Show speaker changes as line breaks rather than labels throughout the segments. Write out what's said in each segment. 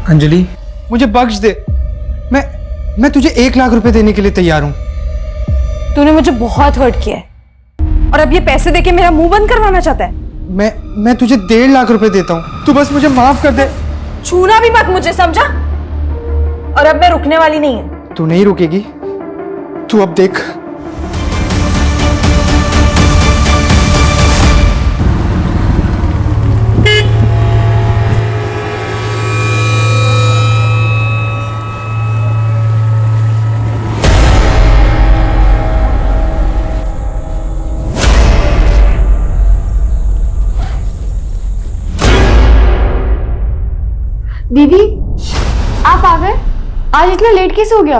अंजलि, मुझे बख्श दे। मैं तुझे 1 लाख रुपए देने के लिए तैयार हूं।
तूने मुझे बहुत हर्ट किया है और अब ये पैसे देके मेरा मुंह बंद करवाना चाहता है।
मैं तुझे 1.5 लाख रुपए देता हूं, तू बस मुझे माफ कर दे।
छूना भी मत मुझे, समझा? और अब मैं रुकने वाली नहीं हूं।
तू नहीं रुकेगी, तू अब देख।
दीदी, आप आ गए? आज इतना लेट कैसे हो गया?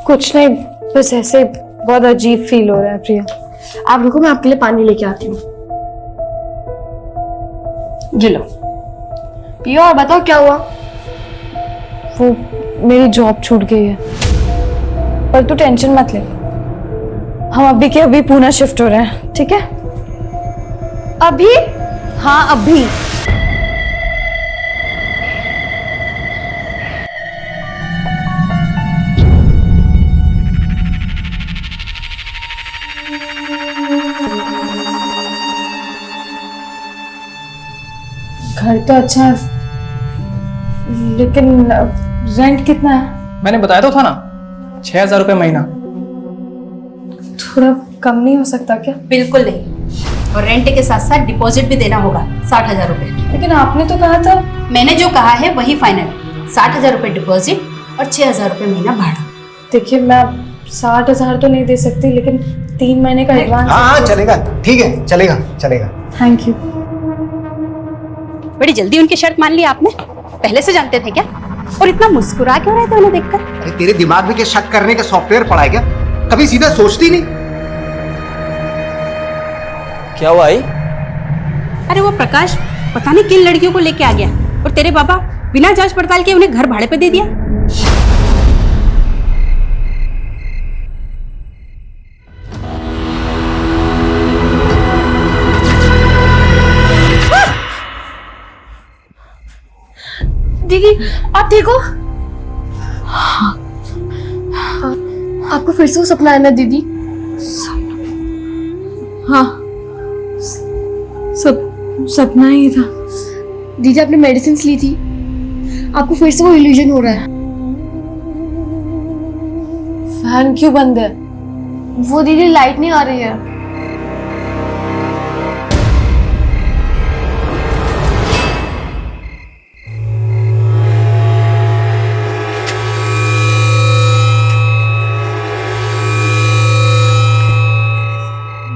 कुछ नहीं, बस ऐसे बहुत अजीब फील हो रहा है प्रिया।
आप रुको, मैं आपके लिए पानी लेके आती हूँ। ये लो, पियो और बताओ क्या हुआ।
वो मेरी जॉब छूट गई है, पर तू टेंशन मत ले, हम अभी के अभी पुणे शिफ्ट हो रहे हैं, ठीक है?
अभी?
हाँ अभी। घर तो अच्छा है, लेकिन रेंट कितना है?
मैंने बताया तो था ना, 6,000 रुपये महीना।
थोड़ा कम नहीं हो सकता क्या?
बिल्कुल नहीं, और रेंट के साथ साथ डिपॉजिट भी देना होगा 60,000 रुपये।
लेकिन आपने तो कहा था।
मैंने जो कहा है वही फाइनल, 60,000 रुपये डिपॉजिट और 6,000 रुपये महीना भाड़ा।
देखिए, मैं 60,000 तो नहीं दे सकती, लेकिन 3 महीने का एडवांस।
हाँ चलेगा, ठीक है, चलेगा चलेगा।
Thank you.
बड़ी जल्दी उनकी शर्त मान ली आपने, पहले से जानते थे क्या? और इतना मुस्कुरा क्यों रहे थे उन्हें देखकर?
अरे तेरे दिमाग में क्या शक करने का सॉफ्टवेयर पड़ा है क्या? कभी सीधा सोचती नहीं?
क्या हुआ आई?
अरे वो प्रकाश पता नहीं किन लड़कियों को लेके आ गया और तेरे पापा बिना जांच पड़ताल के उन्हें घर भाड़े पे दे दिया।
दीदी, आप देखो। हाँ। आपको फिर से वो सपना है ना दीदी?
हाँ, सपना ही था।
दीदी, आपने मेडिसिन ली थी, आपको फिर से वो इल्यूजन हो रहा है।
फैन क्यों बंद है?
वो दीदी, लाइट नहीं आ रही है।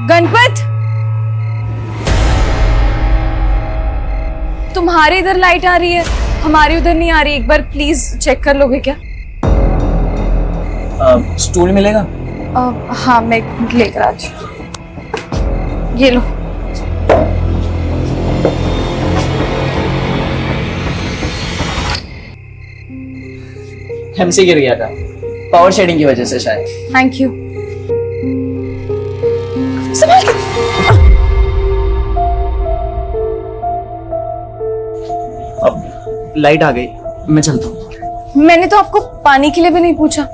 गणपत, तुम्हारे इधर लाइट आ रही है, हमारी उधर नहीं आ रही। एक बार प्लीज चेक कर लोगे क्या?
स्टूल मिलेगा?
हाँ, मैं लेकर आज। ये लो।
एमसी गिर गया था, पावर शेडिंग की वजह से शायद।
Thank you. संभाल के।
अब लाइट आ गई, मैं चलता हूँ।
मैंने तो आपको पानी के लिए भी नहीं पूछा।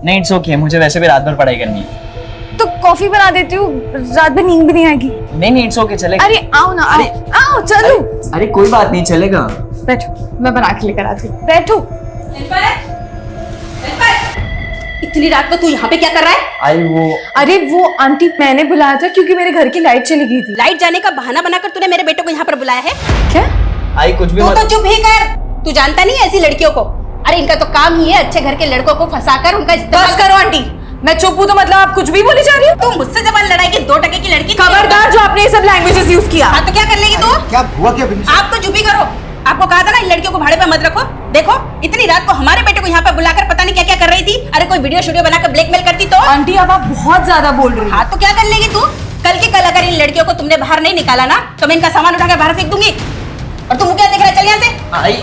नहीं, इट्स ओके, मुझे वैसे भी रात भर पढ़ाई करनी है।
तो कॉफी बना देती हूँ, रात भर नींद भी नहीं आएगी।
नहीं, इट्स ओके, चलेगा।
अरे आओ ना, आओ, आओ चलो।
अरे कोई बात नहीं, चलेगा।
बैठो, मैं बना के लेकर आती हूँ। बैठो।
इतनी रात को तू यहाँ पे क्या कर रहा है?
अरे वो आंटी, मैंने बुलाया था क्योंकि मेरे घर की लाइट चली गई थी।
लाइट जाने का बहाना बनाकर तूने मेरे बेटे को यहाँ पर बुलाया है?
क्या?
आई कुछ भी
तू
मत।
तो चुप ही कर, तू जानता नहीं ऐसी लड़कियों को? अरे इनका तो काम ही है अच्छे घर के लड़कों को फंसाकर उनका
बस करो आंटी, मैं चुप हूँ तो मतलब आप कुछ भी बोली जा रही हो?
तुम मुझसे जबान लड़ाई की 2 टके की लड़की।
खबरदार जो आपने ये सब लैंग्वेजेस यूज किया।
हाँ तो क्या कर लेगी तू?
क्या हुआ क्या बिल्कुल?
आप तो चुप ही करो। आपको कहा था ना इन लड़कियों को भाड़े पे मत रखो। देखो इतनी रात को हमारे बेटे को यहाँ पे बुलाकर पता नहीं क्या क्या कर रही थी। अरे कोई वीडियो स्टूडियो बनाकर ब्लैकमेल करती तो?
आंटी अब आप बहुत ज्यादा बोल रही हो।
हाँ तो क्या कर लेगी तू? कल की कल अगर इन लड़कियों को तुमने बाहर नहीं निकाला ना तो मैं इनका सामान उठाकर बाहर फेंक दूंगी। और तुम क्या देख रहा है? चल यहाँ से।
आई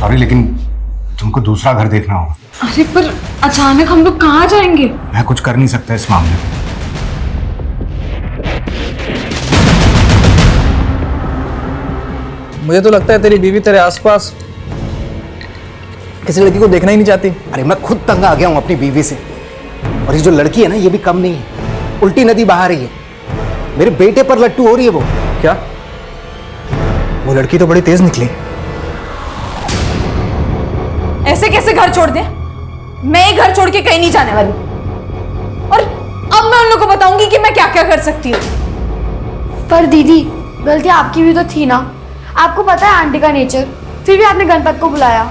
सॉरी, लेकिन तुमको दूसरा घर देखना होगा।
अरे पर अचानक हम लोग कहाँ जाएंगे?
मैं कुछ कर नहीं सकता इस मामले में।
मुझे तो लगता है तेरी बीवी तेरे आसपास किसी लड़की को देखना ही नहीं चाहती।
अरे मैं खुद तंग आ गया हूं अपनी बीवी से। और ये जो लड़की है ना, ये भी कम नहीं है, उल्टी नदी बहा रही है। मेरे बेटे पर लट्टू हो रही है वो।
क्या? वो लड़की तो बड़ी तेज निकली।
ऐसे कैसे घर छोड़ दे? मैं ये घर छोड़ के कहीं नहीं जाने वाली। और अब मैं उन लोगों को बताऊंगी कि मैं क्या क्या कर सकती हूँ।
पर दीदी, गलती आपकी भी तो थी ना। आपको पता है आंटी का नेचर, फिर भी आपने गणपत को बुलाया।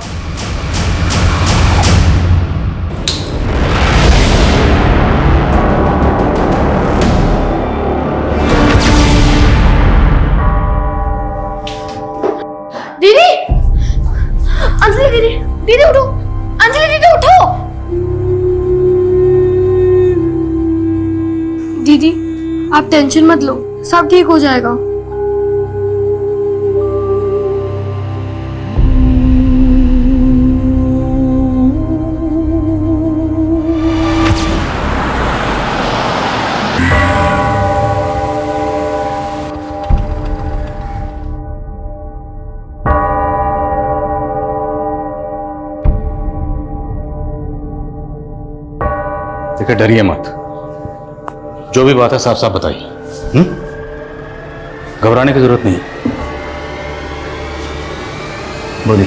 दीदी, अंजलि दीदी, दीदी उठो, अंजलि दीदी उठो। दीदी, आप टेंशन मत लो, सब ठीक हो जाएगा।
देखिए, डरिए मत। जो भी बात है साफ साफ बताइए। घबराने की जरूरत नहीं। बोलिए,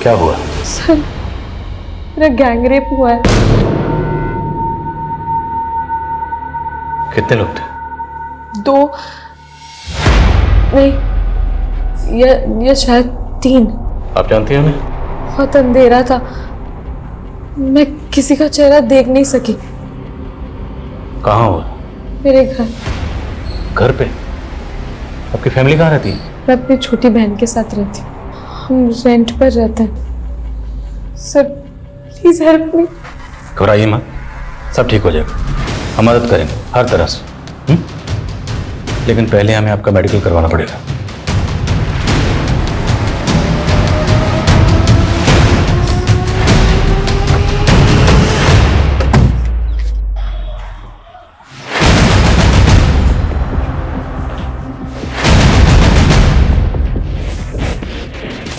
क्या हुआ?
सर, मेरा गैंग रेप हुआ है।
कितने लोग थे?
2 नहीं, ये शायद 3।
आप जानती हैं उन्हें?
बहुत अंधेरा था, मैं किसी का चेहरा देख नहीं सकी।
कहाँ हुआ?
मेरे घर।
घर पे? आपकी फैमिली कहाँ रहती है?
मैं अपनी छोटी बहन के साथ रहती हूँ। हम रेंट पर रहते हैं। Sir, please help me.
घबराइए मत, सब ठीक हो जाएगा। हम मदद करेंगे हर तरह से। लेकिन पहले हमें आपका मेडिकल करवाना पड़ेगा।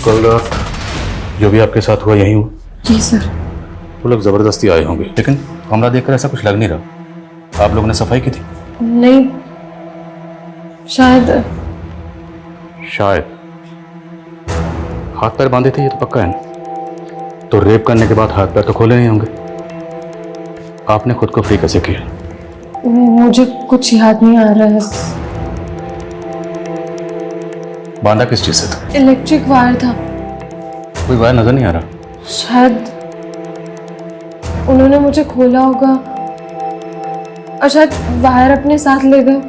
कल रात जो भी आपके साथ हुआ यही हुआ?
जी सर।
वो लोग जबरदस्ती आए होंगे, लेकिन कमरा देखकर ऐसा कुछ लग नहीं रहा। आप लोगों ने सफाई की थी?
नहीं, शायद
हाथ पैर बांधे थे, ये तो पक्का है ना। तो रेप करने के बाद हाथ पैर तो खोले नहीं होंगे। आपने खुद को फ्री कैसे किया?
मुझे कुछ याद नहीं आ रहा है।
बांधा किस चीज से था?
इलेक्ट्रिक वायर था।
कोई वायर नजर नहीं आ रहा।
शायद उन्होंने मुझे खोला होगा और शायद वायर अपने साथ ले गए।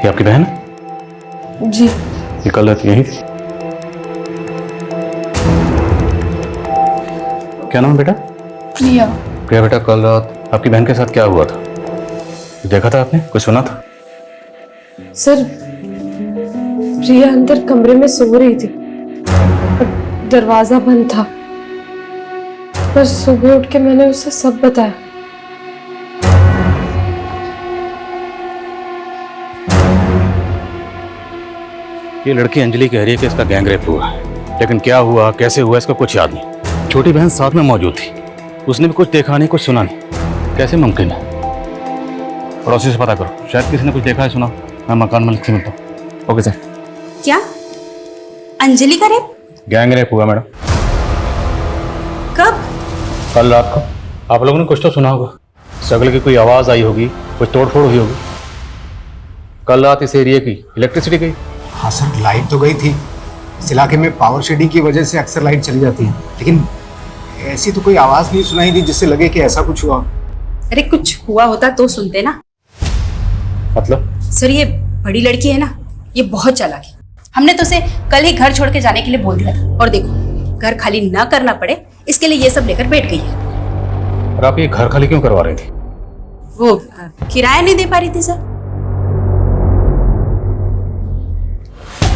ये आपकी बहन है?
जी।
ये कल रात यहीं थी? क्या नाम है बेटा?
प्रिया।
प्रिया बेटा, कल रात आपकी बहन के साथ क्या हुआ था? देखा था आपने? कुछ सुना था?
सर, प्रिया अंदर कमरे में सो रही थी और दरवाजा बंद था। पर सुबह उठ के मैंने उसे सब बताया।
ये लड़की अंजलि कह रही है कि इसका गैंग रेप हुआ है, लेकिन क्या हुआ, कैसे हुआ, इसका कुछ याद नहीं। छोटी बहन साथ में मौजूद थी, उसने भी कुछ देखा नहीं, कुछ सुना नहीं। कैसे मुमकिन है? पड़ोसी से पता करो, शायद किसी ने कुछ देखा है, सुना। मैं मकान मालिक से मिलता हूँ। Okay sir.
क्या अंजलि का रेप?
गैंग रेप हुआ मैडम।
कब?
कल रात को। आप लोगों ने कुछ तो सुना होगा, स्ट्रगल की कोई आवाज आई होगी, कुछ तोड़फोड़ हुई होगी। कल रात इस एरिया की इलेक्ट्रिसिटी गई।
हाँ सर, लाइट तो गई थी। इस इलाके में पावर शेडिंग की वजह से अक्सर लाइट चली जाती है, लेकिन ऐसी तो कोई आवाज नहीं सुनाई दी जिससे लगे कि ऐसा कुछ हुआ।
अरे कुछ हुआ होता तो सुनते ना।
मतलब?
सर, ये बड़ी लड़की है ना, ये बहुत चालाक है। हमने तो उसे कल ही घर छोड़ के जाने के लिए बोल दिया था, और देखो घर खाली ना करना पड़े इसके लिए ये सब लेकर बैठ गई है।
और आप ये घर खाली क्यों करवा रही थी?
वो किराया नहीं दे पा रही थी सर।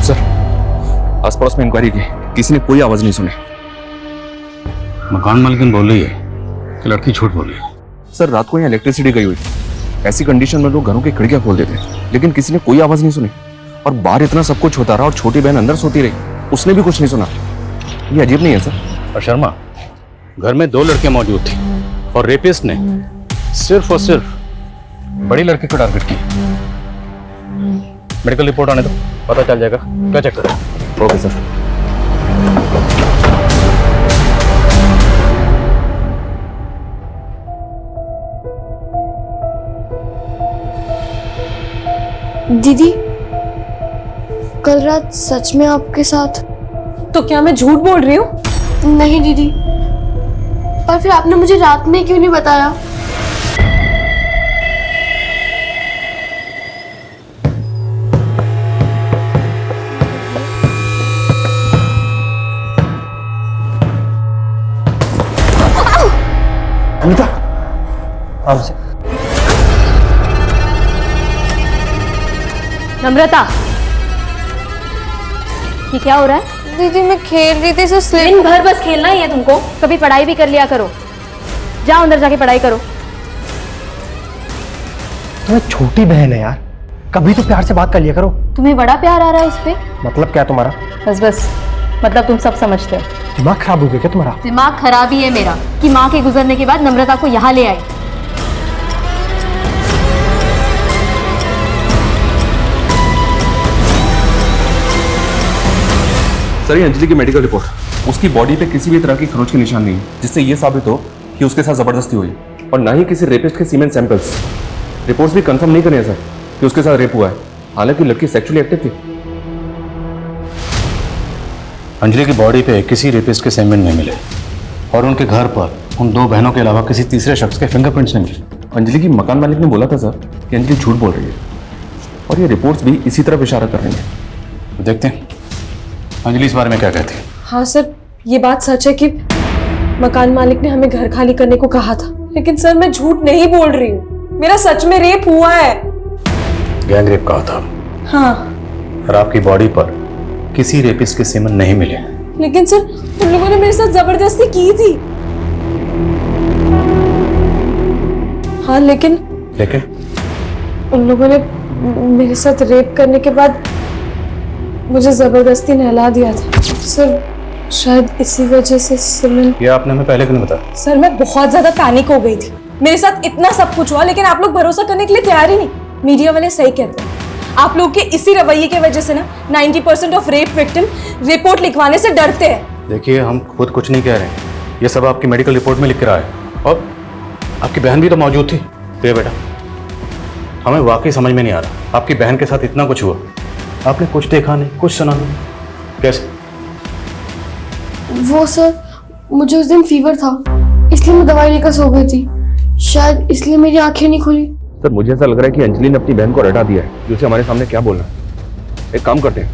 सर, आस पड़ोस में इंक्वायरी की, किसी ने कोई आवाज नहीं सुनी।
मकान मालिकिन बोल रही है कि लड़की झूठ बोल रही है।
सर, रात को यहाँ इलेक्ट्रिसिटी गई हुई, ऐसी कंडीशन में लोग घरों की खिड़कियां खोल देते हैं, लेकिन किसी ने कोई आवाज नहीं सुनी। और बाहर इतना सब कुछ होता रहा और छोटी बहन अंदर सोती रही, उसने भी कुछ नहीं सुना। ये अजीब नहीं है सर?
और शर्मा, घर में 2 लड़कियां मौजूद थी और रेपिस्ट ने सिर्फ और सिर्फ बड़ी लड़की को टारगेट की। मेडिकल रिपोर्ट आने दो, पता चल जाएगा क्या चक्कर है।
Okay sir.
दीदी, कल रात सच में आपके साथ?
तो क्या मैं झूठ बोल रही हूँ?
नहीं दीदी, पर फिर आपने मुझे रात में क्यों नहीं बताया?
अमिता, आराम से।
नम्रता, ये क्या हो रहा है?
दीदी मैं खेल रही थी,
दिन भर बस खेलना ही है तुमको? कभी पढ़ाई भी कर लिया करो। जाओ अंदर जाके पढ़ाई करो।
तुम्हें छोटी बहन है यार, कभी तो प्यार से बात कर लिया करो।
तुम्हें बड़ा प्यार आ रहा है इस पे?
मतलब क्या तुम्हारा?
बस मतलब तुम सब समझते हो।
दिमाग खराब हो गया क्या तुम्हारा?
दिमाग खराब ही है मेरा कि माँ के गुजरने के बाद नम्रता को यहाँ ले आई।
सर ये अंजलि की मेडिकल रिपोर्ट, उसकी बॉडी पे किसी भी तरह की खरोच के निशान नहीं है, जिससे ये साबित हो कि उसके साथ जबरदस्ती हुई, और ना ही किसी रेपिस्ट के सीमेन सैंपल्स। रिपोर्ट्स भी कंफर्म नहीं कर रहे हैं सर कि उसके साथ रेप हुआ है, हालांकि लड़की सेक्सुअली एक्टिव थी।
अंजलि की बॉडी पे किसी रेपिस्ट के सेमेन नहीं मिले और उनके घर पर उन 2 बहनों के अलावा किसी तीसरे शख्स के फिंगरप्रिंट्स नहीं मिले।
अंजलि की मकान मालिक ने बोला था सर कि अंजलि झूठ बोल रही है, और ये रिपोर्ट्स भी इसी तरफ इशारा कर रही हैं।
देखते हैं अंजलि इस बारे में क्या कहती है।
हाँ सर, ये बात सच है कि मकान मालिक ने हमें घर खाली करने को कहा था, लेकिन सर मैं झूठ नहीं बोल रही हूँ, मेरा सच में रेप हुआ है।
गैंग रेप कहा था?
हाँ।
और आपकी बॉडी पर किसी रेपिस्ट के सेमेन नहीं मिले।
लेकिन सर उन लोगों ने मेरे साथ जबरदस्ती की थी। हाँ लेकिन उन लोगों ने मेरे साथ रेप करने के बाद मुझे जबरदस्ती नहला दिया था सर, शायद इसी वजह से सिमरन।
ये आपने हमें पहले क्यों नहीं बताया?
सर मैं बहुत ज्यादा पैनिक हो गई थी, मेरे साथ इतना सब कुछ हुआ लेकिन आप लोग भरोसा करने के लिए तैयार ही नहीं। मीडिया वाले सही कहते हैं, आप लोग के इसी रवैये की वजह से ना 90% ऑफ रेप विक्टिम रिपोर्ट लिखवाने से डरते हैं।
देखिए हम खुद कुछ नहीं कह रहे हैं, ये सब आपकी मेडिकल रिपोर्ट में लिख कर आया है, और आपकी बहन भी तो मौजूद थी। तो ये बेटा हमें वाकई समझ में नहीं आ रहा, आपकी बहन के साथ इतना कुछ हुआ, आपने कुछ देखा नहीं, कुछ सुना नहीं, कैसे?
वो सर, मुझे उस दिन फीवर था, इसलिए मैं दवाई लेकर सो गई थी, शायद इसलिए मेरी आंखें नहीं खुली।
सर मुझे ऐसा लग रहा है कि अंजलि ने अपनी बहन को रटा दिया है, जो उसे हमारे सामने क्या बोलना है। एक काम करते हैं,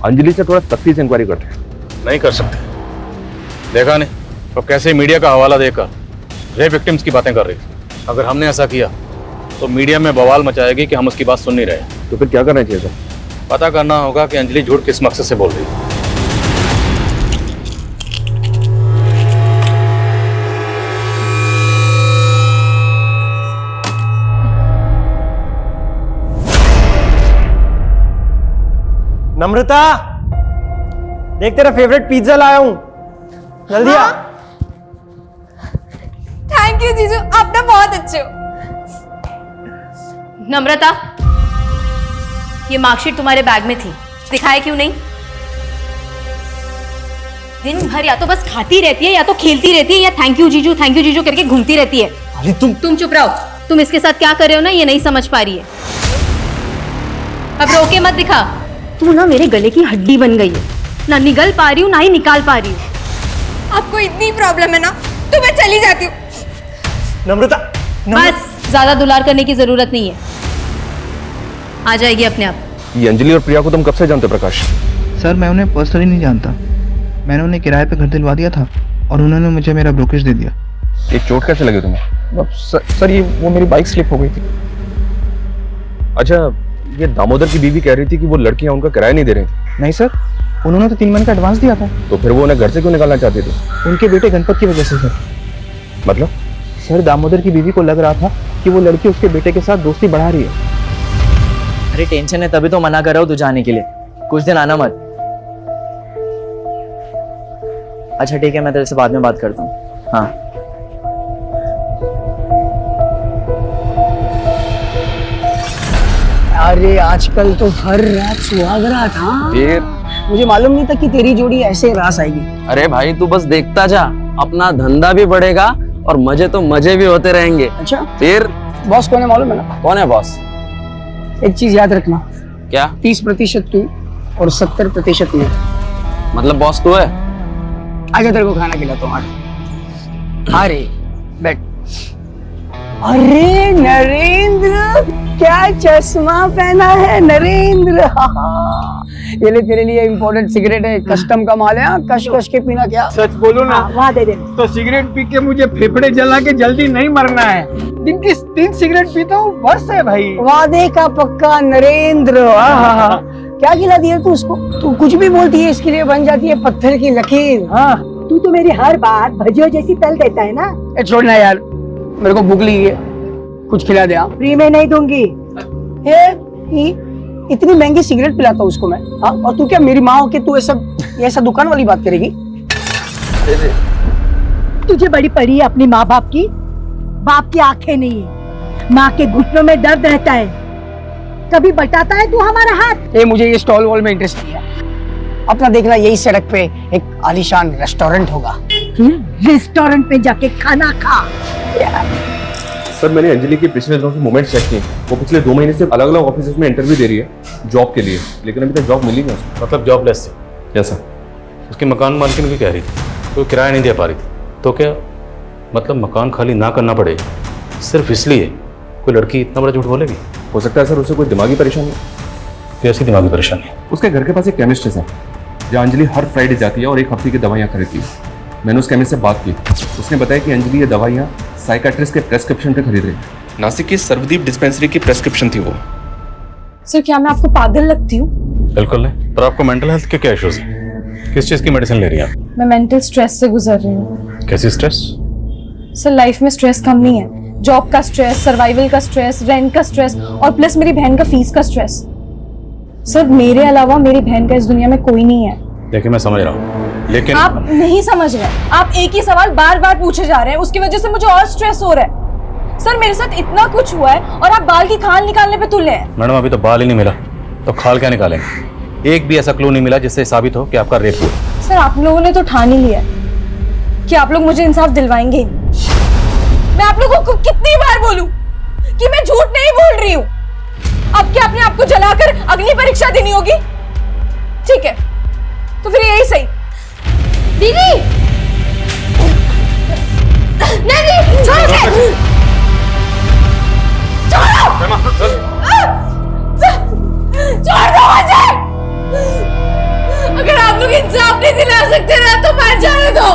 अंजलि से थोड़ा सख्ती से इंक्वायरी करते हैं।
नहीं कर सकते, देखा नहीं तो कैसे मीडिया का हवाला देकर रेप विक्टिम्स की बातें कर रही थी। अगर हमने ऐसा किया तो मीडिया में बवाल मचाएगी कि हम उसकी बात सुन नहीं रहे।
तो फिर क्या करना चाहिए सर?
पता करना होगा कि अंजलि झूठ किस मकसद से बोल रही है।
नम्रता, देख तेरा फेवरेट पिज्जा लाया हूं, जल्दी आ।
थैंक यू जीजू, आप ना बहुत अच्छे हो।
नम्रता, ये मार्कशीट तुम्हारे बैग में थी, दिखाए क्यों नहीं? दिन भर या तो बस खाती रहती है या तो खेलती रहती है या थैंक यू जीजू करके घूमती रहती है।
अरे तुम
चुप रहो। तुम इसके साथ क्या कर रहे हो ना, ये नहीं समझ पा रही है। अब रोके मत दिखा। तू ना मेरे गले की हड्डी बन गई है, ना निगल पा रही हूँ ना ही निकाल पा रही हूँ।
आपको इतनी प्रॉब्लम है ना तो मैं चली जाती हूँ।
नम्रता,
बस ज्यादा दुलार करने की जरूरत नहीं है, आ जाएगी अपने आप।
ये अंजलि और प्रिया को तुम कब से जानते हो प्रकाश?
सर मैं उन्हें पर्सनली नहीं जानता, मैंने उन्हें किराए पे घर दिलवा दिया था और उन्होंने मुझे मेरा ब्रोकरेज दे दिया।
ये चोट कैसे लगी तुम्हें?
सर ये वो मेरी बाइक स्लिप हो गई थी।
अच्छा, ये दामोदर की बीवी कह रही थी कि वो लड़कियां उनका किराया नहीं दे रही थी।
नहीं सर, उन्होंने तो 3 महीने का एडवांस दिया था।
तो फिर वो उन्हें घर से क्यों निकालना चाहती थी?
उनके बेटे गणपत की वजह से सर।
मतलब?
सर दामोदर की बीवी को लग रहा था कि वो लड़की उसके बेटे के साथ दोस्ती बढ़ा रही है।
अरे टेंशन है तभी तो मना कर रहा हूँ तू जाने के लिए, कुछ दिन आना मत। अच्छा ठीक है, मैं तेरे से बाद में बात करता हूँ। हाँ
अरे आजकल तो हर रात सुहागरात। हाँ
फिर
मुझे मालूम नहीं था कि तेरी जोड़ी ऐसे रास आएगी।
अरे भाई तू बस देखता जा, अपना धंधा भी बढ़ेगा और मजे तो मजे भी होते रहेंगे।
अच्छा
फिर
बॉस कौन है मालूम है ना?
कौन है बॉस?
एक चीज याद रखना,
क्या?
30% तू और 70% मैं।
मतलब बॉस तू है?
आजा तेरे को खाना खिलाता हूँ। अरे बैठ। अरे नरेंद्र, क्या चश्मा पहना है नरेंद्र। ये ले तेरे लिए इम्पोर्टेंट सिगरेट है, कस्टम का माल है। कश कश के पीना। क्या
सच बोलो ना,
वहाँ दे दे।
तो सिगरेट पी के मुझे फेफड़े जला के जल्दी नहीं मरना है। दिन की 3 सिगरेट पीता हूँ बस है भाई।
वादे का पक्का नरेंद्र। क्या खिला दिया तू उसको? तू कुछ भी बोलती है इसके लिए बन जाती है पत्थर की लकीर। हाँ
तू तो मेरी हर बात भजियो जैसी तल देता है ना।
छोड़ना यार, मेरे को भूख लगी है, कुछ खिला दे।
फ्री में नहीं दूंगी।
इतनी महंगी सिगरेट पिलाता हूँ उसको मैं। हाँ और तू क्या मेरी माँ हो के तू ऐसा दुकान वाली बात करेगी?
तुझे बड़ी पड़ी है अपनी माँ बाप की। बाप की आंखें नहीं है, माँ के घुटनों में दर्द रहता है। कभी बटाता है तू हमारा हाथ?
मुझे ये स्टॉल वॉल में इंटरेस्ट नहीं है। अपना देखना यही सड़क पे एक आलीशान रेस्टोरेंट होगा।
रेस्टोरेंट में जाके खाना खा।
सर मैंने अंजलि की पिछले दिनों की मूवमेंट चेक की। वो पिछले 2 महीने से अलग अलग ऑफिस में इंटरव्यू दे रही है जॉब के लिए, लेकिन अभी तक जॉब मिली नहीं उसको।
मतलब जॉबलेस थी?
क्या सर?
उसकी मकान मालकिन भी कह रही थी कोई किराया नहीं दे पा रही थी। तो क्या मतलब मकान खाली ना करना पड़े सिर्फ इसलिए कोई लड़की इतना बड़ा झूठ बोलेगी?
हो सकता है सर उसे कोई दिमागी परेशानी।
कैसी दिमागी परेशानी?
उसके घर के पास एक केमिस्ट है सर, जहाँ अंजलि हर फ्राइडे जाती है और 1 हफ्ते की दवाइयाँ खरीदती है। मैंने उस केमिस्ट से बात की, उसने बताया कि अंजलि ये दवाइयाँ साइकाट्रिस्ट के प्रेस्क्रिप्शन पे खरीद रही है। नासिक की सर्वदीप डिस्पेंसरी की प्रेस्क्रिप्शन थी वो।
सर क्या मैं आपको पागल लगती हूँ?
बिल्कुल नहीं। पर आपको मेंटल हेल्थ के क्या इश्यूज हैं? किस चीज़ की मेडिसिन ले रही हैं आप?
मैं मेंटल स्ट्रेस से गुजर रही हूँ।
कैसी स्ट्रेस?
सर लाइफ में स्ट्रेस कम नहीं है। जॉब का स्ट्रेस, सर्वाइवल का स्ट्रेस, रेंट का स्ट्रेस और प्लस मेरी बहन का फीस का स्ट्रेस। सर मेरे अलावा मेरी बहन का इस दुनिया में कोई नहीं है।
देखिए मैं समझ रहा हूँ, लेकिन
आप नहीं समझ रहे। आप एक ही सवाल बार बार पूछे जा रहे हैं, उसकी वजह से मुझे और स्ट्रेस हो रहा है। सर मेरे साथ इतना कुछ हुआ है और आप बाल की खाल निकालने पे तुले हैं।
मैडम अभी तो बाल ही नहीं मिला तो खाल क्या निकालेंगे? एक भी ऐसा क्लू नहीं मिला जिससे साबित हो कि आपका रेप हुआ।
सर आप लोगों ने तो ठान ही लिया कि आप लोग मुझे इंसाफ दिलवाएंगे ही। मैं आप लोगों को कितनी बार बोलूं कि मैं झूठ नहीं बोल रही हूँ? अब क्या अपने आप को जलाकर अग्नि परीक्षा देनी होगी? ठीक है तो फिर यही सही। दीदी नहीं छोड़ो छोड़ दो मुझे। अगर आप लोग इंसाफ नहीं दिला सकते ना तो मैं जाने दो।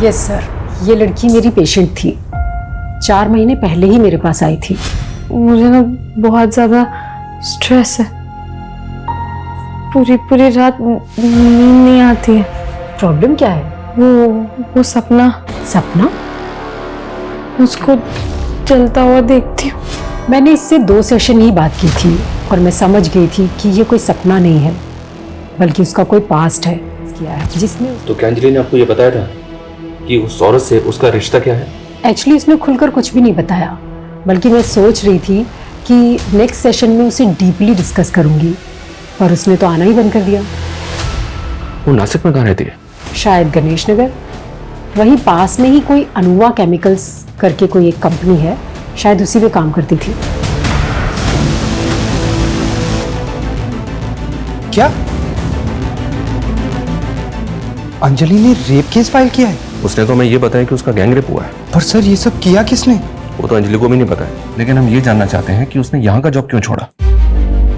यस सर, ये लड़की मेरी पेशेंट थी। 4 महीने पहले ही मेरे पास आई थी।
मुझे ना बहुत ज्यादा स्ट्रेस है, पूरी रात नींद नहीं आती है।
प्रॉब्लम क्या है?
वो सपना उसको चलता हुआ देखती हूँ।
मैंने इससे 2 सेशन ही बात की थी और मैं समझ गई थी कि ये कोई सपना नहीं है बल्कि उसका कोई पास्ट है किया है जिसमें।
तो क्या अंजलि ने आपको ये बताया था कि उस औरत से उसका रिश्ता क्या है?
एक्चुअली उसने खुलकर कुछ भी नहीं बताया, बल्कि मैं सोच रही थी कि नेक्स्ट सेशन में उसे डीपली डिस्कस करूंगी, पर उसने तो आना ही बंद कर दिया।
वो नासिक में कहाँ रहती है?
शायद गणेश नगर, वहीं पास में ही कोई अनुवा केमिकल्स करके कोई एक कंपनी है, शायद उसी में काम करती थी।
क्या अंजलि ने रेप केस फाइल किया है?
उसने तो हमें ये बताया कि उसका गैंग रेप हुआ है।
पर सर ये सब किया किसने?
वो तो अंजलि को भी नहीं पता है, लेकिन हम ये जानना चाहते हैं कि उसने यहाँ का जॉब क्यों छोड़ा।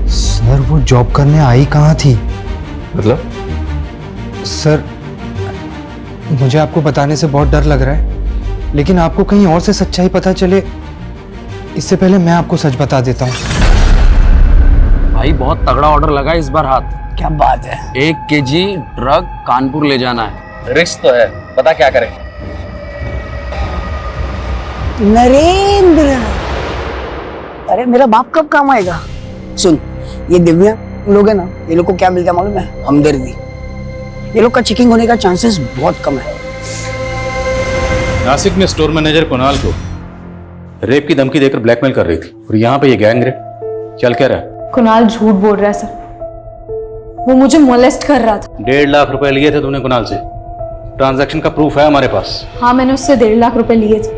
सर वो जॉब करने आई कहाँ थी?
मतलब?
सर मुझे आपको बताने से बहुत डर लग रहा है, लेकिन आपको कहीं और से सच्चाई पता चले इससे पहले मैं आपको सच बता देता हूँ।
भाई बहुत तगड़ा ऑर्डर लगा इस बार हाथ।
क्या बात है।
1 kg ड्रग कानपुर ले जाना है। रिस्क तो है, पता क्या करें?
नरेंद्र, अरे मेरा बाप कब काम आएगा। सुन, ये दिव्या लोग है ना, ये लोग को क्या मिलता है मालूम है? हमदर्दी। ये लोग का चेकिंग होने का चांसेस बहुत कम है।
नासिक में स्टोर मैनेजर कुणाल को रेप की धमकी देकर ब्लैकमेल कर रही थी और यहाँ पे ये गैंग रेप चल क्या रहा है?
कुणाल झूठ बोल रहा है सर, वो मुझे मोलेस्ट कर रहा था।
1.5 लाख रुपए लिए थे तुमने कुणाल से, ट्रांजैक्शन का प्रूफ है हमारे पास।
हाँ, मैंने उससे 1.5 लाख रुपए लिए थे,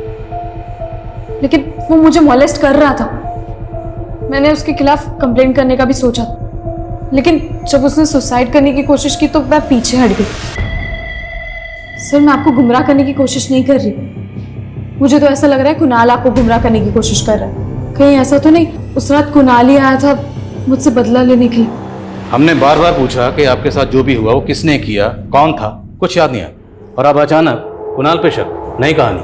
लेकिन वो मुझे मोलेस्ट कर रहा था। मैंने उसके खिलाफ कंप्लेंट करने का भी सोचा, लेकिन जब उसने सुसाइड करने की कोशिश की तो मैं पीछे हट गई। सर, मैं आपको गुमराह करने की कोशिश नहीं कर रही। मुझे तो ऐसा लग रहा है कुणाल आपको गुमराह करने की कोशिश कर रहा है। कहीं ऐसा तो नहीं उस रात कुणाल ही आया था मुझसे बदला लेने के लिए?
हमने बार बार पूछा कि आपके साथ जो भी हुआ वो किसने किया, कौन था, कुछ याद नहीं आया, और अब अचानक कुणाल पे शक। नई कहानी।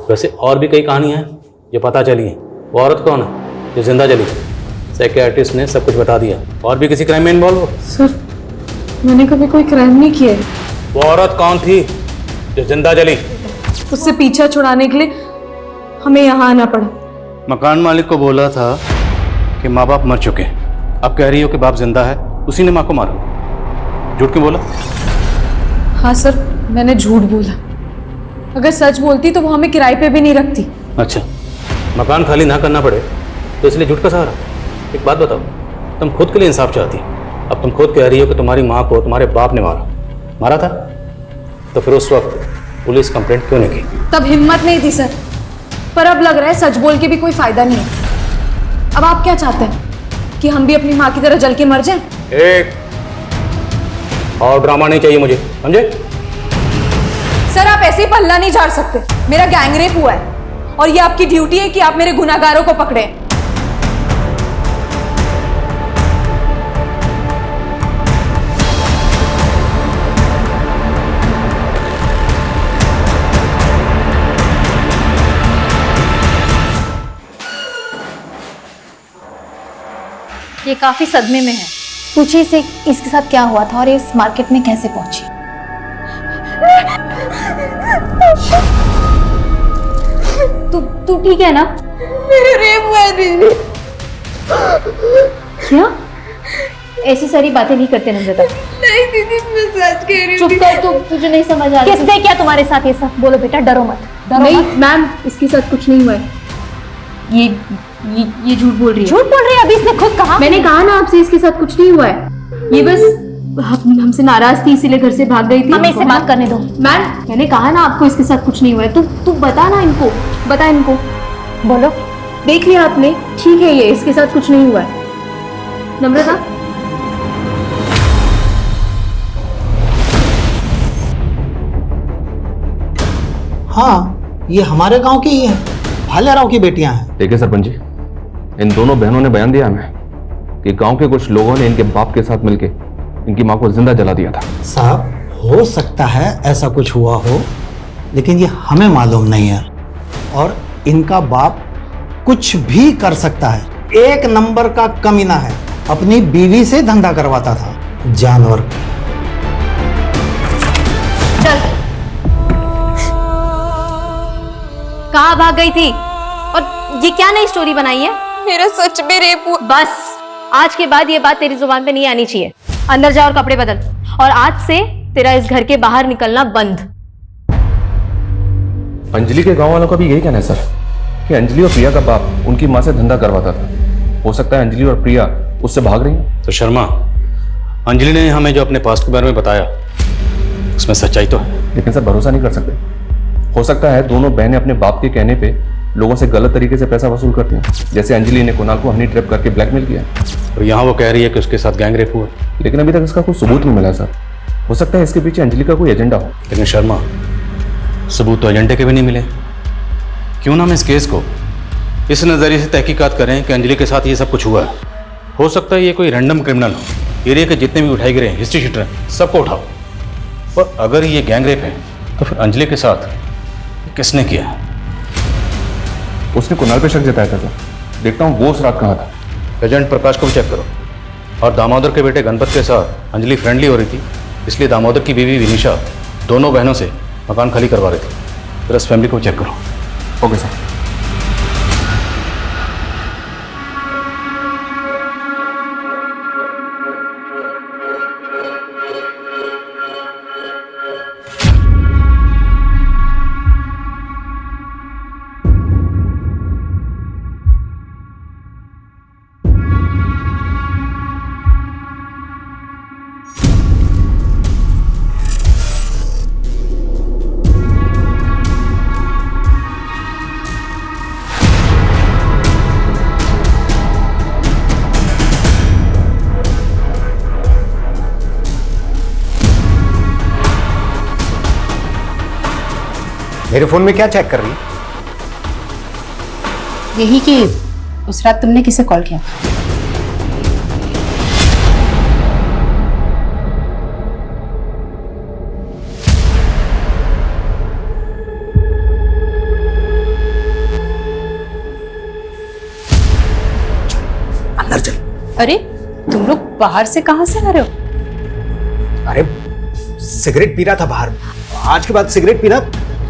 वैसे और भी कई कहानियां हैं जो पता चली हैं। वो औरत कौन है जो जिंदा जली? साइकियाट्रिस्ट ने सब कुछ बता दिया। और भी किसी क्राइम में इन्वॉल्व हो?
सर, मैंने कभी कोई क्राइम नहीं किया है।
वो औरत कौन थी जो जिंदा जली?
उससे पीछा छुड़ाने के लिए हमें यहाँ आना पड़ा।
मकान मालिक को बोला था कि माँ बाप मर चुके हैं, अब कह रही हो कि बाप जिंदा है, उसी ने माँ को मारा। झूठ क्यों बोला?
हाँ सर, मैंने झूठ बोला। अगर सच बोलती तो वो हमें किराए पे भी नहीं रखती।
अच्छा, मकान खाली ना करना पड़े तो इसलिए झूठ का सहारा। एक बात बताओ, तुम खुद के लिए इंसाफ चाहती, अब तुम खुद कह रही हो कि तुम्हारी माँ को तुम्हारे बाप ने मारा था, तो फिर उस वक्त पुलिस कंप्लेंट क्यों नहीं की?
तब हिम्मत नहीं थी सर, पर अब लग रहा है सच बोल के भी कोई फायदा नहीं है। अब आप क्या चाहते हैं कि हम भी अपनी माँ की तरह जल के मर जाएं?
एक और ड्रामा नहीं चाहिए मुझे, समझे?
सर, आप ऐसे ही पल्ला नहीं झाड़ सकते। मेरा गैंगरेप हुआ है और ये आपकी ड्यूटी है कि आप मेरे गुनाहगारों को पकड़े।
ये काफी सदमे में है। पूछिए इसे इसके साथ क्या हुआ था और इस मार्केट में कैसे पहुंची। तू ठीक है ना?
मेरे रेप हुआ है दीदी।
क्या? ऐसी सारी बातें नहीं करते नम्रता।
नहीं दीदी, मैं सच कह रही हूँ।
चुप कर, तुझे नहीं समझ आ रहा। किसने क्या तुम्हारे साथ ये सब? बोलो बेटा, डरो मत।
नहीं मैम, इसके साथ कुछ नहीं हुआ है। ये झूठ बोल रही है।
झूठ बोल रही है? अभी इसने खुद कहा।
मैंने कहा ना आपसे, इसके साथ कुछ नहीं हुआ है। ये बस हमसे नाराज थी, इसीलिए घर से भाग गई थी।
हमें इससे बात करने दो।
मैम, मैंने कहा ना आपको इसके साथ कुछ नहीं हुआ है। तू बता ना इनको, बता इनको।
बोलो।
देख लिया आपने? ठीक है, ये इसके साथ कुछ नहीं हुआ है। नम्रता,
हाँ, ये हमारे गांव की ही है, भालेराव की बेटियां हैं।
देखिए सरपंच जी, इन दोनों बहनों ने बयान दिया हमें कि गांव के कुछ लोगों ने इनके बाप के साथ मिलके इनकी मां को जिंदा जला दिया था।
साहब, हो सकता है ऐसा कुछ हुआ हो, लेकिन ये हमें मालूम नहीं है। और इनका बाप कुछ भी कर सकता है। 1 नंबर का कमीना है, अपनी बीवी से धंधा करवाता था, जानवर।
चल। कहाँ भाग गई थी? और ये क्या नई स्टोरी बनाई है?
मेरा सच में रेप हुआ।
बस, आज के बाद ये बात तेरी जुबान पे नहीं आनी चाहिए। अंदर जा और कपड़े बदल, और आज से तेरा इस घर के बाहर निकलना बंद।
अंजलि के गांव वालों का भी यही कहना है सर कि अंजलि और प्रिया का बाप उनकी मां से धंधा करवाता था। हो सकता है अंजलि और प्रिया उससे भाग रही हैं।
तो शर्मा, अंजलि ने हमें जो अपने पास्ट के बारे में बताया उसमें सच्चाई तो है,
लेकिन सर भरोसा नहीं कर सकते। हो सकता है दोनों बहनें अपने बाप के कहने पे लोगों से गलत तरीके से पैसा वसूल करती हैं, जैसे अंजलि ने कुणाल को हनी ट्रैप करके ब्लैकमेल किया।
और यहाँ वो कह रही है कि उसके साथ गैंग रेप हुआ,
लेकिन अभी तक इसका कोई सबूत नहीं मिला सर। हो सकता है इसके पीछे अंजलि का कोई एजेंडा हो।
लेकिन शर्मा, सबूत तो एजेंडे के भी नहीं मिले। क्यों ना हम इस केस को इस नज़रिए से तहकीकात करें कि अंजलि के साथ ये सब कुछ हुआ है। हो सकता है ये कोई रैंडम क्रिमिनल हो, एरिया के जितने भी उठाए गिरे हिस्ट्री शीटर हैं सबको उठाओ, और अगर ये गैंग रेप है तो फिर अंजलि के साथ किसने किया है?
उसने कुणाल पे शक जताया था सर। देखता हूँ वो उस रात कहाँ था।
एजेंट प्रकाश को भी चेक करो। और दामोदर के बेटे गणपत के साथ अंजलि फ्रेंडली हो रही थी, इसलिए दामोदर की बीवी विनीशा दोनों बहनों से मकान खाली करवा रही थी। फिर इस फैमिली को चेक करो।
Okay sir.
मेरे फोन में क्या चेक कर रही है?
यही कि उस रात तुमने किसे कॉल किया था?
अंदर चल।
अरे तुम लोग बाहर से कहां से आ रहे हो?
अरे सिगरेट पी रहा था बाहर। आज के बाद सिगरेट पीना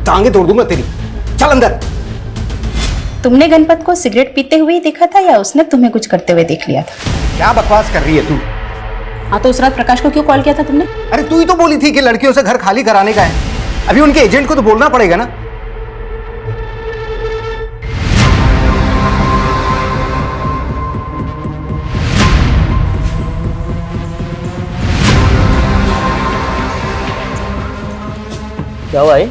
टांगे तोड़ दूंगा तेरी। चल अंदर।
तुमने गणपत को सिगरेट पीते हुए ही देखा था या उसने तुम्हें कुछ करते हुए देख लिया था?
क्या बकवास कर रही है तू?
हाँ तो उस रात प्रकाश को क्यों कॉल किया था तुमने?
अरे तू ही तो बोली थी कि लड़कियों से घर खाली कराने का है। अभी उनके एजेंट को तो बोलना पड़ेगा ना।
क्या हुआ है?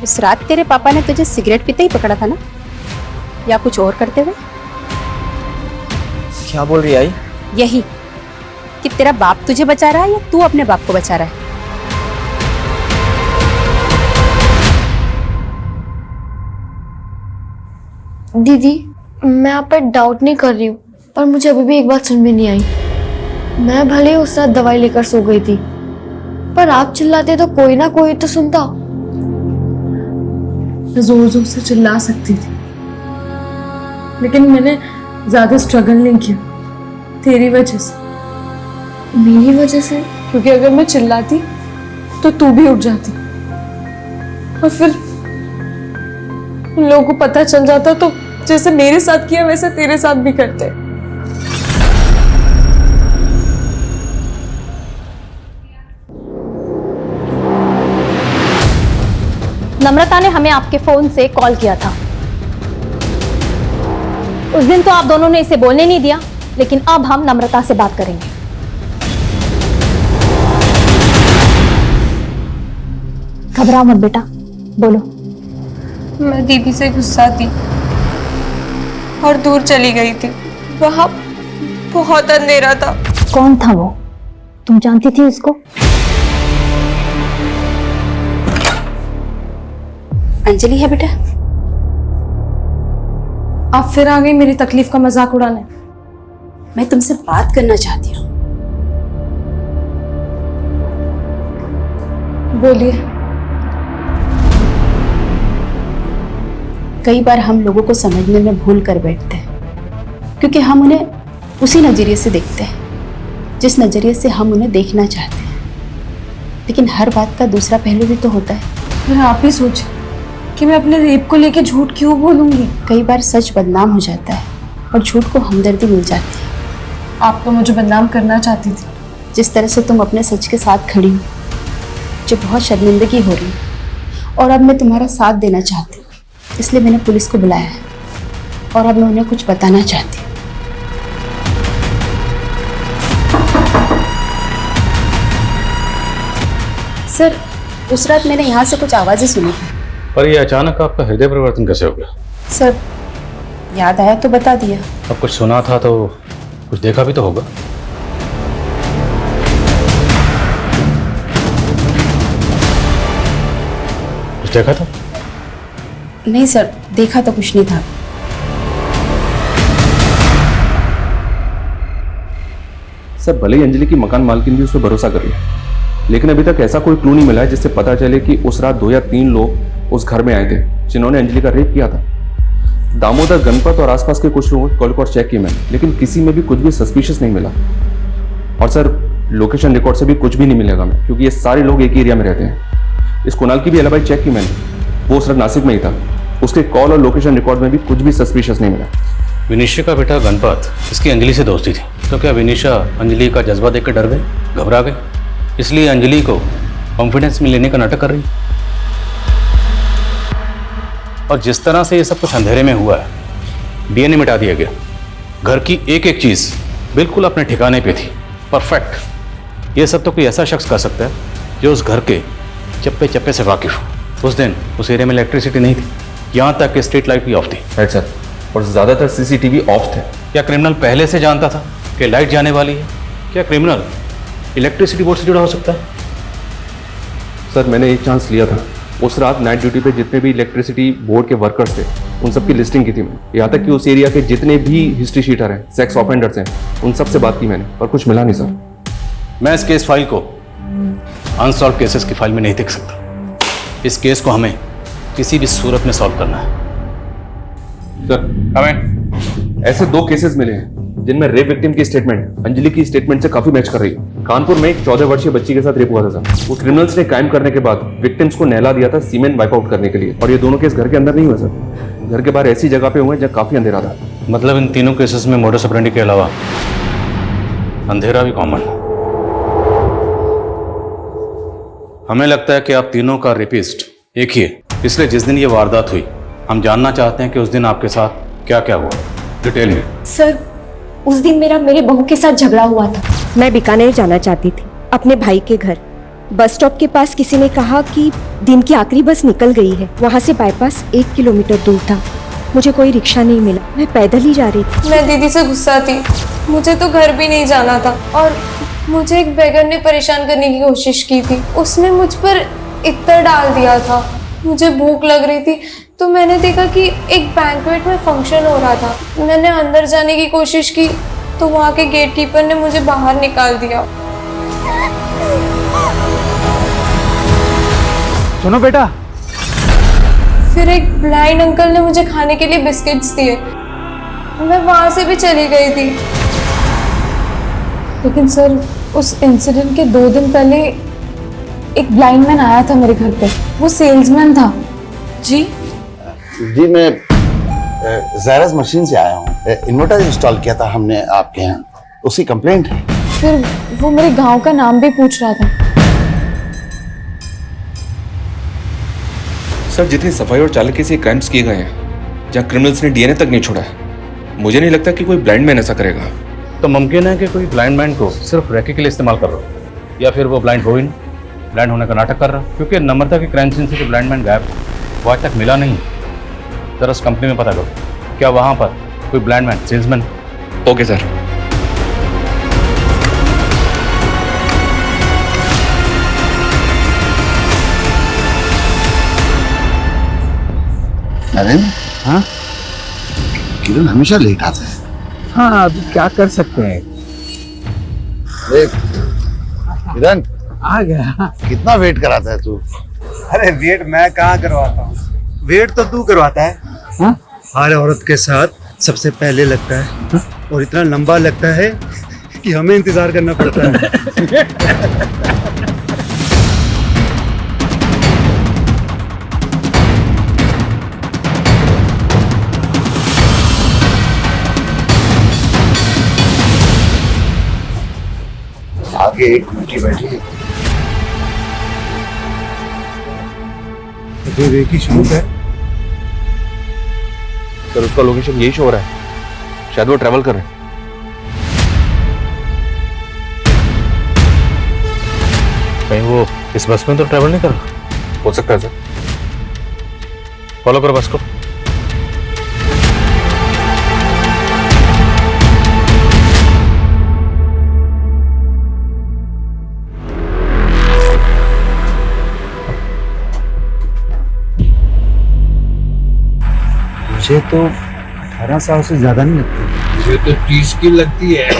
उस रात तेरे पापा ने तुझे सिगरेट पीते ही पकड़ा था ना, या कुछ और करते हुए?
क्या बोल रही आई?
यही कि तेरा बाप तुझे बचा रहा है या तू अपने बाप को बचा रहा है?
दीदी, मैं आप पर डाउट नहीं कर रही हूँ, पर मुझे अभी भी एक बात समझ में नहीं आई। मैं भले ही उस रात दवाई लेकर सो गई थी, पर आप चिल्लाते तो कोई ना कोई तो सुनता। जोर जोर से चिल्ला सकती थी, लेकिन मैंने ज्यादा स्ट्रगल नहीं किया तेरी वजह से। मेरी वजह से? क्योंकि अगर मैं चिल्लाती तो तू भी उठ जाती, और फिर उन लोगों को पता चल जाता तो जैसे मेरे साथ किया वैसे तेरे साथ भी करते।
नम्रता ने हमें आपके फोन से कॉल किया था। उस दिन तो आप दोनों ने इसे बोलने नहीं दिया, लेकिन अब हम नम्रता से बात करेंगे। घबराओ मत बेटा, बोलो।
मैं दीदी से गुस्सा थी और दूर चली गई थी। वहां बहुत अंधेरा था।
कौन था वो? तुम जानती थी उसको?
अंजलि है बेटा।
आप फिर आ गई मेरी तकलीफ का मजाक उड़ाने।
मैं तुमसे बात करना चाहती हूँ।
बोलिए।
कई बार हम लोगों को समझने में भूल कर बैठते हैं, क्योंकि हम उन्हें उसी नजरिए से देखते हैं जिस नजरिए से हम उन्हें देखना चाहते हैं। लेकिन हर बात का दूसरा पहलू भी तो होता है।
फिर आप ही सोचिए कि मैं अपने रेप को लेके झूठ क्यों बोलूंगी।
कई बार सच बदनाम हो जाता है और झूठ को हमदर्दी मिल जाती है।
आप तो मुझे बदनाम करना चाहती थी।
जिस तरह से तुम अपने सच के साथ खड़ी हो, मुझे बहुत शर्मिंदगी हो रही है, और अब मैं तुम्हारा साथ देना चाहती हूँ, इसलिए मैंने पुलिस को बुलाया है और अब मैं उन्हें कुछ बताना चाहती हूँ। सर, उस रात मैंने यहाँ से कुछ आवाजें सुनी थी।
पर ये अचानक आपका हृदय परिवर्तन कैसे हो गया?
सर, याद आया तो बता दिया।
अब कुछ सुना था तो कुछ देखा भी तो होगा। कुछ देखा था?
नहीं सर, देखा तो कुछ नहीं था।
सर, भले ही अंजलि की मकान मालकिन भी उस पर भरोसा कर रही है, लेकिन अभी तक ऐसा कोई क्लू नहीं मिला है जिससे पता चले कि उस रात 2 या 3 लोग उस घर में आए थे जिन्होंने अंजलि का रेप किया था। दामोदर, गणपत और आसपास के कुछ लोगों को कॉल पर चेक किया मैंने, लेकिन किसी में भी कुछ भी सस्पिशियस नहीं मिला। और सर लोकेशन रिकॉर्ड से भी कुछ भी नहीं मिलेगा हमें, क्योंकि ये सारे लोग एक ही एरिया में रहते हैं। इस कुणाल की भी एलिबाई चेक की मैंने, वो सिर्फ नासिक में ही था। उसके कॉल और लोकेशन रिकॉर्ड में भी कुछ भी सस्पिशियस नहीं मिला।
विनीशा का बेटा गणपत, इसकी अंजलि से दोस्ती थी, तो क्या विनीशा अंजलि का जज्बा देख कर डर गई, घबरा गई, इसलिए अंजलि को कॉन्फिडेंस में लेने का नाटक कर रही? और जिस तरह से ये सब कुछ अंधेरे में हुआ है, डीएनए मिटा दिया गया, घर की एक एक चीज बिल्कुल अपने ठिकाने पे थी, परफेक्ट। ये सब तो कोई ऐसा शख्स कर सकता है जो उस घर के चप्पे चप्पे से वाकिफ हो। उस दिन उस एरिया में इलेक्ट्रिसिटी नहीं थी, यहाँ तक कि स्ट्रीट लाइट भी ऑफ थी।
राइट सर, और ज़्यादातर सीसीटीवी ऑफ थे।
क्या क्रिमिनल पहले से जानता था कि लाइट जाने वाली है? क्या क्रिमिनल इलेक्ट्रिसिटी बोर्ड से जुड़ा हो सकता है?
सर मैंने एक चांस लिया था। उस रात नाइट ड्यूटी पे जितने भी इलेक्ट्रिसिटी बोर्ड के वर्कर्स थे, उन सब की लिस्टिंग की थी मैंने। यहाँ तक कि उस एरिया के जितने भी हिस्ट्री शीटर हैं, सेक्स ऑफेंडर्स हैं, उन सब से बात की मैंने, पर कुछ मिला नहीं सर।
मैं इस केस फाइल को अनसॉल्व केसेस की फाइल में नहीं देख सकता। इस केस को हमें किसी भी सूरत में सॉल्व करना है।
सर हमें ऐसे 2 केसेस मिले हैं जिनमें रेप विक्टिम की स्टेटमेंट अंजलि की स्टेटमेंट से काफी मैच कर रही है। कानपुर में एक 14 वर्षीय बच्ची के साथ रेप हुआ था सर। वो क्रिमिनल्स ने क्राइम करने के बाद विक्टिम्स को नहला दिया था सीमेंट वाइप आउट करने के लिए। और ये दोनों केस घर के अंदर नहीं हुए सर, घर के बाहर ऐसी जगह पे हुए जहाँ काफी अंधेरा था।
मतलब इन तीनों केसेस में मोडस ऑपरेंडी के अलावा अंधेरा भी कॉमन है। हमें लगता है कि आप तीनों का रेपिस्ट एक ही है, इसलिए जिस दिन ये वारदात हुई, हम जानना चाहते हैं कि उस दिन आपके साथ क्या क्या हुआ, डिटेल में।
सर उस दिन मेरे बहू के साथ झगड़ा हुआ था। मैं बीकानेर जाना चाहती थी अपने भाई के घर। बस स्टॉप के पास किसी ने कहा कि दिन की आखिरी बस निकल गई है। वहाँ से बाईपास 1 किलोमीटर दूर था। मुझे कोई रिक्शा नहीं मिला, मैं पैदल ही जा रही थी।
मैं दीदी से गुस्सा थी, मुझे तो घर भी नहीं जाना था और मुझे एक बेगर ने परेशान करने की कोशिश की थी। उसने मुझ पर इत्र डाल दिया था। मुझे भूख लग रही थी तो मैंने देखा कि एक बैंक्वेट में फंक्शन हो रहा था। मैंने अंदर जाने की कोशिश की तो वहाँ के गेट कीपर ने मुझे बाहर निकाल दिया।
सुनो बेटा।
फिर एक ब्लाइंड अंकल ने मुझे खाने के लिए बिस्किट्स दिए। मैं वहां से भी चली गई थी। लेकिन सर उस इंसिडेंट के 2 दिन पहले एक ब्लाइंड मैन आया था मेरे घर पे। वो सेल्समैन था। जी
जी मैं ज़ायरस मशीन से आया हूँ। इन्वर्टर इंस्टॉल किया था हमने आपके यहाँ, उसकी कंप्लेंट है।
फिर वो मेरे गांव का नाम भी पूछ रहा था।
सर जितनी सफाई और चालाकी से क्राइम्स किए गए हैं, जहाँ क्रिमिनल्स ने डीएनए तक नहीं छोड़ा है, मुझे नहीं लगता कि कोई ब्लाइंड मैन ऐसा करेगा।
तो मुमकिन है कि कोई ब्लाइंड मैन को सिर्फ रैके के लिए इस्तेमाल कर रहा हो, या फिर वो ब्लाइंड हो ही नहीं, ब्लाइंड होने का नाटक कर रहा, क्योंकि नम्रता के क्राइम सीन से जो ब्लाइंड मैन गायब वो आज तक मिला नहीं। जरा उस कंपनी में पता करो, क्या वहाँ पर कोई blind man salesman?
Okay sir.
Narendra, हाँ किरण हमेशा लेट आता है।
हाँ अब क्या कर सकते हैं।
देख किरण
आ गया।
कितना वेट कराता है तू?
अरे वेट मैं कहाँ करवाता हूँ, वेट तो तू करवाता है।
हाँ?
हर औरत के साथ सबसे पहले लगता है। हाँ? और इतना लंबा लगता है कि हमें इंतजार करना पड़ता है।
आगे एक बेटी बैठी है।
तो एक ही शुरू है।
सर उसका लोकेशन यही शो हो रहा है, शायद वो ट्रैवल कर रहे हैं।
कहीं वो इस बस में तो ट्रैवल नहीं कर रहा?
हो सकता है सर।
फॉलो करो बस को।
मुझे तो 18 साल से ज्यादा नहीं लगती।
मुझे तो 30 की लगती है।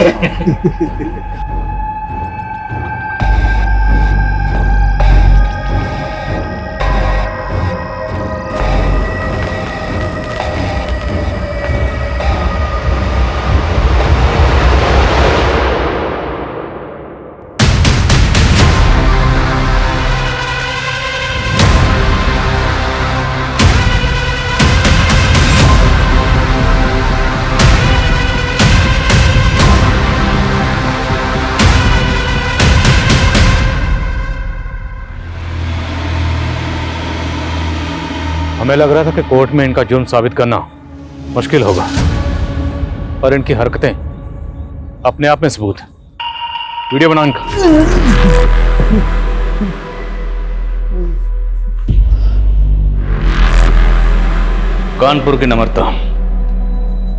हमें लग रहा था कि कोर्ट में इनका जुर्म साबित करना मुश्किल होगा, पर इनकी हरकतें अपने आप में सबूत है। वीडियो बना इनका। कानपुर की नम्रता,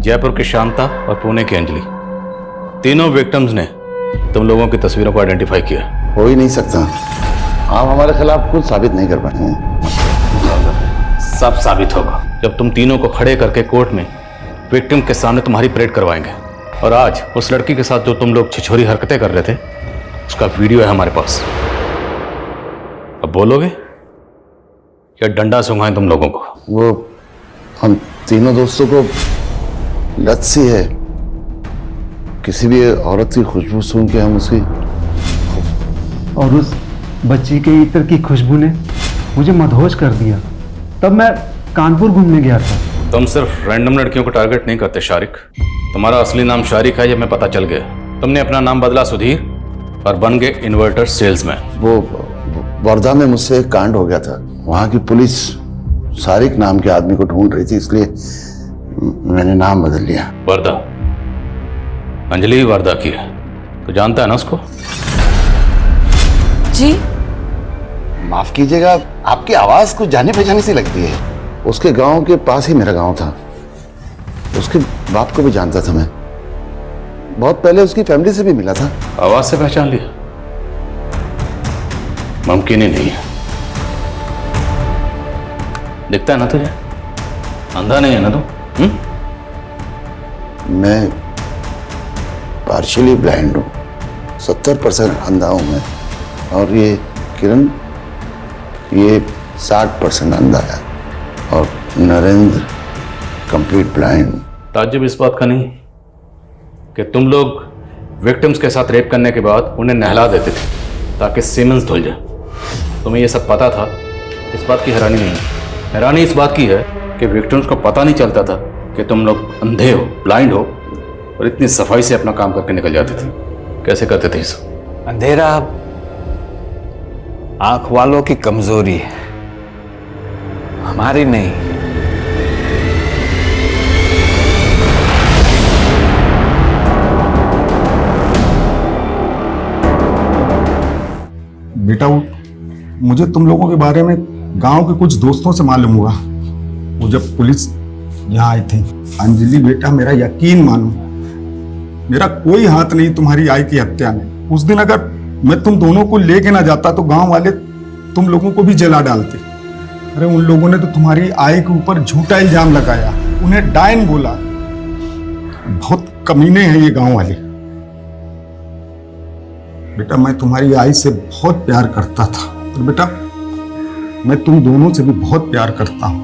जयपुर की शांता और पुणे की अंजलि, तीनों विक्टिम्स ने तुम लोगों की तस्वीरों को आइडेंटिफाई किया।
हो ही नहीं सकता, आप हमारे खिलाफ कुछ साबित नहीं कर पाएंगे।
सब साबित होगा जब तुम तीनों को खड़े करके कोर्ट में विक्टिम के सामने तुम्हारी परेड करवाएंगे। और आज उस लड़की के साथ जो तुम लोग छिछोरी हरकतें कर रहे थे, उसका वीडियो है हमारे पास। अब बोलोगे या डंडा सुंघाएं तुम लोगों को?
वो हम तीनों दोस्तों को लत सी है, किसी भी औरत की खुशबू सूंघ के हम उसकी,
और उस बच्ची के इत्र की खुशबू ने मुझे मदहोश कर दिया। तब मैं कानपुर घूमने गया था।
तुम सिर्फ रैंडम लड़कियों को टारगेट नहीं करते शारिक। तुम्हारा असली नाम शारिक है, ये मैं पता चल गया। तुमने अपना नाम बदला सुधीर और बन गए इन्वर्टर सेल्समैन।
वो वर्धा में मुझसे एक कांड हो गया था, वहां की पुलिस शारिक नाम के आदमी को ढूंढ रही थी, इसलिए मैंने नाम बदल लिया।
वर्धा, अंजलि वर्धा की है, तो जानता है ना उसको?
जी
माफ कीजिएगा, आपकी आवाज कुछ जाने पहचाने सी लगती है। उसके गांव के पास ही मेरा गांव था, उसके बाप को भी जानता था मैं, बहुत पहले उसकी फैमिली से भी मिला था।
आवाज से पहचान लिया? मुमकिन ही नहीं है। दिखता है ना तुझे? अंधा नहीं है ना तू?
मैं पार्शियली ब्लाइंड हूँ, 70% अंधा हूँ मैं, और ये किरण ये 60% अंधा है, और नरेंद्र कंप्लीट ब्लाइंड।
ताज्जुब इस बात का नहीं कि तुम लोग विक्टिम्स के साथ रेप करने के बाद उन्हें नहला देते थे ताकि सीमेंस धुल जाए। तुम्हें ये सब पता था, इस बात की हैरानी नहीं है। हैरानी इस बात की है कि विक्टिम्स को पता नहीं चलता था कि तुम लोग अंधे हो, ब्लाइंड हो, और इतनी सफाई से अपना काम करके निकल जाते थे। कैसे करते थे इसे?
अंधेरा आंख वालों की कमजोरी है, हमारी नहीं।
बेटा मुझे तुम लोगों के बारे में गांव के कुछ दोस्तों से मालूम हुआ। वो जब पुलिस यहाँ आई थी, अंजलि बेटा मेरा यकीन मानो, मेरा कोई हाथ नहीं तुम्हारी आई की हत्या में। उस दिन अगर मैं तुम दोनों को लेके ना जाता तो गांव वाले तुम लोगों को भी जला डालते। अरे उन लोगों ने तो तुम्हारी आई के ऊपर झूठा इल्जाम लगाया, उन्हें डायन बोला। बहुत कमीने हैं ये गांव वाले। बेटा मैं तुम्हारी आई से बहुत प्यार करता था, और बेटा मैं तुम दोनों से भी बहुत प्यार करता हूं।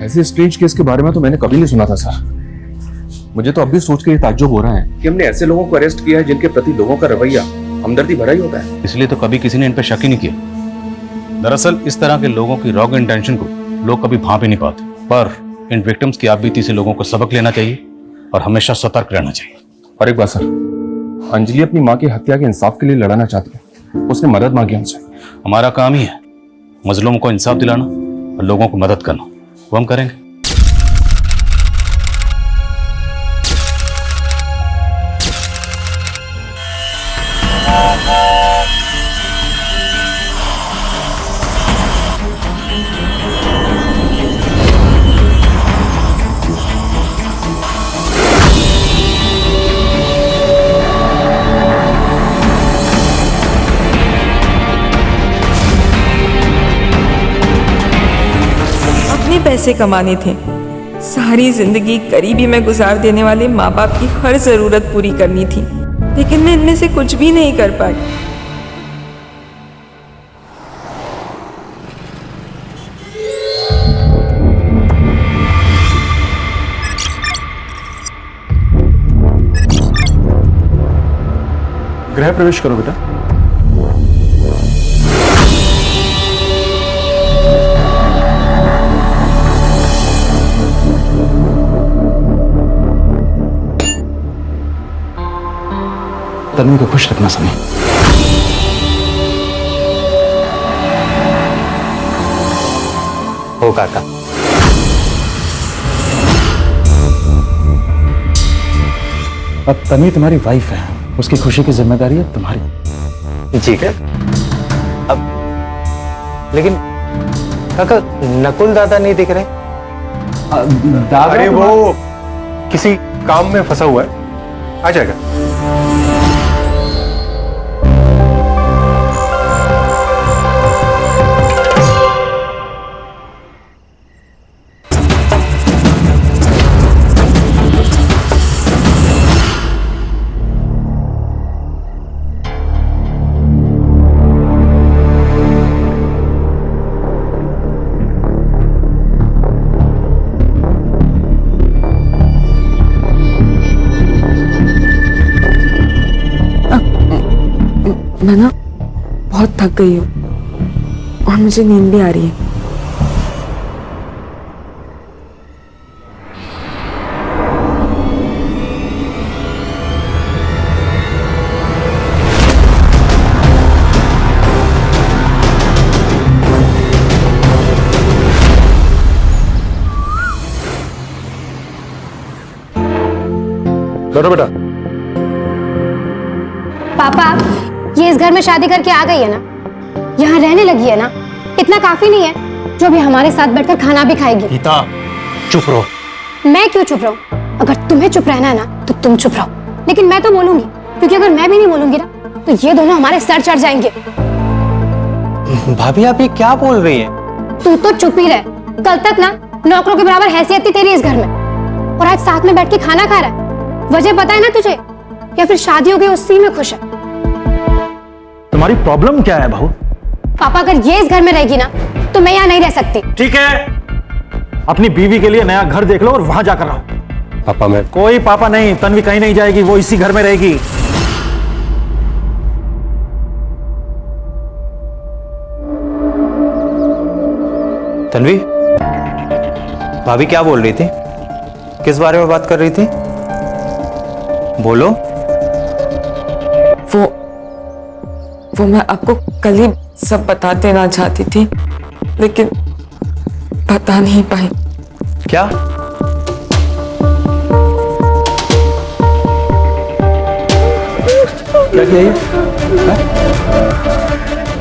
ऐसे स्ट्रेंज केस के बारे में तो मैंने कभी नहीं सुना था सर। मुझे तो अब भी सोच के ये ताज्जुब हो रहा है कि हमने ऐसे लोगों को अरेस्ट किया है जिनके प्रति लोगों का रवैया हमदर्दी भरा ही होता है।
इसलिए तो कभी किसी ने इन पर शक ही नहीं किया। दरअसल इस तरह के लोगों की रॉन्ग इंटेंशन को लोग कभी भांप ही नहीं पाते, पर इन विक्टिम्स की आपबीती से लोगों को सबक लेना चाहिए और हमेशा सतर्क रहना चाहिए।
और एक बात सर, अंजलि अपनी माँ की हत्या के इंसाफ के लिए लड़ाना चाहती है, उसने मदद मांगी हमसे।
हमारा काम ही है मजलूम को इंसाफ दिलाना और लोगों को मदद करना, वो हम करेंगे।
पैसे कमाने थे, सारी जिंदगी गरीबी में गुजार देने वाले माँ बाप की हर जरूरत पूरी करनी थी, लेकिन मैं इनमें से कुछ भी नहीं कर पाई।
गृह प्रवेश करो बेटा।
तन्वी को खुश रखना सनी।
हो काका।
अब तन्वी तुम्हारी वाइफ है, उसकी खुशी की जिम्मेदारी अब तुम्हारी।
ठीक है। अब लेकिन काका नकुल दादा नहीं दिख रहे।
अरे वो किसी काम में फंसा हुआ है, आ जाएगा।
मैं ना बहुत थक गई हूँ और मुझे नींद भी आ रही है।
करो बेटा।
पापा, ये इस घर में शादी करके आ गई है ना, यहाँ रहने लगी है ना, इतना काफी नहीं है जो अभी हमारे साथ बैठकर खाना भी खाएगी।
गीता चुप रहो।
मैं क्यों चुप रहूं? अगर तुम्हें चुप रहना है ना तो तुम चुप रहो, लेकिन मैं तो बोलूंगी, क्योंकि अगर मैं भी नहीं बोलूंगी ना तो ये दोनों हमारे सर चढ़ जाएंगे।
भाभी आप ये क्या बोल रही हैं?
तू तो चुप ही रह। कल तक ना नौकरों के बराबर हैसियत थी तेरी इस घर में, और आज साथ में बैठ के खाना खा रहा है। वजह पता है ना तुझे, या फिर शादी हो गई उसी में खुश है?
तुम्हारी प्रॉब्लम क्या है बहू?
पापा, अगर ये इस घर में रहेगी ना तो मैं यहाँ नहीं रह सकती।
ठीक है, अपनी बीवी के लिए नया घर देख लो और वहां जाकर रहो।
पापा मैं
कोई पापा नहीं, तन्वी कहीं नहीं जाएगी, वो इसी घर में रहेगी।
तन्वी, भाभी क्या बोल रही थी? किस बारे में बात कर रही थी? बोलो।
वो मैं आपको कल ही सब बता देना चाहती थी, लेकिन बता नहीं पाई।
क्या?
क्या किया ये?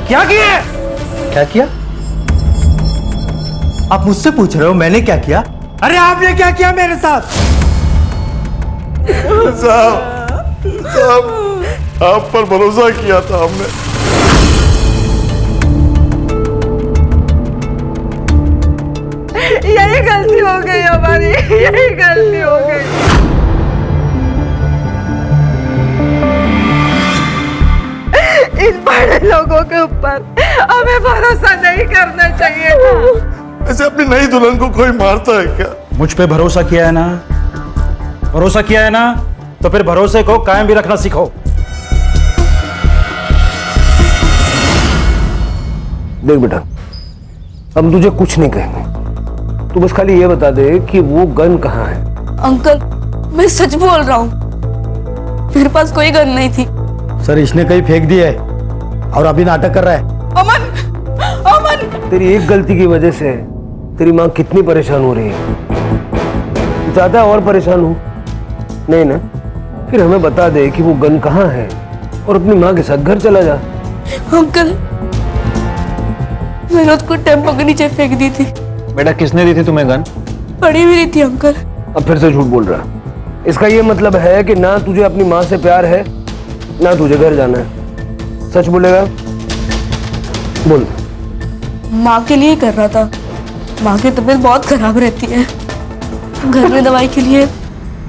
क्या किया?
क्या किया? आप मुझसे पूछ रहे हो मैंने क्या किया?
अरे आपने क्या किया मेरे साथ?
साहब आप पर भरोसा किया था हमने।
यही गलती हो गई हमारी, यही गलती हो गई। इन बड़े लोगों के ऊपर हमें भरोसा नहीं करना चाहिए था।
ऐसे अपनी नई दुल्हन को कोई मारता है क्या?
मुझ पे भरोसा किया है ना, भरोसा किया है ना, तो फिर भरोसे को कायम भी रखना सीखो।
देख बेटा, हम तुझे कुछ नहीं कहेंगे, तू बस खाली ये बता दे कि वो गन कहाँ है।
अंकल, मैं सच बोल रहा हूँ, मेरे पास कोई गन नहीं थी।
सर इसने कहीं फेंक दी है और अभी नाटक कर रहा है।
अमन, अमन!
तेरी एक गलती की वजह से तेरी माँ कितनी परेशान हो रही है। चाहता है और परेशान हो? नहीं ना, फिर हमें बता दे कि वो गन कहाँ है और अपनी माँ के साथ घर चला जा।
अंकल, मैंने उसको टेम्पो के नीचे फेंक दी थी।
बेटा किसने दी थी तुम्हें गन?
पड़ी हुई थी अंकल।
अब फिर से झूठ बोल रहा है। इसका ये मतलब है कि ना तुझे अपनी माँ से प्यार है ना तुझे घर जाना है। सच बोलेगा? बोल।
माँ के लिए कर रहा था, माँ की तबीयत बहुत खराब रहती है, घर में दवाई के लिए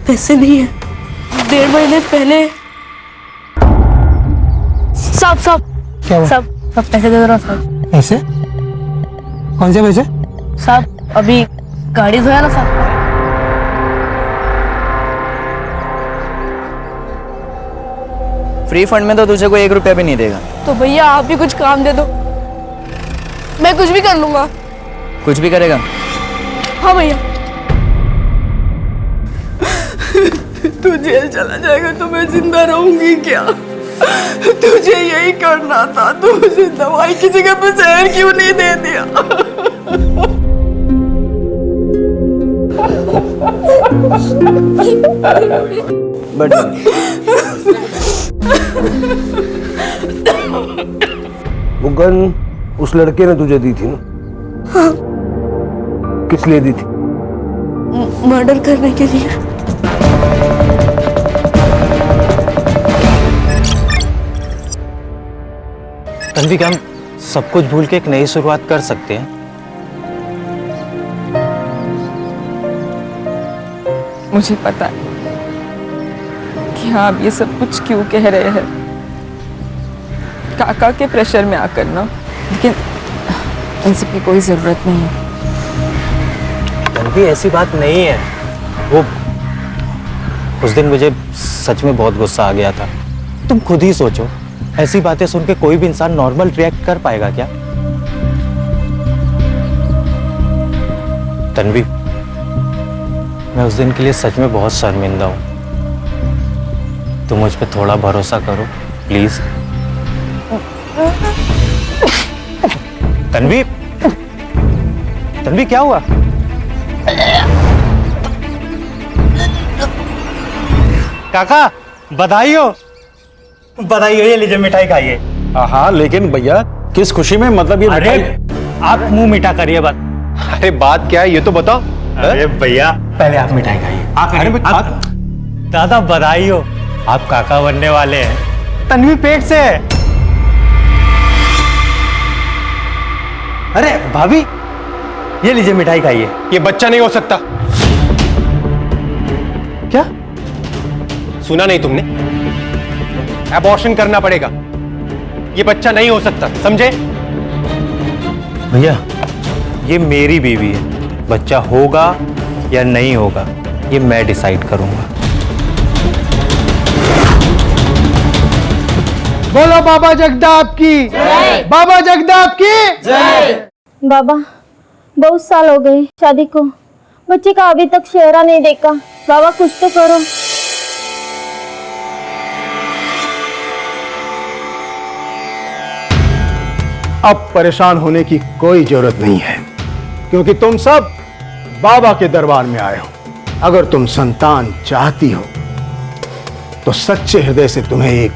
पैसे नहीं है। 1.5 महीने पहले सब
क्या हुआ?
सब पैसे दे दो सब।
पैसे? कौन से पैसे?
सब अभी गाड़ी धोया ना सब।
फ्री फंड में तो तुझे कोई 1 रुपया भी नहीं देगा।
तो भैया आप भी कुछ काम दे दो, मैं कुछ भी कर लूंगा।
कुछ भी करेगा?
हाँ भैया। तू जेल चला जाएगा तो मैं जिंदा रहूंगी क्या? तुझे यही करना था, तू मुझे दवाई की जगह पे जहर क्यों नहीं दे दिया?
बट वो गन उस लड़के ने तुझे दी थी ना?
हाँ।
किस लिए दी थी?
मर्डर करने के लिए।
तन्वी, क्या हम सब कुछ भूल के एक नई शुरुआत कर सकते हैं?
मुझे पता है कि आप ये सब कुछ क्यों कह रहे हैं, काका के प्रेशर में आकर ना, लेकिन इन सब की कोई जरूरत नहीं है।
तन्वी, ऐसी बात नहीं है। वो उस दिन मुझे सच में बहुत गुस्सा आ गया था। तुम खुद ही सोचो, ऐसी बातें सुन के कोई भी इंसान नॉर्मल रिएक्ट कर पाएगा क्या? तन्वी, मैं उस दिन के लिए सच में बहुत शर्मिंदा हूं। तुम मुझ पे थोड़ा भरोसा करो प्लीज। तन्वी, तन्वी क्या हुआ? काका बधाई हो, बधाई हो। ये लीजिए मिठाई खाइए।
हाँ लेकिन भैया किस खुशी में, मतलब ये
अरे आप मुंह मीठा करिए बस।
अरे बात क्या है ये तो बताओ।
अरे भैया पहले आप मिठाई खाइए। दादा बधाई हो, आप काका बनने वाले हैं। तन्वी पेट से है। अरे भाभी ये लीजिए मिठाई खाइए।
ये बच्चा नहीं हो सकता।
क्या
सुना नहीं तुमने? एबॉर्शन करना पड़ेगा, ये बच्चा नहीं हो सकता, समझे?
भैया ये मेरी बीवी है, बच्चा होगा या नहीं होगा ये मैं डिसाइड करूंगा।
बोलो बाबा जगदाप की जय। बाबा जगदाप की जय।
बाबा बहुत साल हो गए शादी को, बच्चे का अभी तक चेहरा नहीं देखा। बाबा कुछ तो करो।
अब परेशान होने की कोई जरूरत नहीं है, क्योंकि तुम सब बाबा के दरबार में आए हो। अगर तुम संतान चाहती हो तो सच्चे हृदय से तुम्हें एक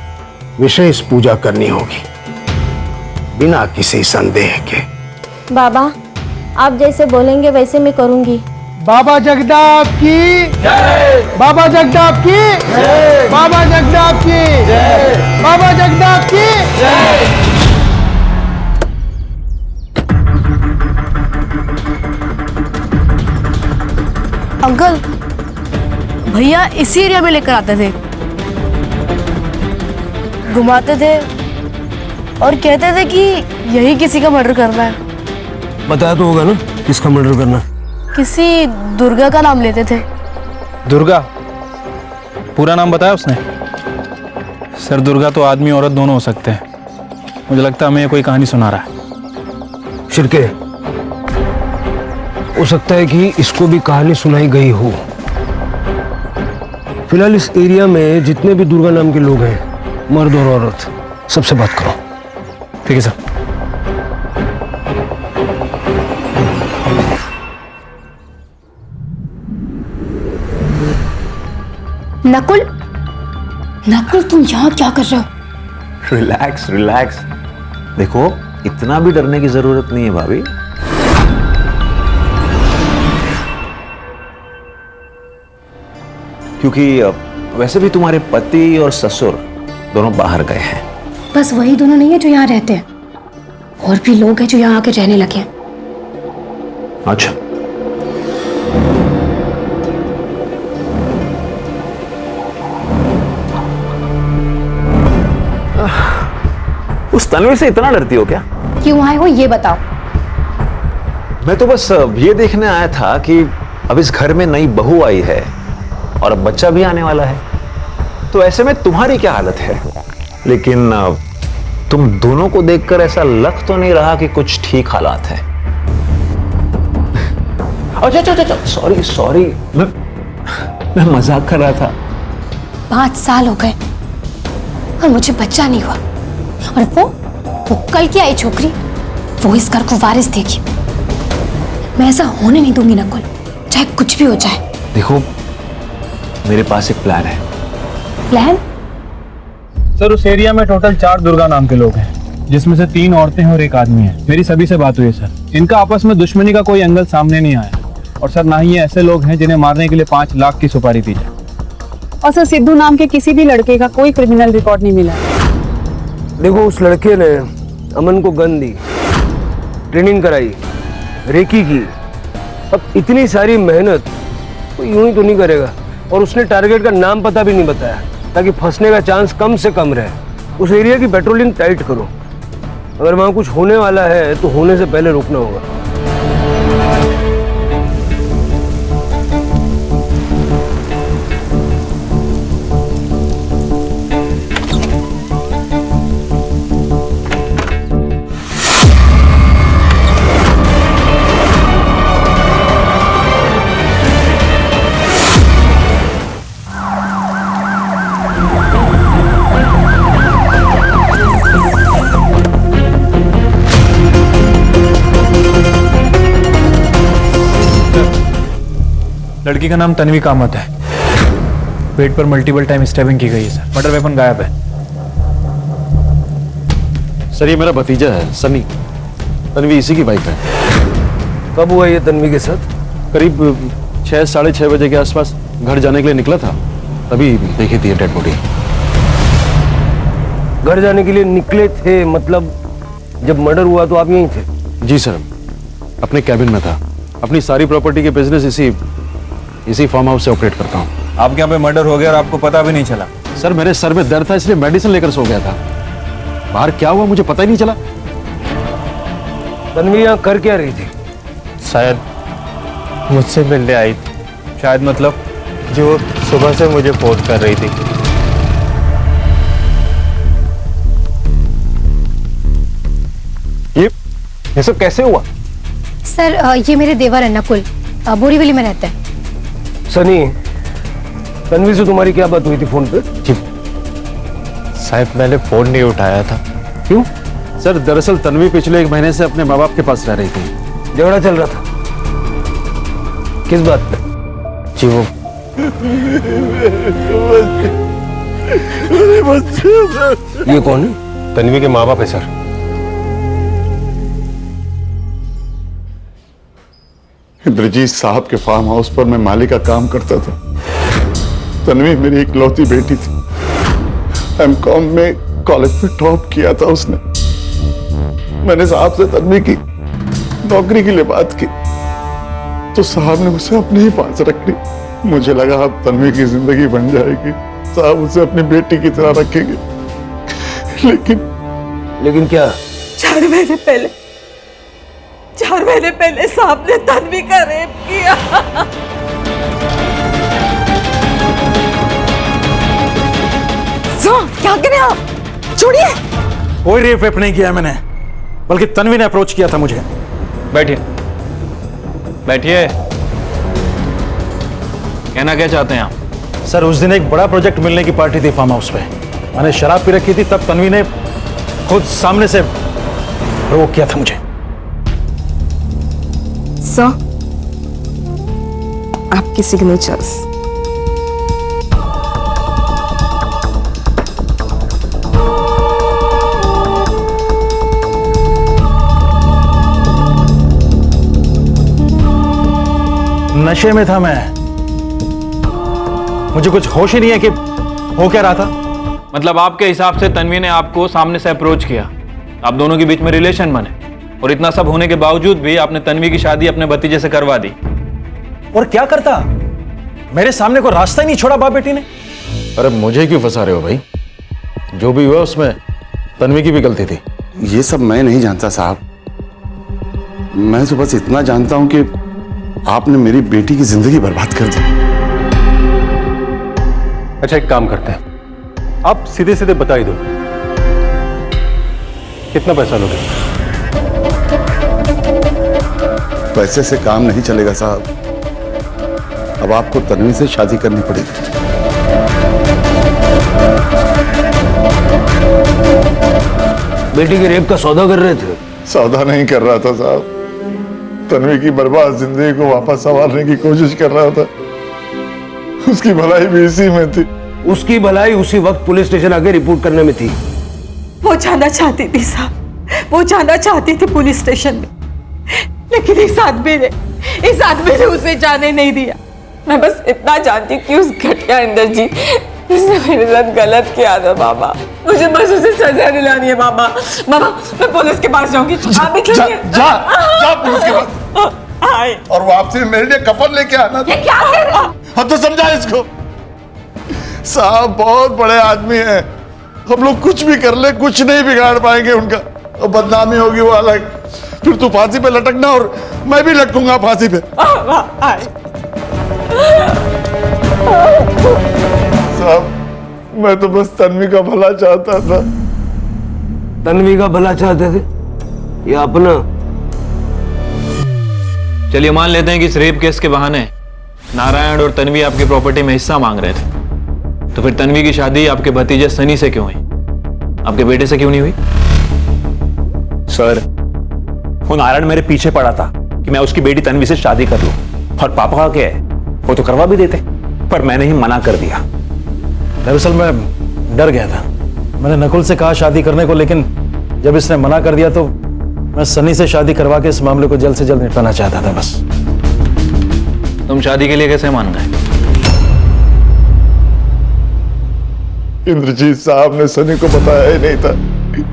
विशेष पूजा करनी होगी, बिना किसी संदेह के।
बाबा आप जैसे बोलेंगे वैसे मैं करूंगी।
बाबा जगदाप की जय। बाबा जगदाप की जय। बाबा जगदाप की जय। बाबा जगदाप की जय।
अंकल भैया इसी एरिया में लेकर आते थे, घुमाते थे और कहते थे कि यही किसी का मर्डर करना है।
बताया तो होगा ना किसका मर्डर करना?
किसी दुर्गा का नाम लेते थे।
दुर्गा? पूरा नाम बताया उसने? सर दुर्गा तो आदमी औरत दोनों हो सकते हैं। मुझे लगता है हमें ये कोई कहानी सुना रहा है।
शिरके, हो सकता है कि इसको भी कहानी सुनाई गई हो। फिलहाल इस एरिया में जितने भी दुर्गा नाम के लोग हैं, मर्द और औरत, सबसे बात करो।
ठीक है सर।
नकुल, नकुल तुम यहाँ क्या कर रहे हो?
Relax relax. देखो इतना भी डरने की जरूरत नहीं है भाभी। क्योंकि वैसे भी तुम्हारे पति और ससुर दोनों बाहर गए हैं।
बस वही दोनों नहीं है जो यहाँ रहते हैं, और भी लोग हैं जो यहाँ आके रहने लगे हैं।
अच्छा, उस तन्वी से इतना डरती हो क्या?
क्यों आए हो ये बताओ।
मैं तो बस ये देखने आया था कि अब इस घर में नई बहू आई है और अब बच्चा भी आने वाला है, तो ऐसे में तुम्हारी क्या हालत है? लेकिन तुम दोनों को देखकर ऐसा लग तो नहीं रहा कि कुछ ठीक हालात है। अच्छा, सॉरी सॉरी, मैं मजाक कर रहा था।
5 साल हो गए,
और मुझे बच्चा नहीं हुआ। और वो कल की आई छोकरी, वो इस घर को वारिस देगी। मैं ऐसा होने नहीं दूंगी नकुल, चाहे कुछ भी हो जाए।
देखो, मेरे पास एक प्लान है।
प्लान?
सर उस एरिया में टोटल 4 दुर्गा नाम के लोग हैं, जिसमें से 3 औरतें हैं और 1 आदमी है। मेरी सभी से बात हुई है सर। इनका आपस में दुश्मनी का कोई एंगल सामने नहीं आया, और सर ना ही ये ऐसे लोग हैं जिन्हें मारने के लिए 5 लाख की सुपारी दी जाए।
और सर सिद्धू नाम के किसी भी लड़के का कोई क्रिमिनल रिकॉर्ड नहीं मिला।
देखो, उस लड़के ने अमन को गन दी, ट्रेनिंग कराई, रेकी की। अब इतनी सारी मेहनत वो यूं ही तो नहीं करेगा। और उसने टारगेट का नाम पता भी नहीं बताया, ताकि फंसने का चांस कम से कम रहे। उस एरिया की पेट्रोलिंग टाइट करो। अगर वहां कुछ होने वाला है तो होने से पहले रुकना होगा।
लड़की का नाम तन्वी कामत है। पेट पर मल्टीपल टाइम स्टैबिंग की गई है सर। मर्डर वेपन गायब है।
सर ये मेरा भतीजा है सनी, तन्वी इसी की वाइफ है।
कब हुआ ये तन्वी के साथ?
करीब 6 साढ़े 6 बजे के आसपास घर जाने के लिए निकला था, तभी देखी थी डेड बॉडी।
घर जाने के लिए निकले थे मतलब जब मर्डर हुआ तो आप यहीं थे?
जी सर, अपने कैबिन में था। अपनी सारी प्रॉपर्टी के बिजनेस इसी फार्म हाउस से ऑपरेट करता हूँ।
आपके यहाँ पे मर्डर हो गया और आपको पता भी नहीं चला?
सर मेरे सर में दर्द था, इसलिए मेडिसिन लेकर सो गया था। बाहर क्या हुआ मुझे पता ही नहीं चला।
तन्वी यहाँ कर क्या रही थी?
शायद मुझसे मिलने आई थी। शायद मतलब जो सुबह से मुझे फोन कर रही थी।
ये सब कैसे हुआ?
सर ये मेरे देवर है नकुल, बोरीवली में रहते हैं।
सनी, तन्वी से तुम्हारी क्या बात हुई थी फोन पे?
जी साहब, मैंने फोन नहीं उठाया था।
क्यों?
सर दरअसल तन्वी पिछले 1 महीने से अपने माँ बाप के पास रह रही थी।
झगड़ा चल रहा था? किस बात पे?
जी वो
ये कौन है?
तन्वी के माँ बाप है सर।
इंद्रजीत साहब के फार्म हाउस पर मैं माली का काम करता था। तन्वी मेरी इकलौती बेटी थी। एमकॉम में कॉलेज में टॉप किया था उसने। मैंने साहब से तन्वी की नौकरी के लिए बात की तो साहब ने उसे अपने ही पास रख ली। मुझे लगा अब तन्वी की जिंदगी बन जाएगी, साहब उसे अपनी बेटी की तरह रखेंगे।
लेकिन क्या?
4 महीने पहले साहब ने तन्वी का रेप किया। क्या करें आप? छोड़िए।
कोई रेप वेप नहीं किया मैंने, बल्कि तन्वी ने अप्रोच किया था मुझे। बैठिए बैठिए। कहना क्या चाहते हैं आप? सर उस दिन एक बड़ा प्रोजेक्ट मिलने की पार्टी थी फार्म हाउस पे। मैंने शराब पी रखी थी, तब तन्वी ने खुद सामने से प्रोवोक किया था मुझे।
सर, आपकी सिग्नेचर्स।
नशे में था मैं, मुझे कुछ होश ही नहीं है कि हो क्या रहा था।
मतलब आपके हिसाब से तन्वी ने आपको सामने से अप्रोच किया, आप दोनों के बीच में रिलेशन बने, और इतना सब होने के बावजूद भी आपने तन्वी की शादी अपने भतीजे से करवा दी।
और क्या करता, मेरे सामने को रास्ता ही नहीं छोड़ा बाप बेटी ने।
अरे मुझे क्यों फंसा रहे हो भाई? जो भी हुआ उसमें तन्वी की भी गलती थी।
ये सब मैं नहीं जानता साहब। मैं तो बस इतना जानता हूं कि आपने मेरी बेटी की जिंदगी बर्बाद कर दी।
अच्छा एक काम करते हैं, आप सीधे सीधे बता ही दो कितना पैसा लोगे।
पैसे से काम नहीं चलेगा साहब, अब आपको तन्वी से शादी करनी पड़ेगी।
बेटी के रेप का सौदा कर रहे थे?
सौदा नहीं कर रहा था साहब, तन्वी की बर्बाद जिंदगी को वापस संवारने की कोशिश कर रहा था। उसकी भलाई भी इसी में थी।
उसकी भलाई उसी वक्त पुलिस स्टेशन आके रिपोर्ट करने में थी।
वो जाना चाहती थी साहब, वो जाना चाहती थी पुलिस स्टेशन में, लेकिन इस आदमी ने उसे जाने नहीं दिया। मैं बस इतना जानती हूँ कि उस घटिया इंद्रजीत उसने मेरे साथ गलत किया था बाबा। मुझे बस उसे सजा दिलानी है बाबा। बाबा मैं पुलिस के पास जाऊंगी। आप भी
जा पुलिस के पास और वापसी में मेरे लिए कफन लेके आना।
ये क्या कह रहे हो?
हम तो समझा इसको। साहब बहुत बड़े आदमी हैं, हम लोग कुछ भी कर ले कुछ नहीं बिगाड़ पाएंगे उनका। और बदनामी होगी वो अलग, फिर तू फांसी पे लटकना और मैं भी लटकूंगा फांसी पे। साहब मैं तो बस तन्वी का भला चाहता था।
तन्वी का भला चाहते थे या अपना?
चलिए मान लेते हैं कि इस रेप केस के बहाने नारायण और तन्वी आपकी प्रॉपर्टी में हिस्सा मांग रहे थे, तो फिर तन्वी की शादी आपके भतीजे सनी से क्यों हुई, आपके बेटे से क्यों नहीं हुई?
सर, वो नारायण मेरे पीछे पड़ा था कि मैं उसकी बेटी तन्वी से शादी कर लूं, और पापा का क्या है, वो तो करवा भी देते, पर मैंने ही मना कर दिया।
दरअसल मैं डर गया था। मैंने नकुल से कहा शादी करने को, लेकिन जब इसने मना कर दिया तो मैं सनी से शादी करवा के इस मामले को जल्द से जल्द निपटाना चाहता था बस।
तुम शादी के लिए कैसे मान गए?
इंद्रजीत साहब ने सनी को बताया ही नहीं था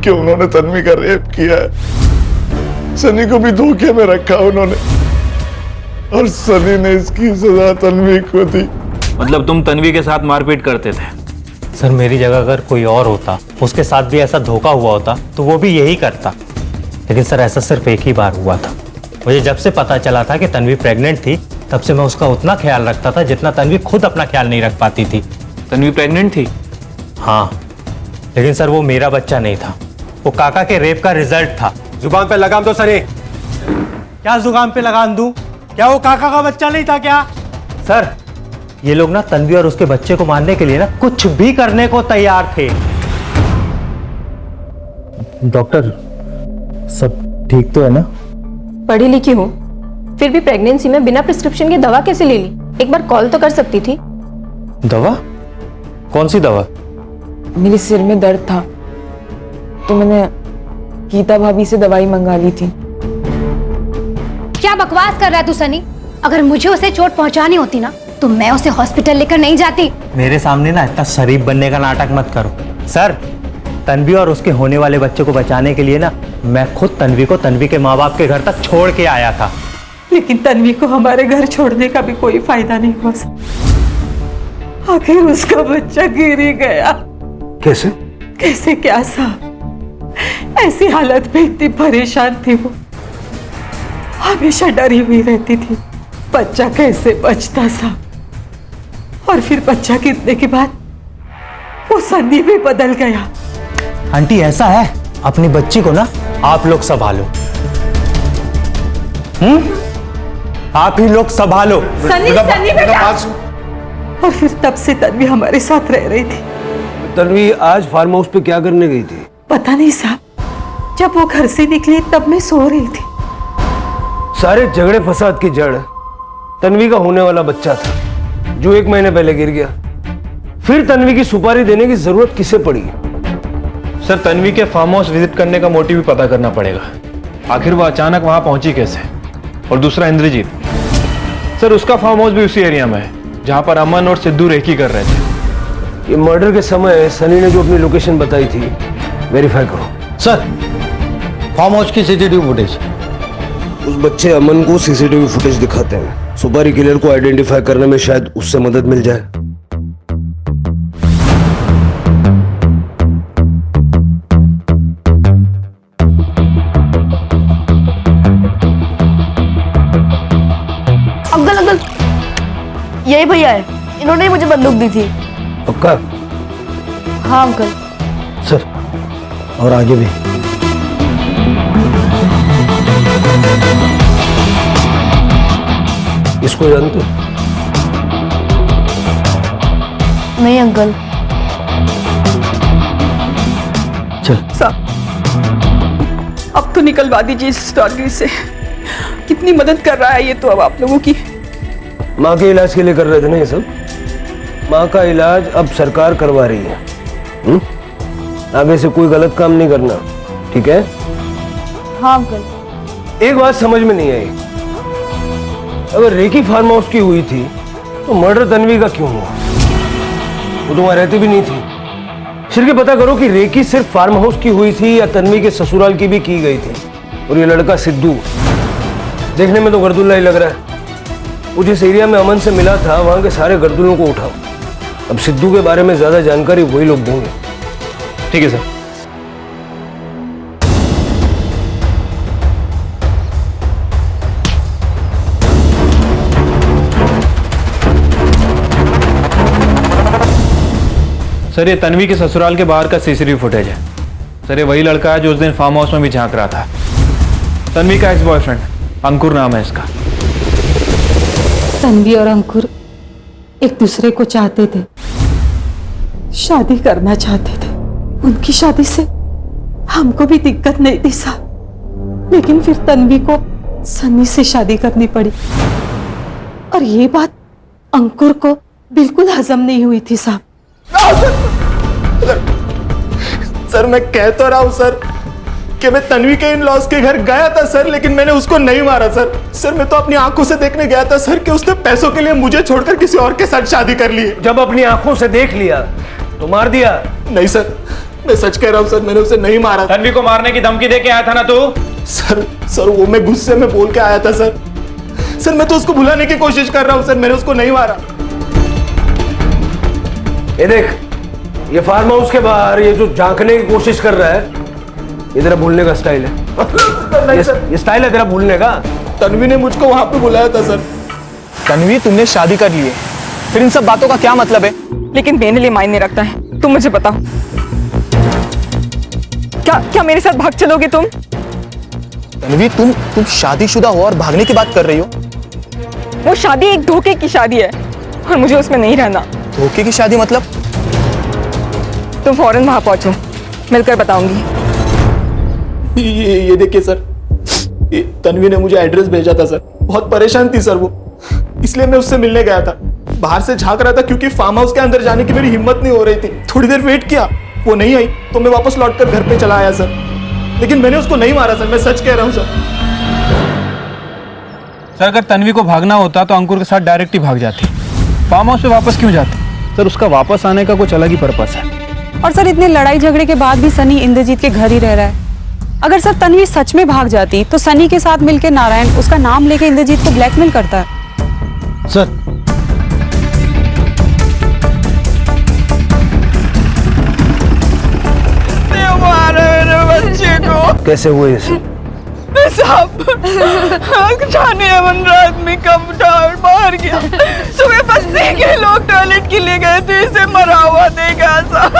कि उन्होंने तन्वी का रेप किया है। सनी को भी धोखे में रखा उन्होंने, और सनी ने इसकी सजा तन्वी को दी।
मतलब तुम तन्वी के साथ मारपीट करते थे?
सर मेरी जगह अगर कोई और होता, उसके साथ भी ऐसा धोखा हुआ होता तो वो भी यही करता। लेकिन सर ऐसा सिर्फ एक ही बार हुआ था। मुझे जब से पता चला था कि तन्वी प्रेग्नेंट थी, तब से मैं उसका उतना ख्याल रखता था जितना तन्वी खुद अपना ख्याल नहीं रख पाती थी।
तन्वी प्रेग्नेंट थी?
हाँ, लेकिन सर वो मेरा बच्चा नहीं था, वो काका के रेप का रिजल्ट था।
जुबान पे लगाम दो सनी।
क्या जुबान पे लगाम दूं? क्या वो काका का बच्चा नहीं था क्या? सर ये लोग ना तन्वी और उसके बच्चे को मारने के लिए ना कुछ भी करने को तैयार थे।
डॉक्टर सब ठीक तो है ना?
पढ़ी लिखी हूँ, फिर भी प्रेगनेंसी में बिना प्रिस्क्रिप्शन के दवा कैसे ले ली? एक बार कॉल तो कर सकती थी।
दवा? कौन सी दवा?
मेरे सिर में दर्द था तो मैंने गीता भाभी से दवाई मंगा ली थी।
क्या बकवास कर रहा है तू सनी? अगर मुझे उसे चोट पहुंचानी होती ना तो मैं उसे हॉस्पिटल लेकर नहीं जाती।
मेरे सामने ना इतना शरीफ बनने का नाटक मत करो। सर तन्वी और उसके होने वाले बच्चे को बचाने के लिए ना मैं खुद तन्वी को तन्वी के माँ बाप के घर तक छोड़ के आया था।
लेकिन तन्वी को हमारे घर छोड़ने का भी कोई फायदा नहीं हुआ सर। आखिर उसका बच्चा गिर ही गया।
कैसे?
कैसे क्या साहब, ऐसी हालत में इतनी परेशान थी वो, हमेशा डरी हुई रहती थी बच्चा कैसे बचता साहब। और फिर बच्चा गिरने के बाद वो सनी भी बदल गया।
आंटी ऐसा है, अपनी बच्ची को ना आप लोग संभालो। आप ही लोग संभालो।
सनी बेटा। और फिर तब से तन्वी हमारे साथ रह रही थी।
तन्वी आज फार्म हाउस पे क्या करने गई थी?
पता नहीं साहब, जब वो घर से निकली तब मैं सो रही थी।
सारे झगड़े फसाद की जड़ तन्वी का होने वाला बच्चा था, जो 1 महीने पहले गिर गया। फिर तन्वी की सुपारी देने की जरूरत किसे पड़ी?
सर तन्वी के फार्म हाउस विजिट करने का मोटिव भी पता करना पड़ेगा। आखिर वो अचानक वहां पहुंची कैसे? और दूसरा इंद्रजीत, सर उसका फार्म हाउस भी उसी एरिया में है जहां पर अमन और सिद्धू रेकी कर रहे थे।
ये मर्डर के समय सनी ने जो अपनी लोकेशन बताई थी वेरीफाई करो।
सर फार्म हाउस की सीसीटीवी फुटेज।
उस बच्चे अमन को सीसीटीवी फुटेज दिखाते हैं, सुपारी किलर को आइडेंटिफाई करने में शायद उससे मदद मिल जाए।
अंकल यही भैया है, इन्होंने ही मुझे बंदूक दी थी।
पक्का?
हाँ अंकल।
सर और आगे भी। इसको जानते?
नहीं अंकल।
चल।
साहब अब तो निकलवा दीजिए इस स्टोरी से। कितनी मदद कर रहा है ये तो अब आप लोगों की।
माँ के इलाज के लिए कर रहे थे ना ये सब। माँ का इलाज अब सरकार करवा रही है। आगे से कोई गलत काम नहीं करना, ठीक है?
हाँ अंकल।
एक बात समझ में नहीं आई, अगर रेकी फार्म हाउस की हुई थी तो मर्डर तन्वी का क्यों हुआ? वो तो वहां रहती भी नहीं थी। शिरके पता करो कि रेकी सिर्फ फार्म हाउस की हुई थी या तन्वी के ससुराल की भी की गई थी। और ये लड़का सिद्धू देखने में तो गर्दुल्ला ही लग रहा है। वो जिस एरिया में अमन से मिला था वहां के सारे गर्दुल्लों को उठाओ। अब सिद्धू के बारे में ज्यादा जानकारी वही लोग देंगे।
ठीक है सर। सर ये तन्वी के ससुराल के बाहर का सीसीटीवी फुटेज है। सर ये वही लड़का है जो उस दिन फार्म हाउस में भी झांक रहा था। तन्वी का एक्स बॉयफ्रेंड अंकुर नाम है इसका।
तन्वी और अंकुर एक दूसरे को चाहते थे, शादी करना चाहते थे। उनकी शादी से हमको भी दिक्कत नहीं थी साहब, लेकिन फिर तन्वी को सन्नी से शादी करनी पड़ी और ये बात अंकुर को बिल्कुल हजम नहीं हुई थी साहब।
सर मैं कह तो रहा हूं सर कि मैं तन्वी के इन लॉस के घर गया था सर, लेकिन मैंने उसको नहीं मारा सर। सर मैं तो अपनी आंखों से देखने गया था सर कि उसने पैसों के लिए मुझे छोड़कर किसी और के साथ शादी कर ली।
जब अपनी आंखों से देख लिया तो मार दिया?
नहीं सर, मैं सच कह रहा हूं सर, मैंने उसे नहीं मारा।
तन्वी को मारने की धमकी दे के आया था ना तू?
सर वो मैं गुस्से में बोल के आया था सर। सर मैं तो उसको भुलाने की कोशिश कर रहा हूं सर, मैंने उसको नहीं मारा।
ये देख, ये फार्म हाउस के बाहर ये जो झांकने की कोशिश कर रहा है, ये तेरा भूलने का स्टाइल है। ये स्टाइल है तेरा भूलने का।
तन्वी ने मुझको वहां पे बुलाया था सर।
तन्वी तुमने शादी कर ली है, फिर इन सब बातों का क्या मतलब है?
लेकिन मेरे लिए मायने रखता है। तुम मुझे बताओ, क्या मेरे साथ भाग चलोगे तुम?
तन्वी तुम शादीशुदा हो और भागने की बात कर रही हो?
वो शादी एक धोखे की शादी है और मुझे उसमें नहीं रहना।
धोखे की शादी मतलब?
तुम फौरन वहां पहुंचो, मिलकर बताऊंगी।
ये देखिए सर, ये तन्वी ने मुझे एड्रेस भेजा था सर। बहुत परेशान थी सर वो, इसलिए मैं उससे मिलने गया था। बाहर से झांक रहा था क्योंकि फार्म हाउस के अंदर जाने की मेरी हिम्मत नहीं हो रही थी। थोड़ी देर वेट किया, वो नहीं आई तो मैं वापस लौटकर घर पे चला आया सर। लेकिन मैंने उसको नहीं मारा सर, मैं सच कह रहा हूं सर।
सर अगर तन्वी को भागना होता तो अंकुर के साथ डायरेक्ट ही भाग जाती, फार्म हाउस पे वापस क्यों जाती? सर उसका वापस आने का कुछ अलग ही पर्पस है।
और सर इतने लड़ाई झगड़े के बाद भी सनी इंद्रजीत के घर ही रह रहा है। अगर सर तन्वी सच में भाग जाती तो सनी के साथ मिलकर नारायण उसका नाम लेके इंद्रजीत को ब्लैकमेल करता है।
सर
मेरे बच्चे को
कैसे हुए इसे?
साहब जाने अमन रात में कब बाहर गया, सुबह बस्ती के लोग टॉयलेट के लिए गए थे, इसे मरा हुआ देखा साहब।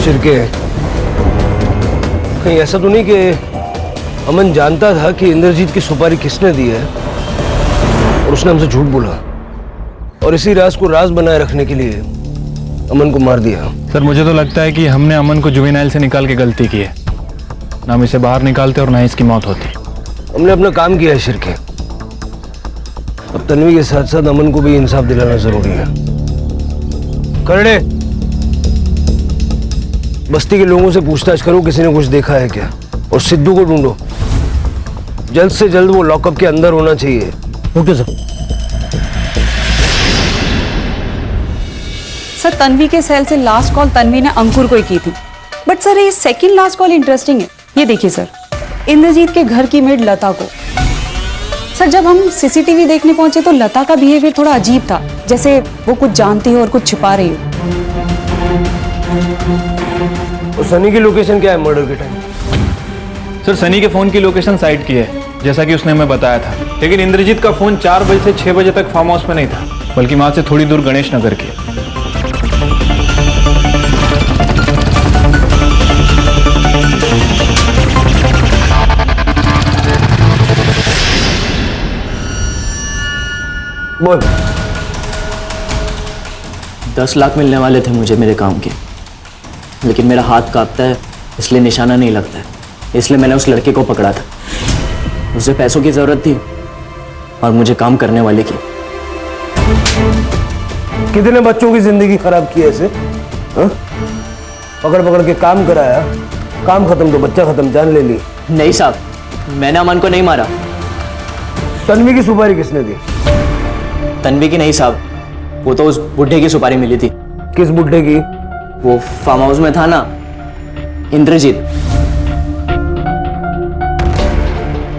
शिरके, कहीं ऐसा तो नहीं कि अमन जानता था कि इंद्रजीत की सुपारी किसने दी है और उसने हमसे झूठ बोला और इसी राज को राज बनाए रखने के लिए अमन को मार दिया?
सर मुझे तो लगता है कि हमने अमन को जुवेनाइल से निकाल के गलती की है। ना हम इसे बाहर निकालते और ना इसकी मौत होती।
हमने अपना काम किया है शिरके। अब तन्वी के साथ साथ अमन को भी इंसाफ दिलाना जरूरी है। करने बस्ती के लोगों से पूछताछ करो, किसी ने कुछ देखा है क्या, और सिद्धू को ढूंढो। जल्द से जल्द वो लॉकअप के अंदर होना चाहिए।
Okay sir.
सर तन्वी के सेल से लास्ट कॉल तन्वी ने अंकुर को ही की थी, बट सर ये सेकंड लास्ट कॉल इंटरेस्टिंग है। ये देखिए सर, इंद्रजीत के घर की मेड लता को। सर जब हम सीसीटीवी देखने पहुंचे तो लता का बिहेवियर थोड़ा अजीब था, जैसे वो कुछ जानती हो और कुछ छिपा रही हो।
और सनी की लोकेशन क्या है मर्डर के टाइम?
सर सनी के फोन की लोकेशन साइट की है, जैसा कि उसने हमें बताया था, लेकिन इंद्रजीत का फोन 4 बजे से 6 बजे तक फार्म हाउस में नहीं था, बल्कि वहां से थोड़ी दूर गणेश नगर की।
बोल।
10 लाख मिलने वाले थे मुझे मेरे काम के,
लेकिन मेरा हाथ कांपता है, इसलिए निशाना नहीं लगता है। इसलिए मैंने उस लड़के को पकड़ा था। उसे पैसों की जरूरत थी और मुझे काम करने वाले की।
कितने बच्चों की जिंदगी खराब की ऐसे? हाँ? पकड़ पकड़ के काम कराया, काम खत्म तो बच्चा खत्म, जान ले ली।
नहीं साहब, मैंने अमन को नहीं मारा।
तन्वी की सुपारी किसने दी?
तन्वी की नहीं साहब, वो तो उस बुढ़े की सुपारी मिली थी।
किस बुढ़े की?
वो फार्म हाउस में था ना, इंद्रजीत।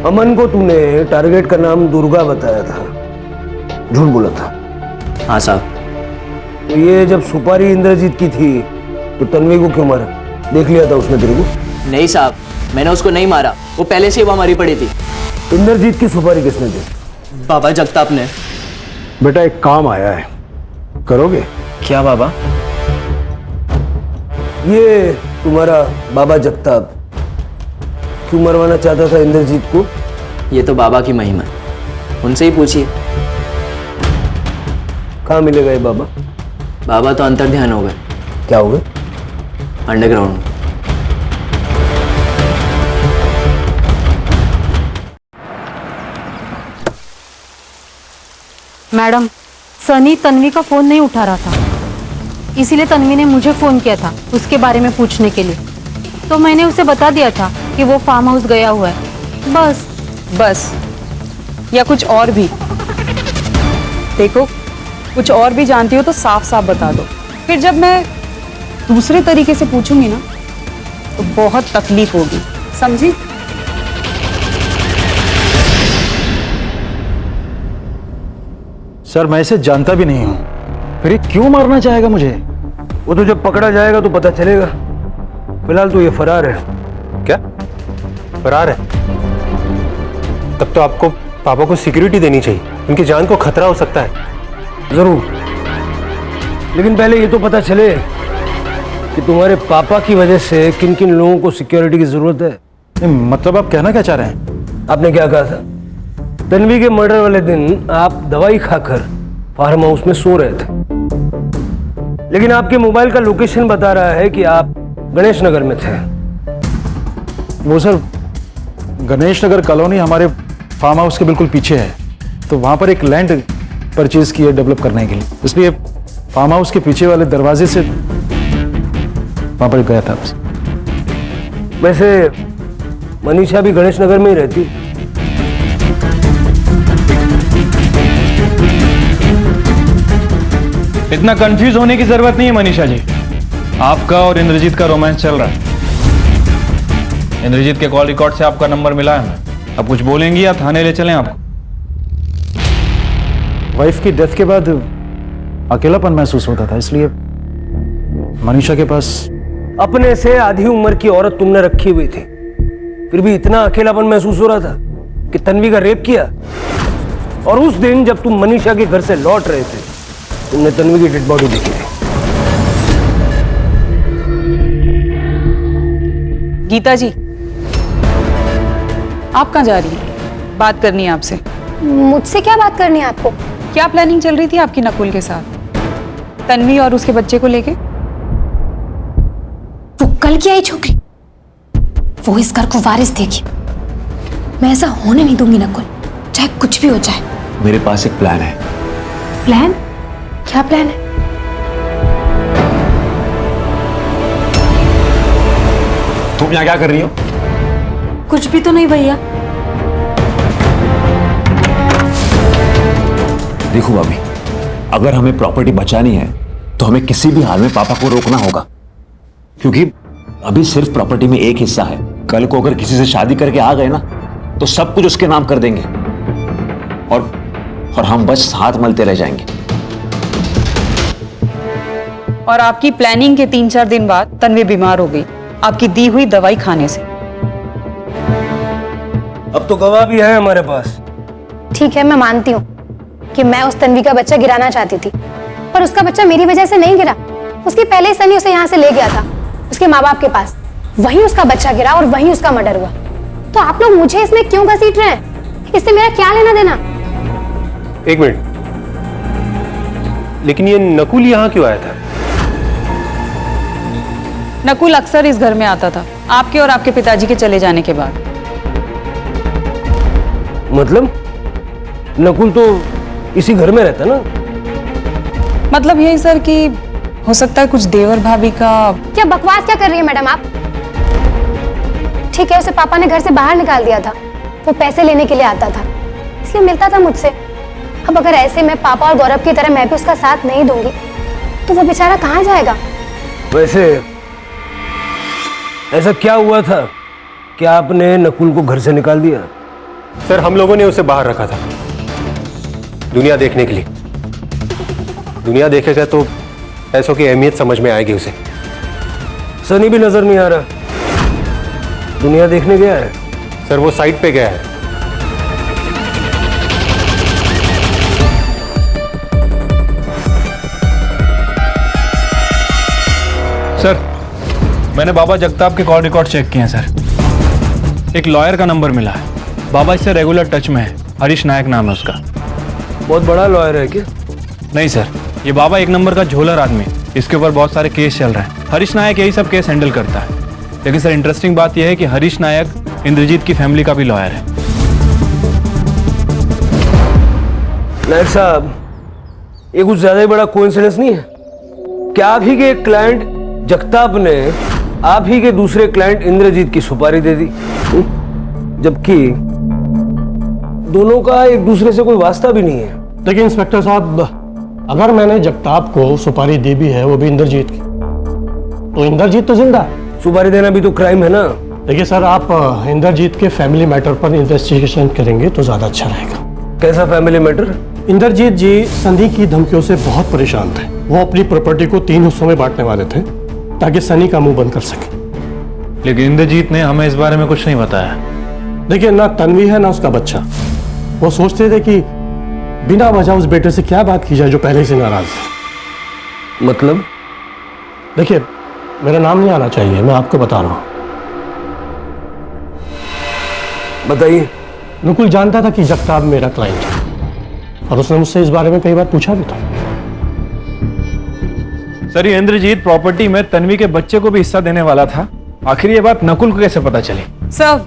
अमन को तूने टारगेट का नाम दुर्गा बताया था, झूठ बोला था?
हाँ साहब।
तो ये जब सुपारी इंद्रजीत की थी तो तन्वी को क्यों मारा? देख लिया था उसने तेरे को?
नहीं साहब, मैंने उसको नहीं मारा, वो पहले से वहां मरी पड़ी थी।
इंद्रजीत की सुपारी किसने दी?
बाबा जगताप ने।
बेटा एक काम आया है, करोगे?
क्या बाबा?
ये तुम्हारा बाबा जगताप क्यों मरवाना चाहता था इंद्रजीत को?
ये तो बाबा की महिमा है, उनसे ही पूछिए।
कहाँ मिलेगा ये बाबा?
बाबा तो अंतर ध्यान हो गए।
क्या हो गए?
अंडरग्राउंड।
मैडम, सनी तन्वी का फोन नहीं उठा रहा था, इसीलिए तन्वी ने मुझे फोन किया था उसके बारे में पूछने के लिए। तो मैंने उसे बता दिया था कि वो फार्म हाउस गया हुआ है।
बस या कुछ और भी? देखो, कुछ और भी जानती हो तो साफ साफ बता दो, फिर जब मैं दूसरे तरीके से पूछूंगी ना तो बहुत तकलीफ होगी, समझी?
सर मैं इसे जानता भी नहीं हूं, फिर ये क्यों मारना चाहेगा मुझे?
वो तो जब पकड़ा जाएगा तो पता चलेगा। फिलहाल तो ये फरार है।
क्या फरार है? तब तो आपको पापा को सिक्योरिटी देनी चाहिए, उनकी जान को खतरा हो सकता है।
जरूर, लेकिन पहले ये तो पता चले कि तुम्हारे पापा की वजह से किन किन लोगों को सिक्योरिटी की जरूरत है।
मतलब आप कहना क्या चाह रहे हैं?
आपने क्या कहा था? तन्वी के मर्डर वाले दिन आप दवाई खाकर फार्म हाउस में सो रहे थे, लेकिन आपके मोबाइल का लोकेशन बता रहा है कि आप गणेश नगर में थे।
वो सर, गणेश नगर कॉलोनी हमारे फार्म हाउस के बिल्कुल पीछे है, तो वहां पर एक लैंड परचेज की है डेवलप करने के लिए, इसलिए फार्म हाउस के पीछे वाले दरवाजे से वहां पर गया था।
वैसे मनीषा भी गणेश नगर में ही रहती।
इतना कंफ्यूज होने की जरूरत नहीं है मनीषा जी, आपका और इंद्रजीत का रोमांस चल रहा है। इंद्रजीत के कॉल रिकॉर्ड से आपका नंबर मिला है। अब कुछ बोलेंगी या थाने ले चलें आपको?
वाइफ की डेथ के बाद अकेलापन महसूस होता था, इसलिए मनीषा के पास।
अपने से आधी उम्र की औरत तुमने रखी हुई थी, फिर भी इतना अकेलापन महसूस हो रहा था कि तन्वी का रेप किया। और उस दिन जब तुम मनीषा के घर से लौट रहे थे, तुमने तन्वी की डेड बॉडी देखी थी।
गीता जी, आप कहाँ जा रही हैं? बात करनी है आपसे।
मुझसे क्या बात करनी है आपको?
क्या प्लानिंग चल रही थी आपकी नकुल के साथ, तन्वी और उसके बच्चे को लेके?
वो कल की आई छोकरी, वो इस घर को वारिस देगी। मैं ऐसा होने नहीं दूंगी नकुल, चाहे कुछ भी हो जाए।
मेरे पास एक प्लान है।
प्लान? क्या प्लान है?
तुम यहाँ क्या कर रही हो?
कुछ भी तो नहीं भैया।
देखो भाभी, अगर हमें प्रॉपर्टी बचानी है तो हमें किसी भी हाल में पापा को रोकना होगा, क्योंकि अभी सिर्फ प्रॉपर्टी में एक हिस्सा है। कल को अगर किसी से शादी करके आ गए ना तो सब कुछ उसके नाम कर देंगे और हम बस हाथ मलते रह जाएंगे।
और आपकी प्लानिंग के 3-4 दिन बाद तन्वी बीमार हो गई, आपकी दी हुई दवाई खाने से।
अब तो गवाह भी है हमारे पास।
ठीक है, मैं मानती हूँ कि मैं उस तन्वी का बच्चा गिराना चाहती थी, पर उसका बच्चा मेरी वजह से नहीं गिरा। उसकी पहले ही सनी उसे यहाँ से ले गया था उसके माँ बाप के पास, वहीं उसका बच्चा गिरा और वहीं उसका मर्डर हुआ। तो आप लोग मुझे इसमें क्यों घसीट रहे हैं? इससे मेरा क्या लेना देना?
एक मिनट, लेकिन ये नकुल यहाँ क्यों आया था?
नकुल अक्सर इस घर में आता था आपके और आपके पिताजी के चले जाने के बाद।
मतलब नकुल तो इसी घर में रहता ना?
मतलब यही सर कि हो सकता है कुछ देवर भाभी का।
क्या बकवास क्या कर रही है मैडम आप? ठीक है, उसे पापा ने घर से बाहर निकाल दिया था, वो पैसे लेने के लिए आता था इसलिए मिलता था मुझसे। अब अगर ऐसे में पापा और गौरव की तरह मैं भी उसका साथ नहीं दूंगी तो वो बेचारा कहाँ जाएगा?
वैसे ऐसा क्या हुआ था कि आपने नकुल को घर से निकाल दिया?
सर हम लोगों ने उसे बाहर रखा था दुनिया देखने के लिए। दुनिया देखेगा तो पैसों की अहमियत समझ में आएगी उसे।
सनी भी नजर नहीं आ रहा, दुनिया देखने गया है?
सर वो साइट पे गया है।
सर मैंने बाबा जगताप के कॉल रिकॉर्ड चेक किए हैं सर। एक लॉयर का नंबर मिला है, बाबा इससे रेगुलर टच में है। हरीश नायक नाम है उसका।
बहुत बड़ा लॉयर है क्या?
नहीं सर, ये बाबा एक नंबर का झोलर आदमी, इसके ऊपर बहुत सारे केस चल रहे हैं। हरीश नायक यही सब केस हैंडल करता है। लेकिन सर इंटरेस्टिंग बात यह है कि हरीश नायक इंद्रजीत की फैमिली का भी लॉयर है।
नायक साहब, ये कुछ ज्यादा ही बड़ा कोइंसिडेंस नहीं है क्या? आप ही के एक क्लाइंट जगताप ने आप ही के दूसरे क्लाइंट इंद्रजीत की सुपारी दे दी, जबकि दोनों का एक दूसरे से कोई वास्ता भी नहीं है।
देखिए इंस्पेक्टर साहब, अगर मैंने जगताप को सुपारी दी भी है, वो भी इंद्रजीत की, तो इंद्रजीत तो जिंदा है।
सुपारी देना भी तो क्राइम है ना?
देखिए सर, आप इंद्रजीत के फैमिली मैटर पर इन्वेस्टिगेशन करेंगे तो ज्यादा अच्छा रहेगा।
कैसा फैमिली मैटर?
इंद्रजीत जी सनी की धमकियों से बहुत परेशान थे। वो अपनी प्रॉपर्टी को 3 हिस्सों में बांटने वाले थे ताकि सनी का मुंह बंद कर सके।
लेकिन इंद्रजीत ने हमें इस बारे में कुछ नहीं बताया।
देखिए, ना तन्वी है ना उसका बच्चा। वो सोचते थे कि बिना वजह उस बेटे से क्या बात की जाए जो पहले से नाराज है।
मतलब?
देखिए, मेरा नाम नहीं आना चाहिए, मैं आपको बता रहा हूं।
बताइए।
नकुल जानता था कि जगताप मेरा क्लाइंट है और उसने मुझसे इस बारे में कई बार पूछा भी था।
सर ये इंद्रजीत प्रॉपर्टी में तन्वी के बच्चे को भी हिस्सा देने वाला था। आखिर ये बात नकुल को कैसे पता चली?
सर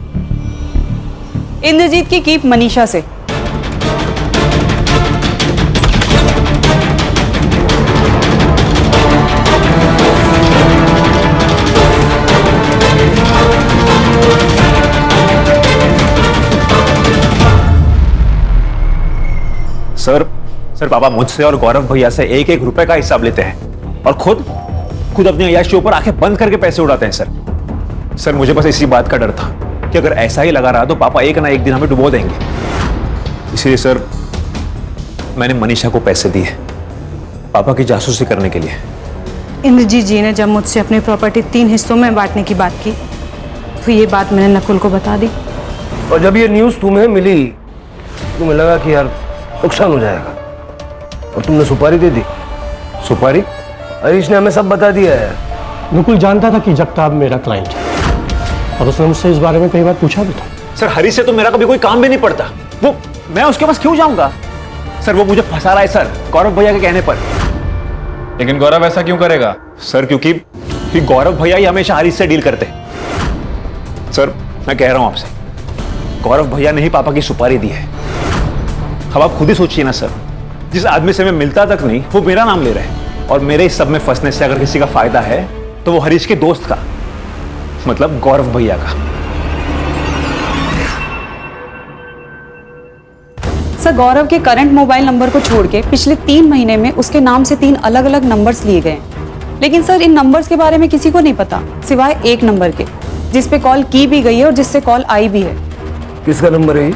इंद्रजीत की कीप मनीषा से।
सर पापा मुझसे और गौरव भैया से 1-1 रुपए का हिसाब लेते हैं और खुद अपने अय्याशी ऊपर आंखें बंद करके पैसे उड़ाते हैं। सर मुझे बस इसी बात का डर था कि अगर ऐसा ही लगा रहा तो पापा एक ना एक दिन हमें डुबो देंगे। इसलिए सर मैंने मनीषा को पैसे दिए पापा की जासूसी करने के लिए।
इंद्रजीत जी ने जब मुझसे अपनी प्रॉपर्टी 3 हिस्सों में बांटने की बात की तो ये बात मैंने नकुल को बता दी।
और जब ये न्यूज़ तुम्हें मिली तुम्हें लगा कि यार नुकसान हो जाएगा और तुमने सुपारी दे दी।
सुपारी?
हरीश ने हमें सब बता दिया है।
नकुल जानता था कि जगताप मेरा क्लाइंट है और उसने मुझसे इस बारे में कई बार पूछा भी था।
सर हरीश से तो मेरा कभी कोई काम भी नहीं पड़ता, वो मैं उसके पास क्यों जाऊंगा? सर वो मुझे फंसा रहा है सर, गौरव भैया के कहने पर।
लेकिन गौरव ऐसा क्यों करेगा?
सर क्योंकि गौरव भैया ही हमेशा हरीश से डील करते। सर मैं कह रहा हूं आपसे, गौरव भैया ने ही पापा की सुपारी दी है। अब आप खुद ही सोचिए ना सर, जिस आदमी से मैं मिलता तक नहीं वो मेरा नाम ले रहे हैं और मेरे इस सब में फंसने से अगर किसी का फायदा है तो वो हरीश के दोस्त का, मतलब गौरव भैया का।
सर गौरव के करंट मोबाइल नंबर को छोड़ के पिछले 3 महीने में उसके नाम से 3 अलग अलग नंबर्स लिए गए, लेकिन सर इन नंबर्स के बारे में किसी को नहीं पता सिवाय एक नंबर के जिस पे कॉल की भी गई है और जिससे कॉल आई भी है।
किसका नंबर है?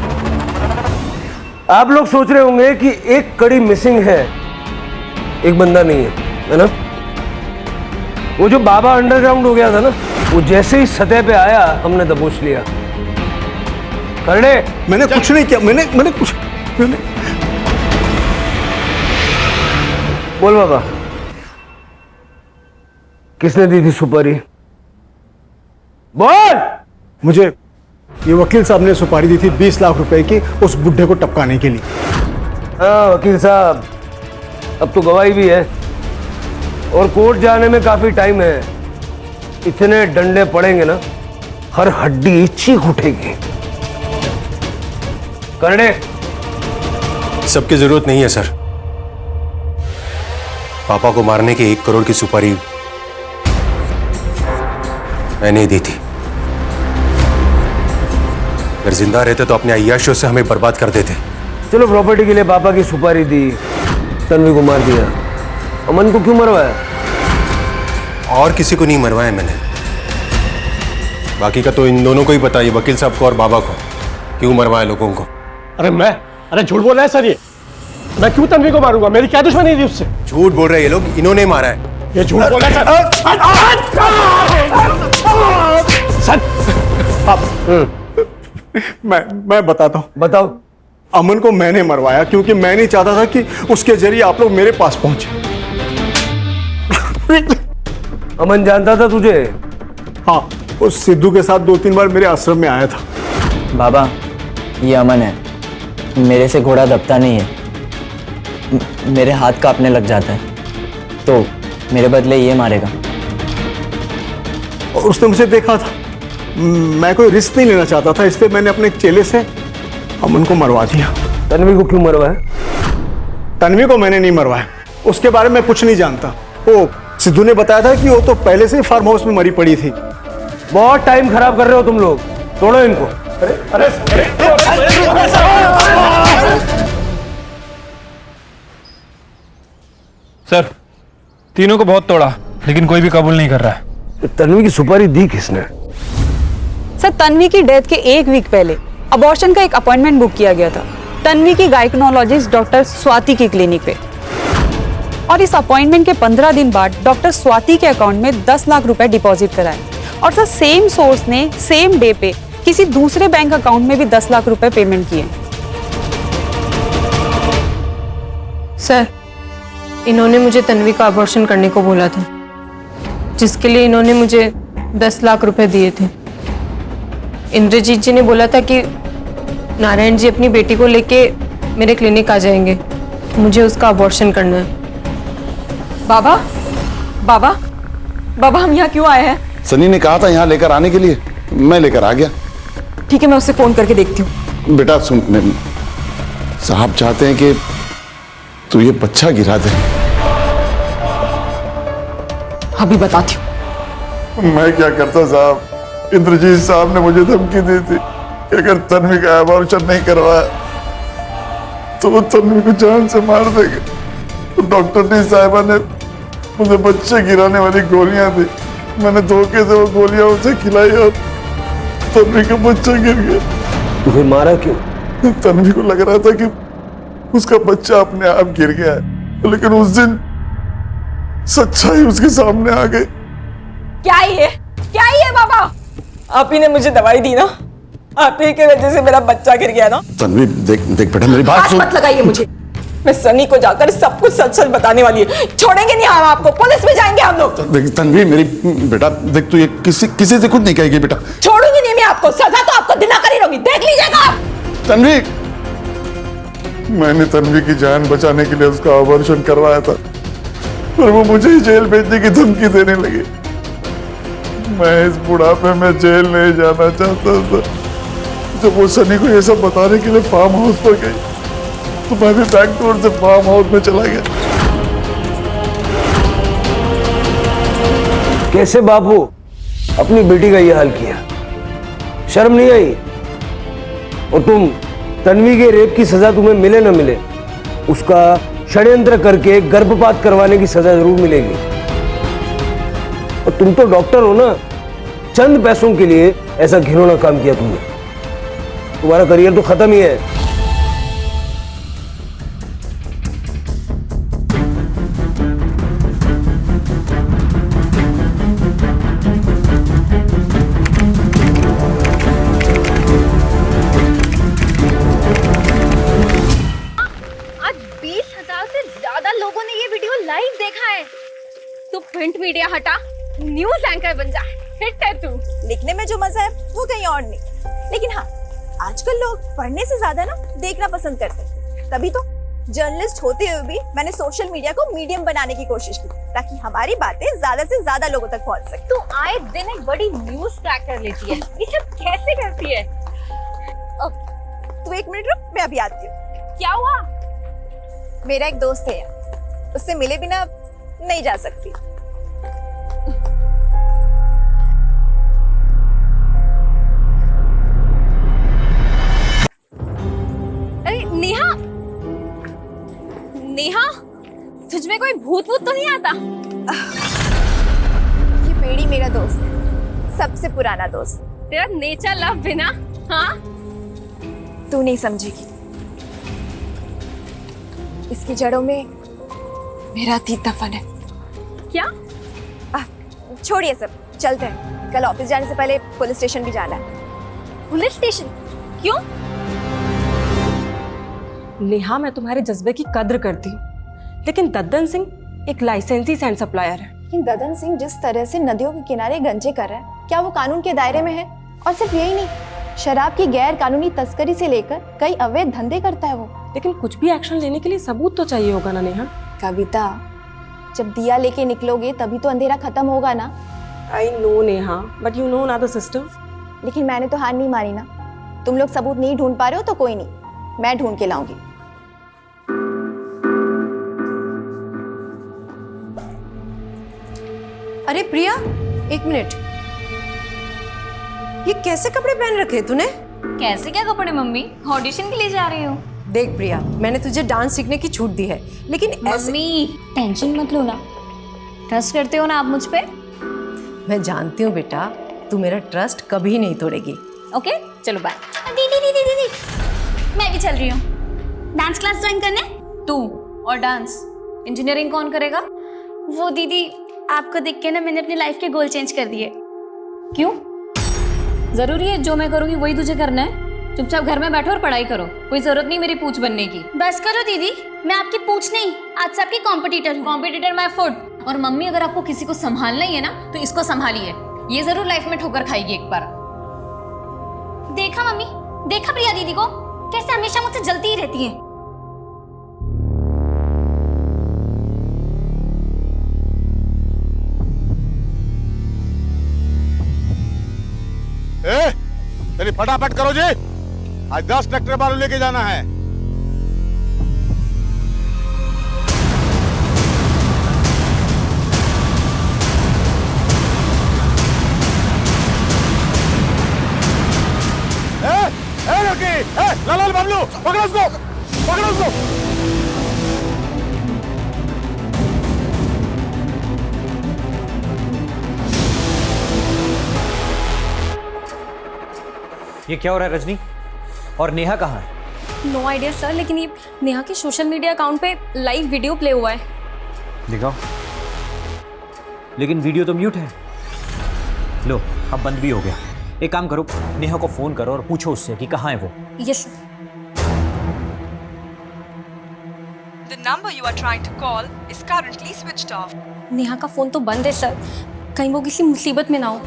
आप लोग सोच रहे होंगे कि एक कड़ी मिसिंग है, एक बंदा नहीं है ना? वो जो बाबा अंडरग्राउंड हो गया था ना, वो जैसे ही सतह पे आया हमने दबोच लिया। करने
मैंने कुछ नहीं किया, मैंने कुछ
बोल बाबा, किसने दी थी सुपारी? बोल।
मुझे ये वकील साहब ने सुपारी दी थी 20 लाख रुपए की उस बुढ़े को टपकाने के लिए।
हाँ वकील साहब, अब तो गवाही भी है और कोर्ट जाने में काफी टाइम है। इतने डंडे पड़ेंगे ना, हर हड्डी चीख उठेगी। करने
सबकी जरूरत नहीं है सर। पापा को मारने की 1 करोड़ की सुपारी मैंने दी थी। अगर जिंदा रहते तो अपने अय्याशियों से हमें बर्बाद कर देते।
चलो प्रॉपर्टी के लिए पापा की सुपारी दी, तन्वी को मार दिया, अमन को क्यों मरवाया?
और किसी को नहीं मरवाया मैंने। बाकी का तो इन दोनों को ही पता है, वकील साहब को और बाबा को, क्यों मरवाया लोगों को।
अरे झूठ बोल रहा है सर ये। मैं क्यों तन्वी को मारूंगा? मेरी क्या दुश्मनी थी उससे?
झूठ बोल रहे हैं ये लोग, इन्होंने मारा है।
ये झूठ बोल रहा है सर।
मैं बताता हूँ।
बताओ।
अमन को मैंने मरवाया क्योंकि मैं नहीं चाहता था कि उसके जरिए आप लोग मेरे पास पहुंचे।
अमन जानता था तुझे?
हाँ, उस सिद्धू के साथ 2-3 बार मेरे आश्रम में आया था।
बाबा, ये अमन है, मेरे से घोड़ा दबता नहीं है, मेरे हाथ कांपने लग जाता है, तो मेरे बदले ये मारेगा।
और उसने मुझे देखा था, मैं कोई रिस्क नहीं लेना चाहता था, इसलिए मैंने अपने चेले से अमन को मरवा दिया।
तन्वी को क्यों मरवाया?
तन्वी को मैंने नहीं मरवाया, उसके बारे में कुछ नहीं जानता। वो सिद्धू ने बताया था कि वो तो पहले से ही फार्म हाउस में मरी पड़ी थी।
बहुत टाइम खराब कर रहे हो तुम लोग, तोड़ो इनको।
सर, तीनों को बहुत तोड़ा, लेकिन कोई भी कबूल नहीं कर रहा है।
तन्वी की सुपारी दी किसने?
सर, तन्वी की डेथ के 1 वीक पहले अबॉर्शन का एक अपॉइंटमेंट बुक किया गया था तन्वी की गायकोनोलॉजिस्ट डॉक्टर स्वाति की क्लिनिक पे, और इस अपॉइंटमेंट के 15 दिन बाद डॉक्टर स्वाति के अकाउंट में 10 लाख रुपए डिपॉजिट कराए। और सर, सेम सोर्स ने सेम डे पे किसी दूसरे बैंक अकाउंट में भी 10 लाख रुपए पेमेंट किए।
सर, इन्होंने मुझे तन्वी का अबॉर्शन करने को बोला था, जिसके लिए इन्होंने मुझे 10 लाख रुपए दिए थे। इंद्रजीत जी ने बोला था कि नारायण जी अपनी बेटी को लेके मेरे क्लिनिक आ जाएंगे, मुझे उसका अबॉर्शन करना है।
बाबा, बाबा, बाबा, हम यहाँ क्यों आए हैं?
सनी ने कहा था यहाँ लेकर आने के लिए, मैं लेकर आ गया।
ठीक है, मैं उससे फोन करके देखती हूँ।
बेटा सुन, साहब चाहते हैं कि तू ये बच्चा गिरा दे।
अभी बताती हूँ।
मैं क्या करता साहब, इंद्रजीत साहब ने मुझे धमकी दी थी कि अगर तन्वी का अबॉर्शन नहीं करवाया तो वो तन्वी को जान से मार देंगे। तो डॉक्टर ने साहिबा ने मुझे बच्चे गिराने वाली गोलियां दी, मैंने धोखे से वो गोलियां उसे खिलाई और तन्वी का बच्चा गिर गया।
तो फिर मारा क्यों?
तन्वी को लग रहा था कि उसका बच्चा अपने आप गिर गया है, लेकिन उस दिन सच्चाई उसके सामने आ गई।
क्या ये बाबा? आप ही ने मुझे दवाई दी ना, आप ही की वजह से मेरा बच्चा गिर गया ना।
तन्वी देख बेटा, मेरी बात सुन।
मत लगाइए मुझे, मैं सनी को जाकर सब कुछ सच सच बताने वाली है। छोड़ेंगे नहीं हम आपको, पुलिस में जाएंगे हम लोग।
देख तन्वी, मेरी बेटा देख, तू ये किसी से कुछ नहीं कहेगी बेटा।
छोड़ूंगी नहीं मैं आपको, सजा तो आपको दिलाकर ही रहूंगी, देख लीजिएगा आप।
तन्वी, मैंने तन्वी की जान बचाने के लिए उसका ऑपरेशन करवाया था, पर वो मुझे ही जेल भेजने की धमकी देने लगी। मैं इस बुढ़ापे में जेल नहीं जाना चाहता था। जब वो सनी को ये सब बताने के लिए फार्म हाउस पर गई तो मैं भी बैक डोर से फार्म हाउस में चला गया।
कैसे बापू अपनी बेटी का ये हाल किया? शर्म नहीं आई? और तुम तन्वी के रेप की सजा तुम्हें मिले न मिले, उसका षड्यंत्र करके गर्भपात करवाने की सजा जरूर मिलेगी। और तुम तो डॉक्टर हो ना, चंद पैसों के लिए ऐसा घिनौना काम किया तुमने। तुम्हारा करियर तो खत्म ही है।
तू प्रिंट मीडिया हटा, न्यूज एंकर बन जा, हिट है तू।
लिखने में जो मजा है वो कहीं और नहीं, लेकिन हाँ, आजकल लोग पढ़ने से ज्यादा ना देखना पसंद करते हैं। तभी तो जर्नलिस्ट होते हुए भी मैंने सोशल मीडिया को मीडियम बनाने की कोशिश की ताकि हमारी बातें ज्यादा से ज्यादा लोगों तक पहुंच सके।
तू आए दिन एक बड़ी न्यूज क्रैक कर लेती है, ये सब कैसे करती है?
तू 1 मिनट रुक, मैं अभी आती हूँ।
क्या हुआ?
मेरा एक दोस्त है, उससे मिले बिना नहीं जा सकती।
अरे नेहा, नेहा, तुझ में कोई भूत वूत तो नहीं आता?
ये पेड़ी मेरा दोस्त है, सबसे पुराना दोस्त।
तेरा नेचर लव बिना, हाँ?
तू नहीं समझेगी, इसकी जड़ों में मेरा अतीत दफन है।
क्या?
छोड़िए सब, चलते हैं। कल ऑफिस जाने से पहले पुलिस स्टेशन भी जाना है।
Police station? क्यों?
नेहा, मैं तुम्हारे जज्बे की कद्र करती हूँ, लेकिन दद्दन सिंह एक लाइसेंसी सैंड सप्लायर है।
लेकिन ददन सिंह जिस तरह से नदियों के किनारे गंजे कर रहा है, क्या वो कानून के दायरे में है? और सिर्फ यही नहीं, शराब की गैर कानूनी तस्करी से लेकर कई अवैध धंधे करता है वो।
लेकिन कुछ भी एक्शन लेने के लिए सबूत तो चाहिए होगा ना नेहा?
कविता, जब दिया लेके निकलोगे तभी तो अंधेरा खत्म होगा ना।
I know Neha, but you know ना द सिस्टम।
लेकिन मैंने तो हार नहीं मारी ना। तुम लोग सबूत नहीं ढूंढ पा रहे हो तो कोई नहीं, मैं ढूंढ के लाऊंगी।
अरे प्रिया, 1 मिनट, ये कैसे कपड़े पहन रखे तूने?
कैसे क्या कपड़े मम्मी? ऑडिशन के लिए जा रही हूँ।
देख प्रिया, मैंने तुझे डांस सीखने की छूट दी है, लेकिन
मम्मी टेंशन मत लो ना, ट्रस्ट करते हो ना आप मुझ पे?
मैं जानती हूँ बेटा, तू मेरा ट्रस्ट कभी नहीं तोड़ेगी।
ओके चलो बाय। दीदी दीदी दीदी, मैं भी चल रही हूँ डांस क्लास ज्वाइन करने। तू और डांस, इंजीनियरिंग कौन करेगा? वो दीदी, आपको देख के ना मैंने अपनी लाइफ के गोल चेंज कर दिए। क्यों? जरूरी है जो मैं करूँगी वही तुझे करना है? चुपचाप घर में बैठो और पढ़ाई करो, कोई जरूरत नहीं मेरी पूछ बनने की। बस करो दीदी, मैं आपकी पूछ नहीं, आज से आपकी कॉम्पिटिटर हूँ। Competitor my foot. और मम्मी, अगर आपको किसी को संभालना ही है ना तो इसको संभालिए, ये जरूर लाइफ में ठोकर खाएगी एक बार। देखा मम्मी, देखा प्रिया दीदी को कैसे हमेशा मुझसे जलती ही रहती है।
चलिए फटाफट करो जी, आज 10 ट्रैक्टर बालू लेके जाना है। लड़की, लाल बाबलू, पकड़ो उसको, पकड़ो उसको।
ये क्या हो रहा है रजनी? और नेहा कहाँ है?
नो आइडिया सर, लेकिन ये नेहा के सोशल मीडिया अकाउंट पे लाइव वीडियो प्ले हुआ है।
दिखाओ। लेकिन वीडियो तो म्यूट है। लो, अब बंद भी हो गया। एक काम करो, नेहा को फोन करो और पूछो उससे कि कहाँ है वो।
Yes.
The number you are trying to call is currently switched off.
Neha का फोन तो बंद है सर, कहीं वो किसी मुसीबत में ना हो।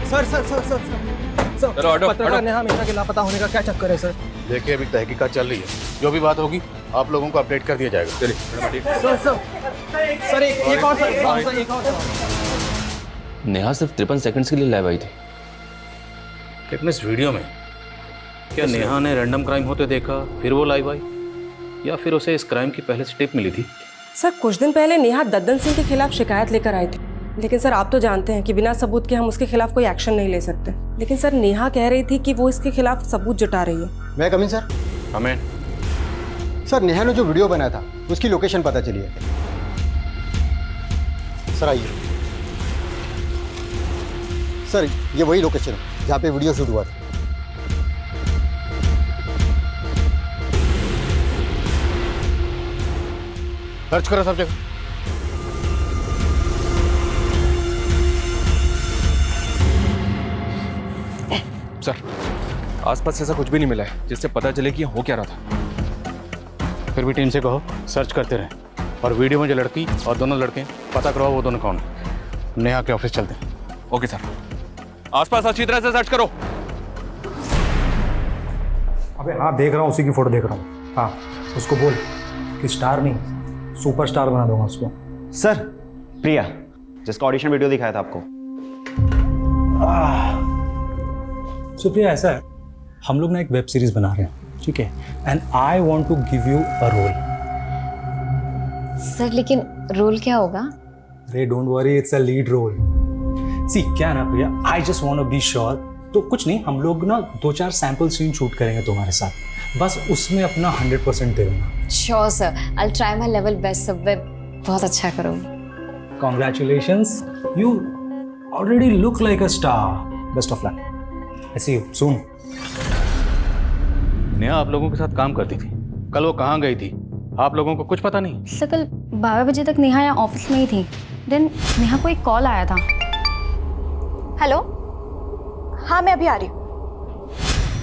सर, पत्रकार नेहा मेहता के लापता होने का क्या चक्कर है सर?
देखिए अभी तहकीकात चल रही है, जो भी बात होगी आप लोगों को अपडेट कर दिया जाएगा। चलिए
सर, एक और
नेहा सिर्फ 53 सेकंड्स के लिए लाइव आई थी।
लेकिन इस वीडियो में क्या नेहा ने रैंडम क्राइम होते देखा फिर वो लाइव आई, या फिर उसे इस क्राइम की पहले से टिप मिली थी?
सर, कुछ दिन पहले नेहा दद्दन सिंह के खिलाफ शिकायत लेकर आई थी, लेकिन सर आप तो जानते हैं कि बिना सबूत के हम उसके खिलाफ कोई एक्शन नहीं ले सकते। लेकिन सर नेहा कह रही थी कि वो इसके खिलाफ सबूत जुटा रही है।
मैं कमिंग सर?
हमें
सर, नेहा ने जो वीडियो बनाया था उसकी लोकेशन पता चली है। सर आइए। सर, ये वही लोकेशन है जहाँ पे वीडियो शूट हुआ था।
सर्च करो सब जगह।
सर, आसपास ऐसा कुछ भी नहीं मिला है जिससे पता चले कि हो क्या रहा था।
फिर भी टीम से कहो सर्च करते रहें, और वीडियो में जो लड़की और दोनों लड़के पता करवाओ वो दोनों कौन है। नेहा के ऑफिस चलते हैं।
ओके सर, आसपास अच्छी तरह से सर्च करो।
अबे हाँ देख रहा हूँ, उसी की फोटो देख रहा हूँ। हाँ उसको बोल कि स्टार नहीं सुपरस्टार बना दूंगा उसको।
सर प्रिया जिसका ऑडिशन वीडियो दिखाया था आपको।
सुप्रिया ऐसा है, हम लोग ना एक वेब सीरीज बना रहे हैं, ठीक है, and I want to give you a role.
Sir लेकिन रोल क्या होगा?
अरे don't worry, it's a lead role. See क्या ना Priya, I just want to be sure. तो कुछ नहीं, हम लोग ना 2-4 सैंपल सीन शूट करेंगे तुम्हारे साथ, बस उसमें अपना 100% दे देना।
Sure sir, I will try my level best sir, मैं बहुत अच्छा करूँगी।
Congratulations, you already look like a star. Best of luck, I see you soon.
Neha आप लोगों के साथ काम करती थी, कल वो कहाँ गई थी आप लोगों को कुछ पता नहीं?
सर कल 12 बजे तक नेहा यहाँ ऑफिस में ही थी, देन नेहा को एक कॉल आया था।
हेलो, हाँ मैं अभी आ रही हूँ।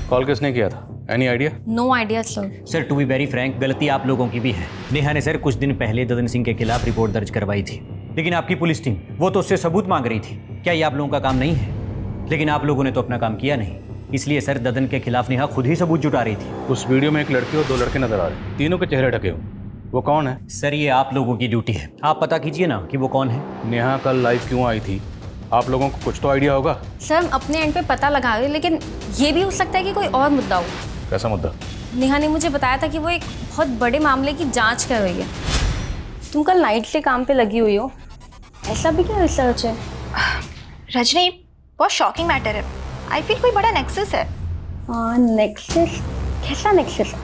कॉल किसने किया था? Any idea?
No idea sir.
Sir to be very frank, गलती आप लोगों की भी है। नेहा ने सर कुछ दिन पहले ददन सिंह के खिलाफ रिपोर्ट दर्ज करवाई थी, लेकिन आपकी पुलिस टीम वो तो उससे सबूत मांग रही थी। क्या ये आप लोगों का काम नहीं है? लेकिन आप लोगों ने तो अपना काम किया नहीं, इसलिए सर ददन के खिलाफ नेहा खुद ही सबूत जुटा रही थी।
उस वीडियो में एक लड़की और 2 लड़के नजर आ रहे, तीनों के चेहरे ढके हुए। वो कौन है?
सर ये आप लोगों की ड्यूटी है, आप पता कीजिए ना कि वो कौन है।
नेहा कल लाइव क्यों आई थी? आप लोगों को कुछ तो आइडिया होगा।
सर हम अपने एंड पे पता लगा रहे, लेकिन ये भी हो सकता है कि कोई और मुद्दा हो।
कैसा मुद्दा?
नेहा ने मुझे बताया था कि वो एक बहुत बड़े मामले की जांच कर रही है। तुम कल नाइट से काम पे लगी हुई हो, ऐसा भी क्या रिसर्च है?
रजनी, बहुत शॉकिंग मैटर है। आई फील कोई बड़ा नेक्सस है।
नेक्सस? कैसा नेक्सस?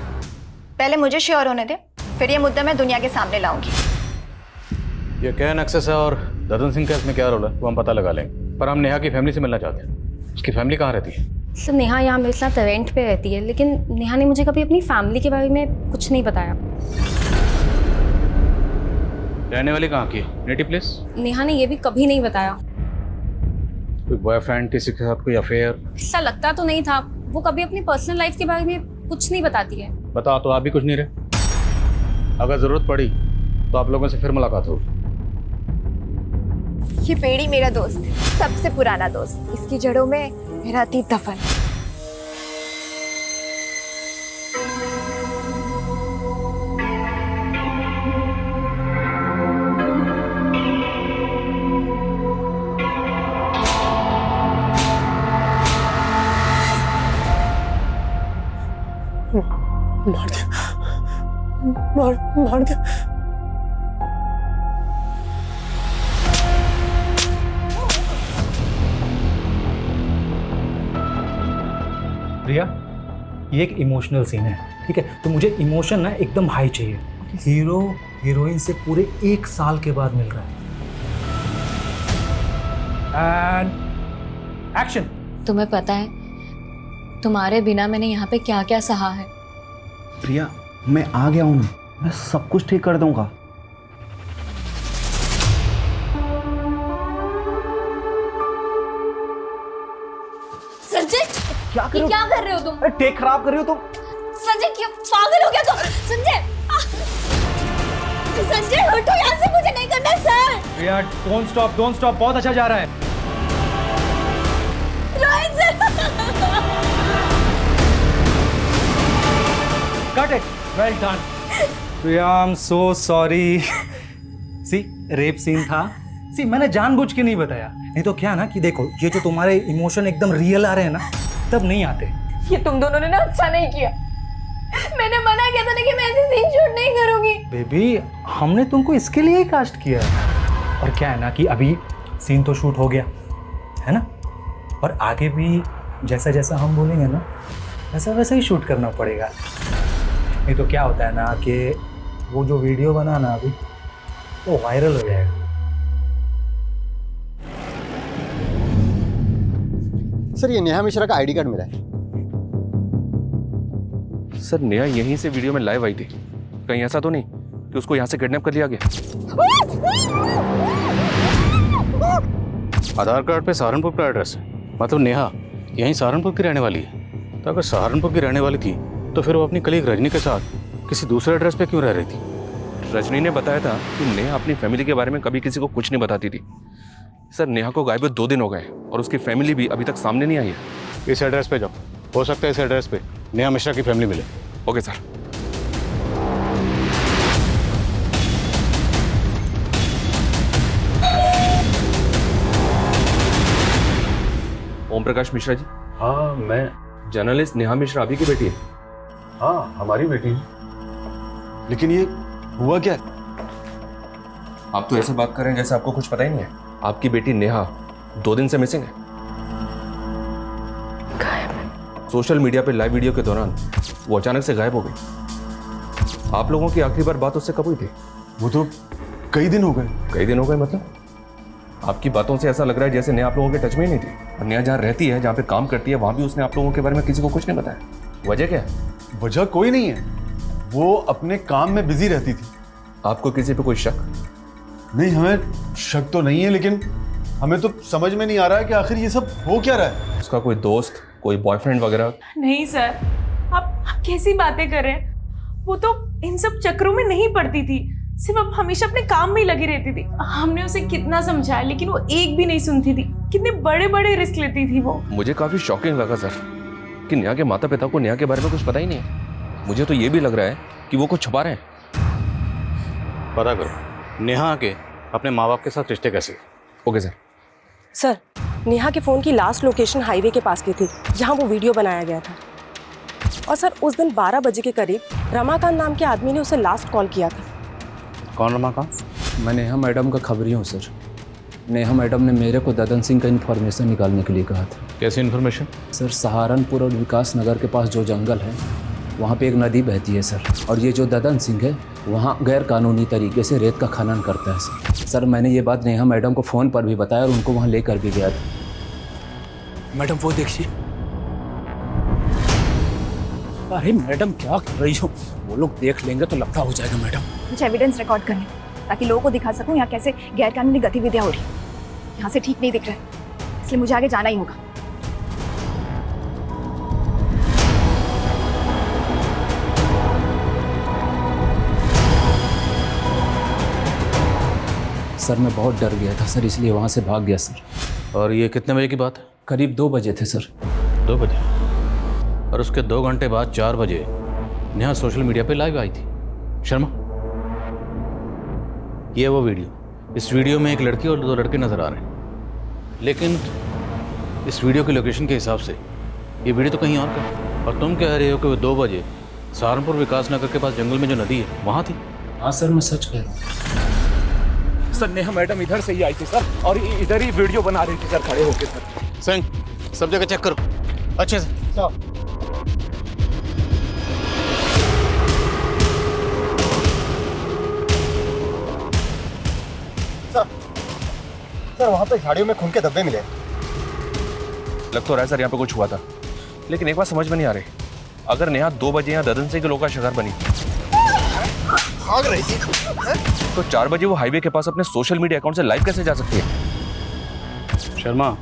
पहले मुझे श्योर होने दे, फिर ये मुद्दा मैं दुनिया के सामने लाऊंगी।
ये क्या एक्सेस है और ददन सिंह का इसमें क्या रोल है वो हम पता लगा लेंगे, पर हम नेहा की फैमिली से मिलना चाहते हैं। उसकी फैमिली कहाँ रहती है?
सर नेहा यहाँ मेरे साथ रेंट पे रहती है, लेकिन नेहा ने मुझे कभी अपनी फैमिली के बारे में कुछ नहीं बताया।
रहने वाली कहाँ की? Native place?
नेहा ने ये भी कभी नहीं बताया।
कोई बॉयफ्रेंड, किसी के साथ कोई अफेयर?
ऐसा लगता तो नहीं था। वो कभी अपनी पर्सनल लाइफ के बारे में कुछ नहीं बताती है।
बताओ तो आप भी कुछ नहीं रहे। अगर जरूरत पड़ी तो आप लोगों से फिर मुलाकात होगी।
ये पेड़ी मेरा दोस्त है, सबसे पुराना दोस्त। इसकी जड़ों में मेरा अतीत दफन है।
मार दिया, मार दिया।
प्रिया, ये एक इमोशनल सीन है, ठीक है, तो मुझे इमोशन ना एकदम हाई चाहिए। हीरो हीरोइन से पूरे 1 साल के बाद मिल रहा है। And action.
तुम्हें पता है तुम्हारे बिना मैंने यहाँ पे क्या क्या सहा है?
प्रिया मैं आ गया हूँ, मैं सब कुछ ठीक कर दूंगा।
संजय क्या कर रहे हो तुम?
टेक खराब कर रही हो तुम।
संजय क्यों पागल हो गया तुम? संजय संजय हटो यहाँ से, मुझे नहीं करना सर।
प्रिया डोंट स्टॉप, बहुत अच्छा जा रहा है।
Rohit sir
cut it, well done. Priya I am so sorry. सी रेप सीन था, सी मैंने जानबूझ के नहीं बताया, नहीं तो क्या ना कि देखो ये जो तुम्हारे इमोशन एकदम रियल आ रहे हैं ना, तब नहीं आते।
ये तुम दोनों ने ना अच्छा नहीं किया। मैंने मना किया था ना कि मैं ऐसे सीन शूट नहीं करूंगी।
बेबी हमने तुमको इसके लिए ही कास्ट किया है। और क्या है ना कि अभी सीन तो शूट हो गया है ना, और आगे भी जैसा जैसा हम बोलेंगे ना वैसा वैसा ही शूट करना पड़ेगा। नहीं तो क्या होता है ना कि वो जो वीडियो बना ना अभी वो वायरल हो जाएगा।
सर ये नेहा मिश्रा का आईडी कार्ड मिला है।
सर नेहा यहीं से वीडियो में लाइव आई थी, कहीं ऐसा तो नहीं कि उसको यहाँ से किडनैप कर लिया गया?
आधार कार्ड पे सहारनपुर का एड्रेस है, मतलब नेहा यहीं सहारनपुर की रहने वाली है। तो अगर सहारनपुर की रहने वाली थी तो फिर वो अपनी कलीग रजनी के साथ किसी दूसरे एड्रेस पे क्यों रह रही थी?
रजनी ने बताया था कि नेहा अपनी फैमिली के बारे में कभी किसी को कुछ नहीं बताती थी। सर नेहा को गायब 2 दिन हो गए और उसकी फैमिली भी अभी तक सामने नहीं आई है।
इस एड्रेस पे जाओ, हो सकता है इस एड्रेस पे नेहा मिश्रा की फैमिली मिले।
Okay sir. ओम प्रकाश मिश्रा जी।
हाँ, मैं
जर्नलिस्ट नेहा मिश्रा अभी की बेटी है।
हाँ, हमारी बेटी।
लेकिन ये हुआ क्या?
आप तो ऐसे बात कर रहे हैं जैसे आपको कुछ पता ही नहीं है। आपकी बेटी नेहा 2 दिन से मिसिंग है। सोशल मीडिया पे लाइव वीडियो के दौरान वो अचानक से गायब हो गई। आप लोगों की आखिरी बार बात उससे कब हुई थी?
वो तो कई दिन हो गए।
कई दिन हो गए मतलब? आपकी बातों से ऐसा लग रहा है जैसे नेहा आप लोगों के टच में ही नहीं थी। और नेहा जहाँ रहती है, जहाँ पे काम करती है, वहाँ भी उसने आप लोगों के बारे में किसी को कुछ नहीं बताया। वजह क्या है?
वजह कोई नहीं है, वो अपने काम में बिजी रहती थी।
आपको किसी पे कोई शक?
नहीं, हमें शक तो नहीं है, लेकिन हमें तो समझ में नहीं आ रहा है कि आखिर ये सब हो क्या रहा है।
उसका कोई दोस्त, कोई बॉयफ्रेंड वगैरह?
नहीं सर, आप कैसी बातें कर रहे हैं? वो तो इन सब चक्करों में नहीं पड़ती थी, सिर्फ अब हमेशा अपने काम में ही लगी रहती थी। हमने उसे कितना समझाया लेकिन वो एक भी नहीं सुनती थी। कितने बड़े बड़े रिस्क लेती थी वो।
मुझे काफी शॉकिंग लगा सर कि नेहा के माता पिता को नेहा के बारे में कुछ पता ही नहीं है। मुझे तो ये भी लग रहा है कि वो कुछ छुपा रहे हैं।
पता करो नेहा के अपने माँ बाप के साथ रिश्ते कैसे।
Okay sir.
सर, नेहा के फ़ोन की लास्ट लोकेशन हाईवे के पास की थी जहाँ वो वीडियो बनाया गया था। और सर, उस दिन 12 बजे के करीब रमाकांत नाम के आदमी ने उसे लास्ट कॉल किया था।
कौन रमाकांत?
मैं नेहा मैडम का खबरी हूँ सर। नेहा मैडम ने मेरे को ददन सिंह का इन्फॉर्मेशन निकालने के लिए कहा था।
कैसी इन्फॉर्मेशन?
सर, सहारनपुर और विकास नगर के पास जो जंगल है वहाँ पे एक नदी बहती है सर, और ये जो ददन सिंह है वहाँ गैर कानूनी तरीके से रेत का खनन करता है सर। सर, मैंने ये बात नेहा मैडम को फ़ोन पर भी बताया और उनको वहाँ लेकर भी गया था। मैडम वो देखिए। अरे मैडम क्या कर रही हो? वो लोग देख लेंगे तो लफड़ा हो जाएगा मैडम।
कुछ एविडेंस रिकॉर्ड करने ताकि लोगों को दिखा सकूं यहाँ कैसे गैरकानूनी गतिविधियां हो रही। यहाँ से ठीक नहीं दिख रहा है, इसलिए मुझे आगे जाना ही होगा।
सर, मैं बहुत डर गया था सर, इसलिए वहाँ से भाग गया सर।
और ये कितने बजे की बात है?
करीब 2 बजे थे सर।
2 बजे? और उसके 2 घंटे बाद 4 बजे नेहा सोशल मीडिया पे लाइव आई थी। शर्मा, ये वो वीडियो। इस वीडियो में एक लड़की और 2 लड़के नजर आ रहे हैं, लेकिन इस वीडियो की लोकेशन के हिसाब से ये वीडियो तो कहीं और का है। और तुम कह रहे हो कि वो 2 बजे सहारनपुर विकास नगर के पास जंगल में जो नदी है वहाँ थी।
हाँ सर, मैं सच कह रहा हूँ सर। नेहा मैडम इधर से ही आई थी सर, और इधर ही वीडियो बना रही थी सर, खड़े होके सर।
सिंह, सब जगह चेक करो अच्छे से।
सर, वहाँ पे झाड़ियों में खून के धब्बे मिले।
लग तो रहा है सर यहाँ पे कुछ हुआ था, लेकिन एक बात समझ में नहीं आ रही। अगर नेहा 2 बजे यहाँ ददन सिंह के लोग का शिकार बनी
भाग रही थी
तो 4 बजे वो हाईवे के पास अपने सोशल मीडिया अकाउंट से लाइव कैसे जा सकती है?
शर्मा,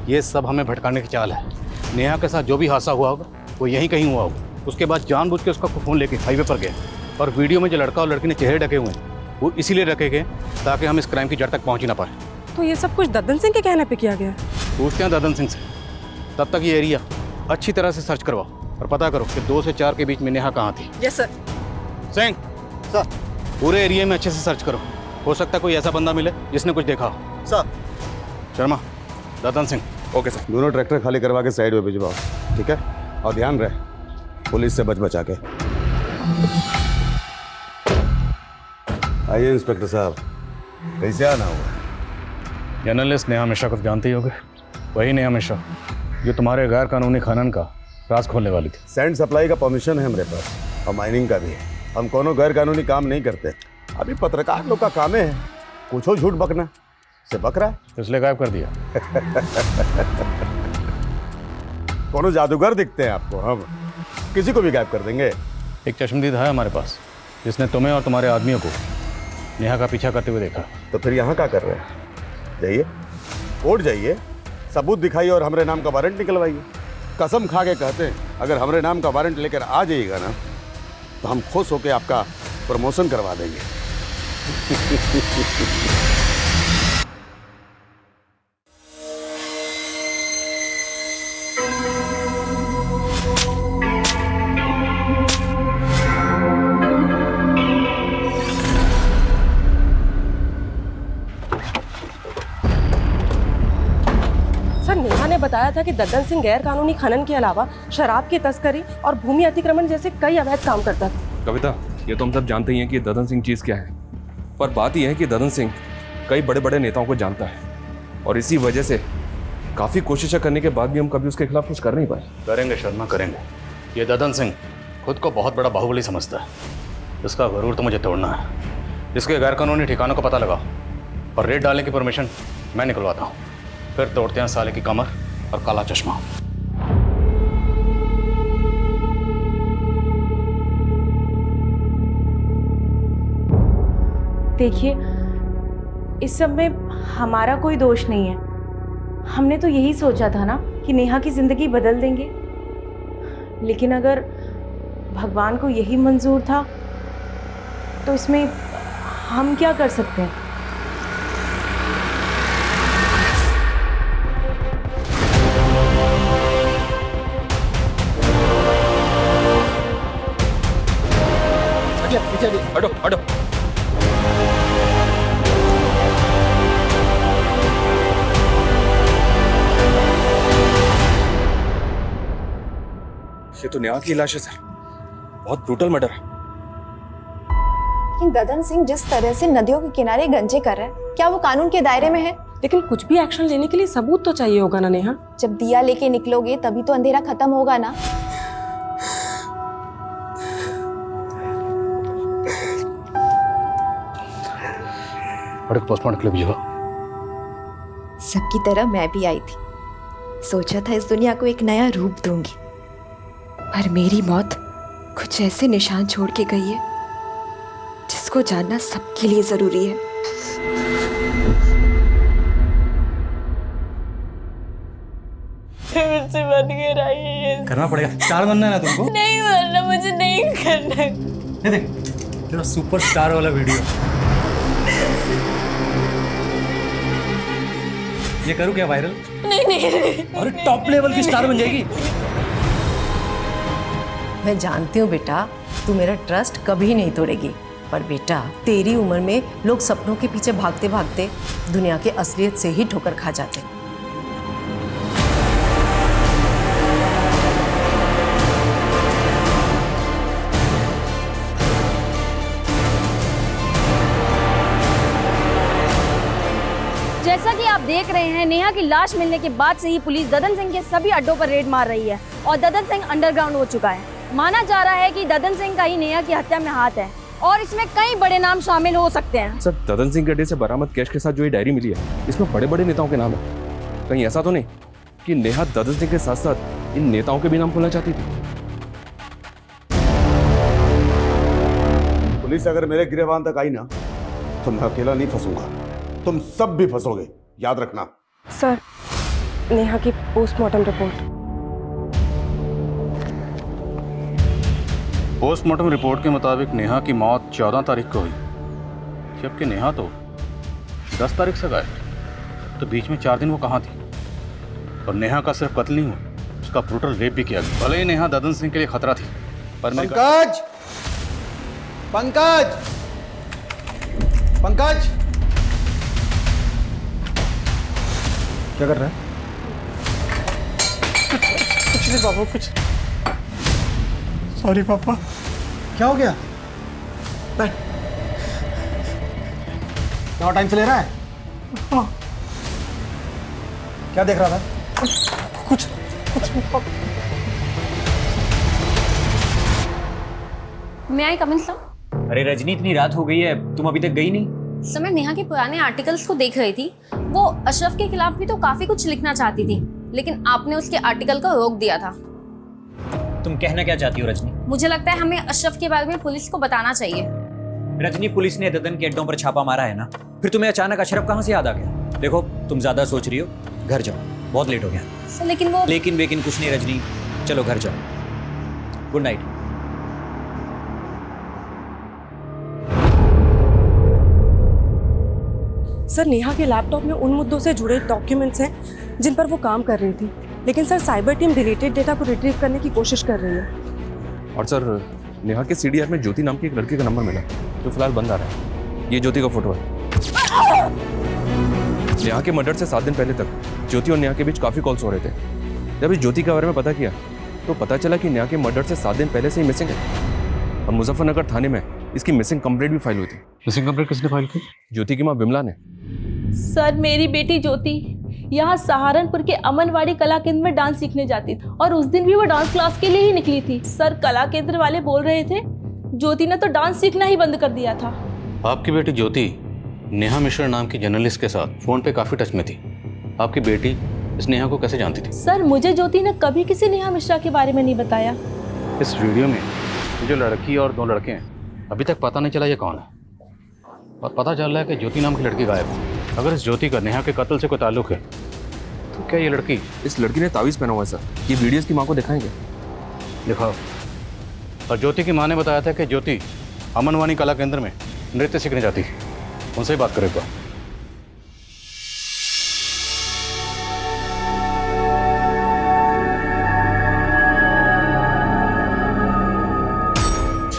ये सब हमें भटकाने की चाल है। नेहा के साथ जो भी हादसा हुआ होगा वो यहीं कहीं हुआ होगा। उसके बाद जानबूझ के उसका फ़ोन लेके हाईवे पर गए, और वीडियो में जो लड़का और लड़की ने चेहरे ढके हुए हैं वो इसीलिए रखे गए ताकि हम इस क्राइम की जड़ तक पहुँच ही ना पाए।
तो ये सब कुछ ददन सिंह के कहने पे किया गया है?
पूछते हैं ददन सिंह से। तब तक ये एरिया अच्छी तरह से सर्च करवाओ और पता करो कि 2 से 4 के बीच में नेहा कहाँ थी।
Yes sir.
सिंह,
सर,
पूरे एरिया में अच्छे से सर्च करो, हो सकता है कोई ऐसा बंदा मिले जिसने कुछ देखा हो।
Sir.
Sharma, Dadan Singh.
Okay sir.
दोनों ट्रैक्टर खाली करवा के साइड में भिजवाओ, ठीक है? और ध्यान रहे पुलिस से बच बचा के। आइए इंस्पेक्टर साहब, कैसे आना हुआ?
जर्नलिस्ट नेहा मिश्रा को जानते ही होगे, वही नेहा मिश्रा जो तुम्हारे गैर कानूनी खनन का राज खोलने वाली थी।
सैंड सप्लाई का परमिशन है हमारे पास, और माइनिंग का भी है। हम कोनो गैर कानूनी काम नहीं करते। अभी पत्रकार लोग का काम है कुछ हो झूठ बकना, से बक रहा है
इसलिए गायब कर दिया।
कोनो जादूगर दिखते हैं आपको? हम किसी को भी गायब कर देंगे।
एक चश्मदीद है हमारे पास जिसने तुम्हें और तुम्हारे आदमियों को नेहा का पीछा करते हुए देखा।
तो फिर यहाँ क्या कर रहे हैं? जाइए कोर्ट जाइए, सबूत दिखाइए और हमारे नाम का वारंट निकलवाइए। कसम खा के कहते हैं अगर हमारे नाम का वारंट लेकर आ जाइएगा ना तो हम खुश होकर आपका प्रमोशन करवा देंगे।
सर नेहा ने बताया था कि दद्दन सिंह गैर कानूनी खनन के अलावा शराब की तस्करी और भूमि अतिक्रमण जैसे कई अवैध काम करता था।
कविता, ये तो हम सब जानते ही हैं कि ददन सिंह चीज़ क्या है, पर बात यह है कि ददन सिंह कई बड़े बड़े नेताओं को जानता है और इसी वजह से काफ़ी कोशिशें करने के बाद भी हम कभी उसके खिलाफ कुछ कर नहीं पाए।
करेंगे शर्मा, करेंगे। ये ददन सिंह खुद को बहुत बड़ा बाहुबली समझता है। इसका गरूर तो मुझे तोड़ना है। इसके गैरकानूनी ठिकानों का पता लगाओ और रेड डालने की परमिशन मैं निकलवाता हूँ। फिर तोड़ते हैं साले की कमर और काला चश्मा।
देखिए, इस सब में हमारा कोई दोष नहीं है। हमने तो यही सोचा था ना कि नेहा की जिंदगी बदल देंगे, लेकिन अगर भगवान को यही मंजूर था तो इसमें हम क्या कर सकते हैं।
हटो हटो। ये तो नेहा की लाश है सर, बहुत ब्रूटल मर्डर है।
लेकिन ददन सिंह जिस तरह से नदियों के किनारे गंजे कर रहा है, क्या वो कानून के दायरे में है?
लेकिन कुछ भी एक्शन लेने के लिए सबूत तो चाहिए होगा ना नेहा।
जब दिया लेके निकलोगे तभी तो अंधेरा खत्म होगा ना।
पोस्टमार्टम के लिए भेजो।
सबकी तरह मैं भी आई थी, सोचा था इस दुनिया को एक नया रूप दूंगी, पर मेरी मौत कुछ ऐसे निशान छोड़ के गई है जिसको जानना सबके लिए जरूरी है।
मुझसे मत गिराइए।
करना पड़ेगा, स्टार बनना है ना तुमको?
नहीं बनना, मुझे नहीं करना।
ये देख तेरा सुपरस्टार वाला वीडियो। ये करूँ क्या वायरल?
नहीं नहीं,
अरे टॉप लेवल की स्टार बन जाएगी।
मैं जानती हूँ बेटा, तू मेरा ट्रस्ट कभी नहीं तोड़ेगी, पर बेटा तेरी उम्र में लोग सपनों के पीछे भागते भागते दुनिया के असलियत से ही ठोकर खा जाते हैं।
जैसा कि आप देख रहे हैं, नेहा की लाश मिलने के बाद से ही पुलिस ददन सिंह के सभी अड्डों पर रेड मार रही है और ददन सिंह अंडरग्राउंड हो चुका है। माना जा रहा है कि ददन सिंह का ही नेहा की हत्या में हाथ है और इसमें कई बड़े नाम शामिल हो सकते हैं।
सर, ददन सिंह के अड्डे से बरामद कैश के साथ जो ये डायरी मिली है, इसमें बड़े बड़े नेताओं के नाम है। कहीं ऐसा तो नहीं कि नेहा ददन सिंह के साथ साथ इन नेताओं के भी नाम खोलना चाहती थी?
पुलिस अगर मेरे गिरबान तक आई ना तो मैं अकेला नहीं फंसूंगा, तुम सब भी फंसोगे, याद रखना।
सर, नेहा की पोस्टमार्टम रिपोर्ट।
पोस्टमार्टम रिपोर्ट के मुताबिक नेहा की मौत 14 तारीख को हुई, जबकि नेहा तो 10 तारीख से गायब। तो बीच में 4 दिन वो कहाँ थी? और नेहा का सिर्फ कत्ल नहीं हुआ, उसका ब्रूटल रेप भी किया गया। भले ही नेहा ददन सिंह के लिए खतरा थी, पर
पंकज, पंकज, पंकज,
क्या कर रहा है?
कुछ नहीं पापा, कुछ। सॉरी पापा।
क्या हो गया? बैठ। क्या टाइम से ले रहा है?
हाँ।
क्या देख रहा था?
कुछ नहीं पापा।
मैं आई कमिंग सर?
अरे रजनी, इतनी रात हो गई है, तुम अभी तक गई नहीं?
सर, मैं नेहा के पुराने आर्टिकल्स को देख रही थी। वो अशरफ के खिलाफ भी तो काफी कुछ लिखना चाहती थी, लेकिन आपने उसके आर्टिकल को रोक दिया था।
तुम कहना क्या चाहती हो रजनी?
मुझे लगता है हमें अशरफ के बारे में पुलिस को बताना चाहिए।
रजनी, पुलिस ने ददन के अड्डों पर छापा मारा है ना, फिर तुम्हें अचानक अशरफ कहाँ से याद आ गया? देखो, तुम ज्यादा सोच रही हो, घर जाओ, बहुत लेट हो गया।
सर, लेकिन वो
लेकिन कुछ नहीं रजनी, चलो घर जाओ। Good night.
सर, नेहा के लैपटॉप में उन मुद्दों से जुड़े डॉक्यूमेंट्स हैं जिन पर वो काम कर रही थी, लेकिन sir cyber team deleted data को रिट्रीव करने की कोशिश कर रही है।
और सर, नेहा के सीडीआर में ज्योति नाम की एक लड़की का नंबर मिला जो फिलहाल बंद आ रहा है। ये ज्योति का फोटो है। नेहा के मर्डर से 7 दिन पहले तक ज्योति और नेहा के बीच काफ़ी कॉल्स हो रहे थे। जब इस ज्योति के बारे में पता किया तो पता चला कि नेहा के मर्डर से 7 दिन पहले से ही मिसिंग है और मुजफ्फरनगर थाने में इसकी मिसिंग कंप्लेंट भी फाइल हुई थी।
मिसिंग कंप्लेंट किसने फाइल की?
ज्योति की माँ विमला ने।
सर मेरी बेटी ज्योति यहाँ सहारनपुर के अमनवाड़ी कला केंद्र में डांस सीखने जाती थी और उस दिन भी वो डांस क्लास के लिए ही निकली थी। सर कला केंद्र वाले बोल रहे थे ज्योति ने तो डांस सीखना ही बंद कर दिया था।
आपकी बेटी ज्योति नेहा मिश्रा नाम की जर्नलिस्ट के साथ फोन पे काफी टच में थी। आपकी बेटी इस नेहा को कैसे जानती थी?
सर मुझे ज्योति ने कभी किसी नेहा मिश्रा के बारे में नहीं बताया।
इस वीडियो में जो लड़की और 2 लड़के हैं अभी तक पता नहीं चला ये कौन है और पता चल रहा है कि ज्योति नाम की लड़की गायब है। अगर इस ज्योति का नेहा के कत्ल से कोई ताल्लुक है तो क्या ये लड़की?
इस लड़की ने तावीज़ पहना हुआ है सर। ये वीडियो इसकी माँ को दिखाएंगे।
दिखाओ। और ज्योति की माँ ने बताया था कि ज्योति अमनवाणी कला केंद्र में नृत्य सीखने जाती है। उनसे ही बात करेगा।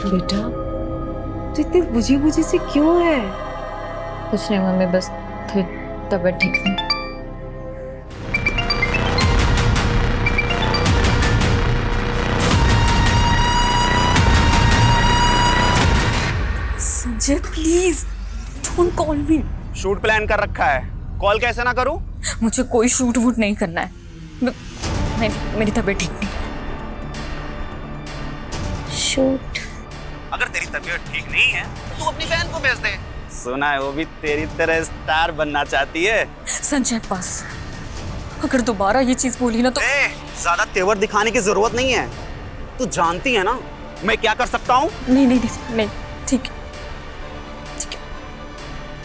बेटा तो इतनी बुझी बुझी सी क्यों है?
कुछ नहीं मम्मी, बस थोड़ी तबीयत ठीक नहीं।
Sanjay please don't call me.
Shoot plan कर रखा है, कॉल कैसे ना करूं?
मुझे कोई शूट वूट नहीं करना है। मेरी तबीयत ठीक नहीं।
शूट?
अगर तेरी तबीयत ठीक नहीं है तो तू अपनी बहन को भेज दे। सुना है वो भी तेरी तरह स्टार बनना चाहती है।
संजय पास अगर दोबारा ये चीज बोली ना तो
ज्यादा तेवर दिखाने की जरूरत नहीं है। तू जानती है ना मैं क्या कर सकता हूँ।
नहीं ठीक है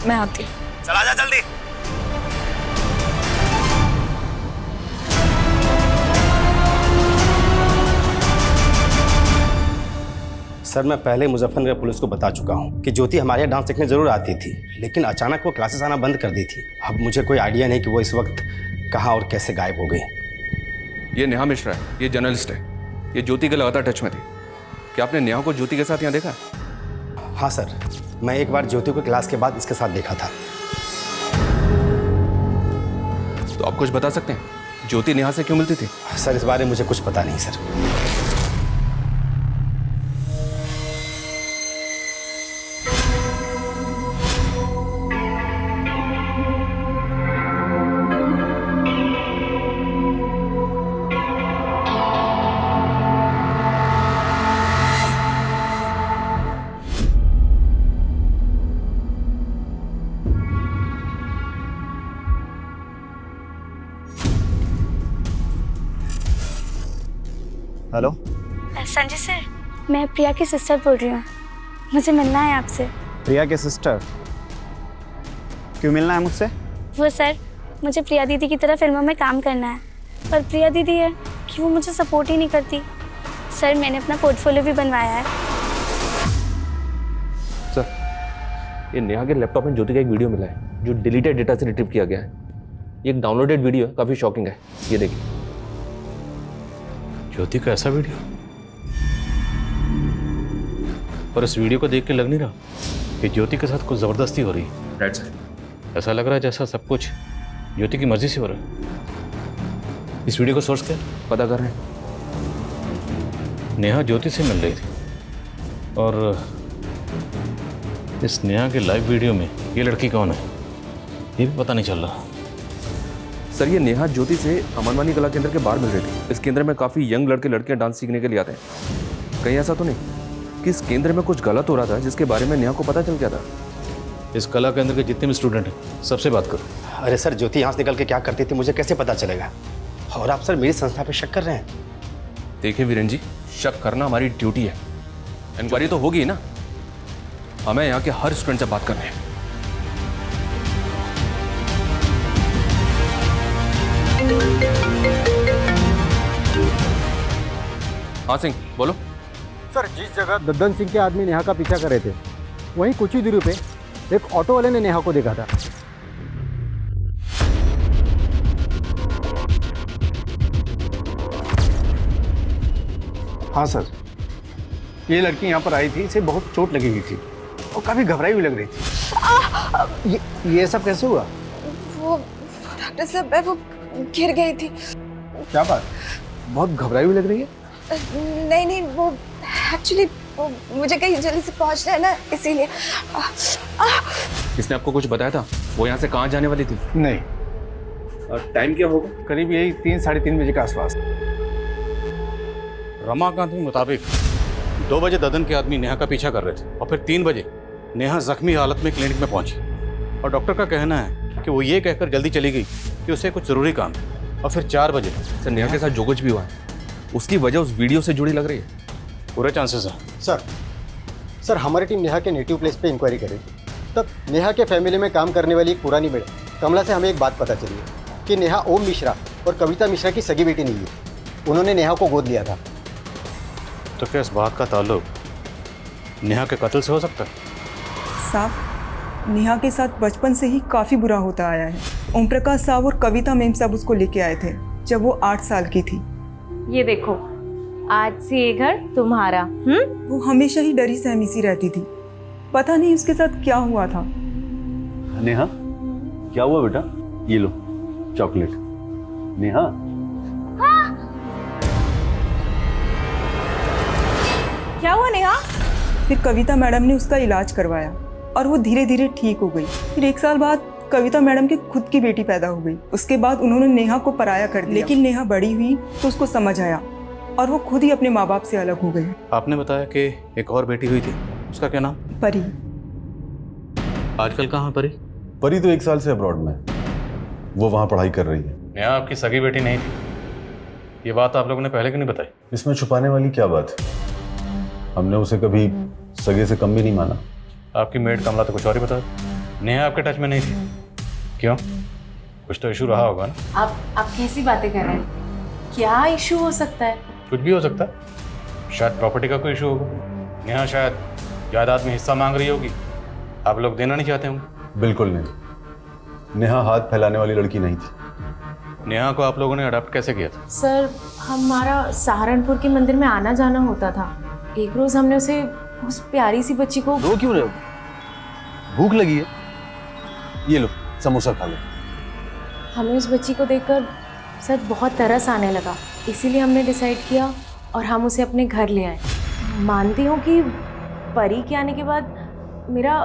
मैं आती हूँ।
चला जा जल्दी।
सर मैं पहले मुजफ्फरनगर पुलिस को बता चुका हूँ कि ज्योति हमारे यहाँ डांस सीखने जरूर आती थी, लेकिन अचानक वो क्लासेस आना बंद कर दी थी। अब मुझे कोई आइडिया नहीं कि वो इस वक्त कहाँ और कैसे गायब हो गई।
ये नेहा मिश्रा है, ये जर्नलिस्ट है, ये ज्योति के लगातार टच में थी। क्या आपने नेहा को ज्योति के साथ यहाँ देखा?
हाँ सर, मैं एक बार ज्योति को क्लास के बाद इसके साथ देखा था।
तो आप कुछ बता सकते हैं ज्योति नेहा से क्यों मिलती थी?
सर इस बारे में मुझे कुछ पता नहीं सर।
हेलो
संजय सर, मैं प्रिया की सिस्टर बोल रही हूँ। मुझे मिलना है आपसे।
प्रिया के सिस्टर? क्यों मिलना है मुझसे?
वो सर, मुझे प्रिया दीदी की तरह फिल्मों में काम करना है, पर प्रिया दीदी है कि वो मुझे सपोर्ट ही नहीं करती। सर मैंने अपना पोर्टफोलियो भी बनवाया है।
सर ये नेहा के लैपटॉप में ज्योति का एक वीडियो मिला है जो डिलीटेड डेटा से रिट्रीव किया गया है। ये एक डाउनलोडेड वीडियो है, काफ़ी शॉकिंग है। ये देखिए।
ज्योति का ऐसा वीडियो? पर इस वीडियो को देख के लग नहीं रहा कि ज्योति के साथ कुछ ज़बरदस्ती हो रही है।
Right sir.
ऐसा लग रहा है जैसा सब कुछ ज्योति की मर्जी से हो रहा है। इस वीडियो का सोर्स क्या?
पता कर रहे हैं।
नेहा ज्योति से मिल रही थी और इस नेहा के लाइव वीडियो में ये लड़की कौन है ये भी पता नहीं चल रहा।
सर ये नेहा ज्योति से अमनवाणी कला केंद्र के बाहर मिल रही थी। इस केंद्र में काफ़ी यंग लड़के लड़कियां डांस सीखने के लिए आते हैं। कहीं ऐसा तो नहीं कि इस केंद्र में कुछ गलत हो रहा था जिसके बारे में नेहा को पता चल गया था?
इस कला केंद्र के जितने भी स्टूडेंट हैं सबसे बात करो।
अरे सर ज्योति यहाँ से निकल के क्या करती थी मुझे कैसे पता चलेगा? और आप सर मेरी संस्था पे शक कर रहे हैं?
देखिए वीरेंद्र जी, शक करना हमारी ड्यूटी है। इंक्वायरी तो होगी ना। हमें यहाँ के हर स्टूडेंट से बात करनी है। हाँ सिंह बोलो।
सर जिस जगह दद्दन सिंह के आदमी नेहा का पीछा कर रहे थे वहीं कुछ ही दूरी पे एक ऑटो वाले ने नेहा को देखा था।
हाँ सर, ये लड़की यहाँ पर आई थी, इसे बहुत चोट लगी हुई थी और काफ़ी घबराई हुई लग रही थी। ये सब कैसे हुआ?
वो डॉक्टर साहब वो गिर गई थी।
क्या बात, बहुत घबराई हुई लग रही है।
नहीं नहीं, वो एक्चुअली मुझे कहीं जल्दी से पहुंचना है ना, इसीलिए।
इसने आपको कुछ बताया था? वो यहाँ से कहाँ जाने वाली थी?
नहीं।
और टाइम क्या होगा?
करीब यही 3-3:30 बजे के आसपास।
रमाकांत के मुताबिक 2 बजे ददन के आदमी नेहा का पीछा कर रहे थे और फिर 3 बजे नेहा जख्मी हालत में क्लिनिक में पहुंची और डॉक्टर का कहना है कि वो ये कहकर जल्दी चली गई कि उसे कुछ ज़रूरी काम है। और फिर 4 बजे
सर नेहा के साथ जो कुछ भी हुआ है उसकी वजह उस वीडियो से जुड़ी लग रही है।
पूरे चांसेस हैं।
सर हमारी टीम नेहा के नेटिव प्लेस पे इंक्वायरी करेगी। तब नेहा के फैमिली में काम करने वाली एक पुरानी मेड कमला से हमें एक बात पता चली है कि नेहा ओम मिश्रा और कविता मिश्रा की सगी बेटी नहीं है। उन्होंने नेहा को गोद लिया था।
तो क्या इस बात का ताल्लुक नेहा के कत्ल से हो सकता है?
साहब, नेहा के साथ बचपन से ही काफ़ी बुरा होता आया है। ओम प्रकाश साहब और कविता मैम साहब उसको लेके आए थे जब वो 8 साल की थी।
ये देखो, आज से ये घर तुम्हारा।
वो हमेशा ही डरी सहमी सी रहती थी, पता नहीं उसके साथ क्या हुआ था।
नेहा, क्या हुआ बेटा? ये लो चॉकलेट। नेहा,
क्या हुआ नेहा? फिर कविता मैडम ने उसका इलाज करवाया और वो धीरे धीरे ठीक हो गई। फिर 1 साल बाद कविता मैडम की खुद की बेटी पैदा हो गई। उसके बाद उन्होंने नेहा को पराया कर दिया, लेकिन नेहा बड़ी हुई तो उसको समझ आया और वो खुद ही अपने माँ बाप से अलग हो गई।
आपने बताया कि एक और बेटी हुई थी, उसका क्या नाम?
परी।
आजकल कहाँ है परी?
परी तो 1 साल से अब्रॉड में, वो वहाँ पढ़ाई कर रही है।
नेहा आपकी सगी बेटी नहीं थी, ये बात आप लोगों ने पहले क्यों नहीं बताई?
इसमें छुपाने वाली क्या बात है? हमने उसे कभी सगे से कम भी नहीं माना।
आपकी मेड कमला तो कुछ और ही बता। नेहा आपके टच में नहीं थी, क्यों? कुछ तो इशू रहा होगा ना?
आप कैसी बातें कर रहे हैं? क्या इशू हो सकता है?
कुछ भी हो सकता है, शायद प्रॉपर्टी का कोई इशू होगा। नेहा शायद जायदाद में हिस्सा मांग रही होगी, आप लोग देना नहीं चाहते होंगे।
बिल्कुल नहीं, नेहा हाथ फैलाने वाली लड़की नहीं थी।
नेहा को आप लोगों ने अडॉप्ट कैसे किया था?
सर, हमारा सहारनपुर के मंदिर में आना जाना होता था। एक रोज हमने उसे, उस प्यारी सी बच्ची को।
रो क्यों रहे हो? भूख लगी है? ये लो समोसा खा लो।
हमें उस बच्ची को देखकर सर बहुत तरस आने लगा, इसीलिए हमने डिसाइड किया और हम उसे अपने घर ले आए। मानती हूँ कि परी के आने के बाद मेरा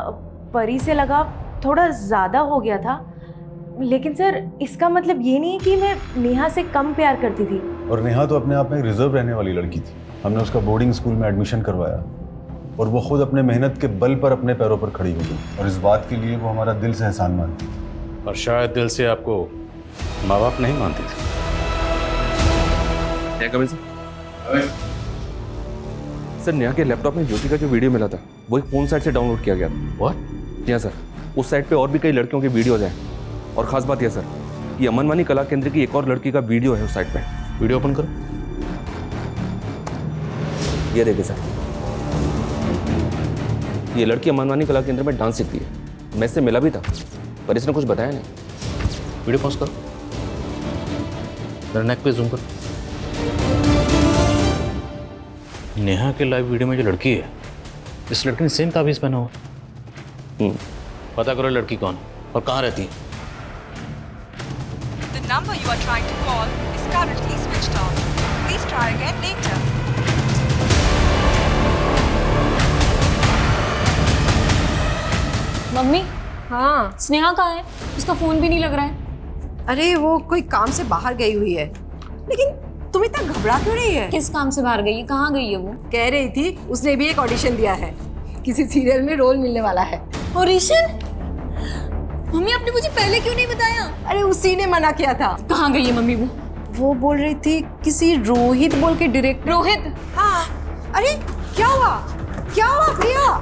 परी से लगाव थोड़ा ज़्यादा हो गया था, लेकिन सर इसका मतलब ये नहीं कि मैं नेहा से कम प्यार करती थी।
और नेहा तो अपने आप में रिजर्व रहने वाली लड़की थी। हमने उसका बोर्डिंग स्कूल में एडमिशन करवाया और वो खुद अपने मेहनत के बल पर अपने पैरों पर खड़ी हो गई और इस बात के लिए वो हमारा दिल से एहसान मानती थी।
और शायद दिल से आपको माँ बाप नहीं मानते थे।
सर नेहा के लैपटॉप में ज्योति का जो वीडियो मिला था वो एक फोन साइट से डाउनलोड किया गया था।
व्हाट?
जी हाँ सर, उस साइट पे और भी कई लड़कियों के वीडियोज हैं और ख़ास बात यह सर, ये अमनवानी कला केंद्र की एक और लड़की का वीडियो है उस साइट पे।
वीडियो ओपन करो।
ये देखिए सर, ये लड़की अमनवानी कला केंद्र में डांस सीखती है। मैं इससे मिला भी था पर इसने कुछ बताया नहीं।
वीडियो पॉज करो, मेरे नेक पे जूम करो। नेहा के लाइव वीडियो में जो लड़की है, इस लड़की ने सेम ताबीज़ पहना हुआ। पता करो लड़की कौन और कहाँ रहती है।
The number you are trying to call is currently switched off. Please try again later.
Mummy,
हाँ
स्नेहा कहाँ है? उसका फोन भी नहीं लग रहा है।
अरे वो कोई काम से बाहर गई हुई है। लेकिन तुम इतना घबरा क्यों रही है?
किस काम से बाहर गई है? कहाँ गई है वो?
कह रही थी उसने भी एक ऑडिशन दिया है, किसी सीरियल में रोल मिलने वाला है।
ऑडिशन? मम्मी आपने मुझे पहले क्यों नहीं बताया?
अरे उसी ने मना किया था।
कहाँ गई है मम्मी वो?
वो बोल रही थी किसी रोहित बोल के डायरेक्टर।
रोहित?
हाँ। अरे क्या हुआ? क्या हुआ प्रिया?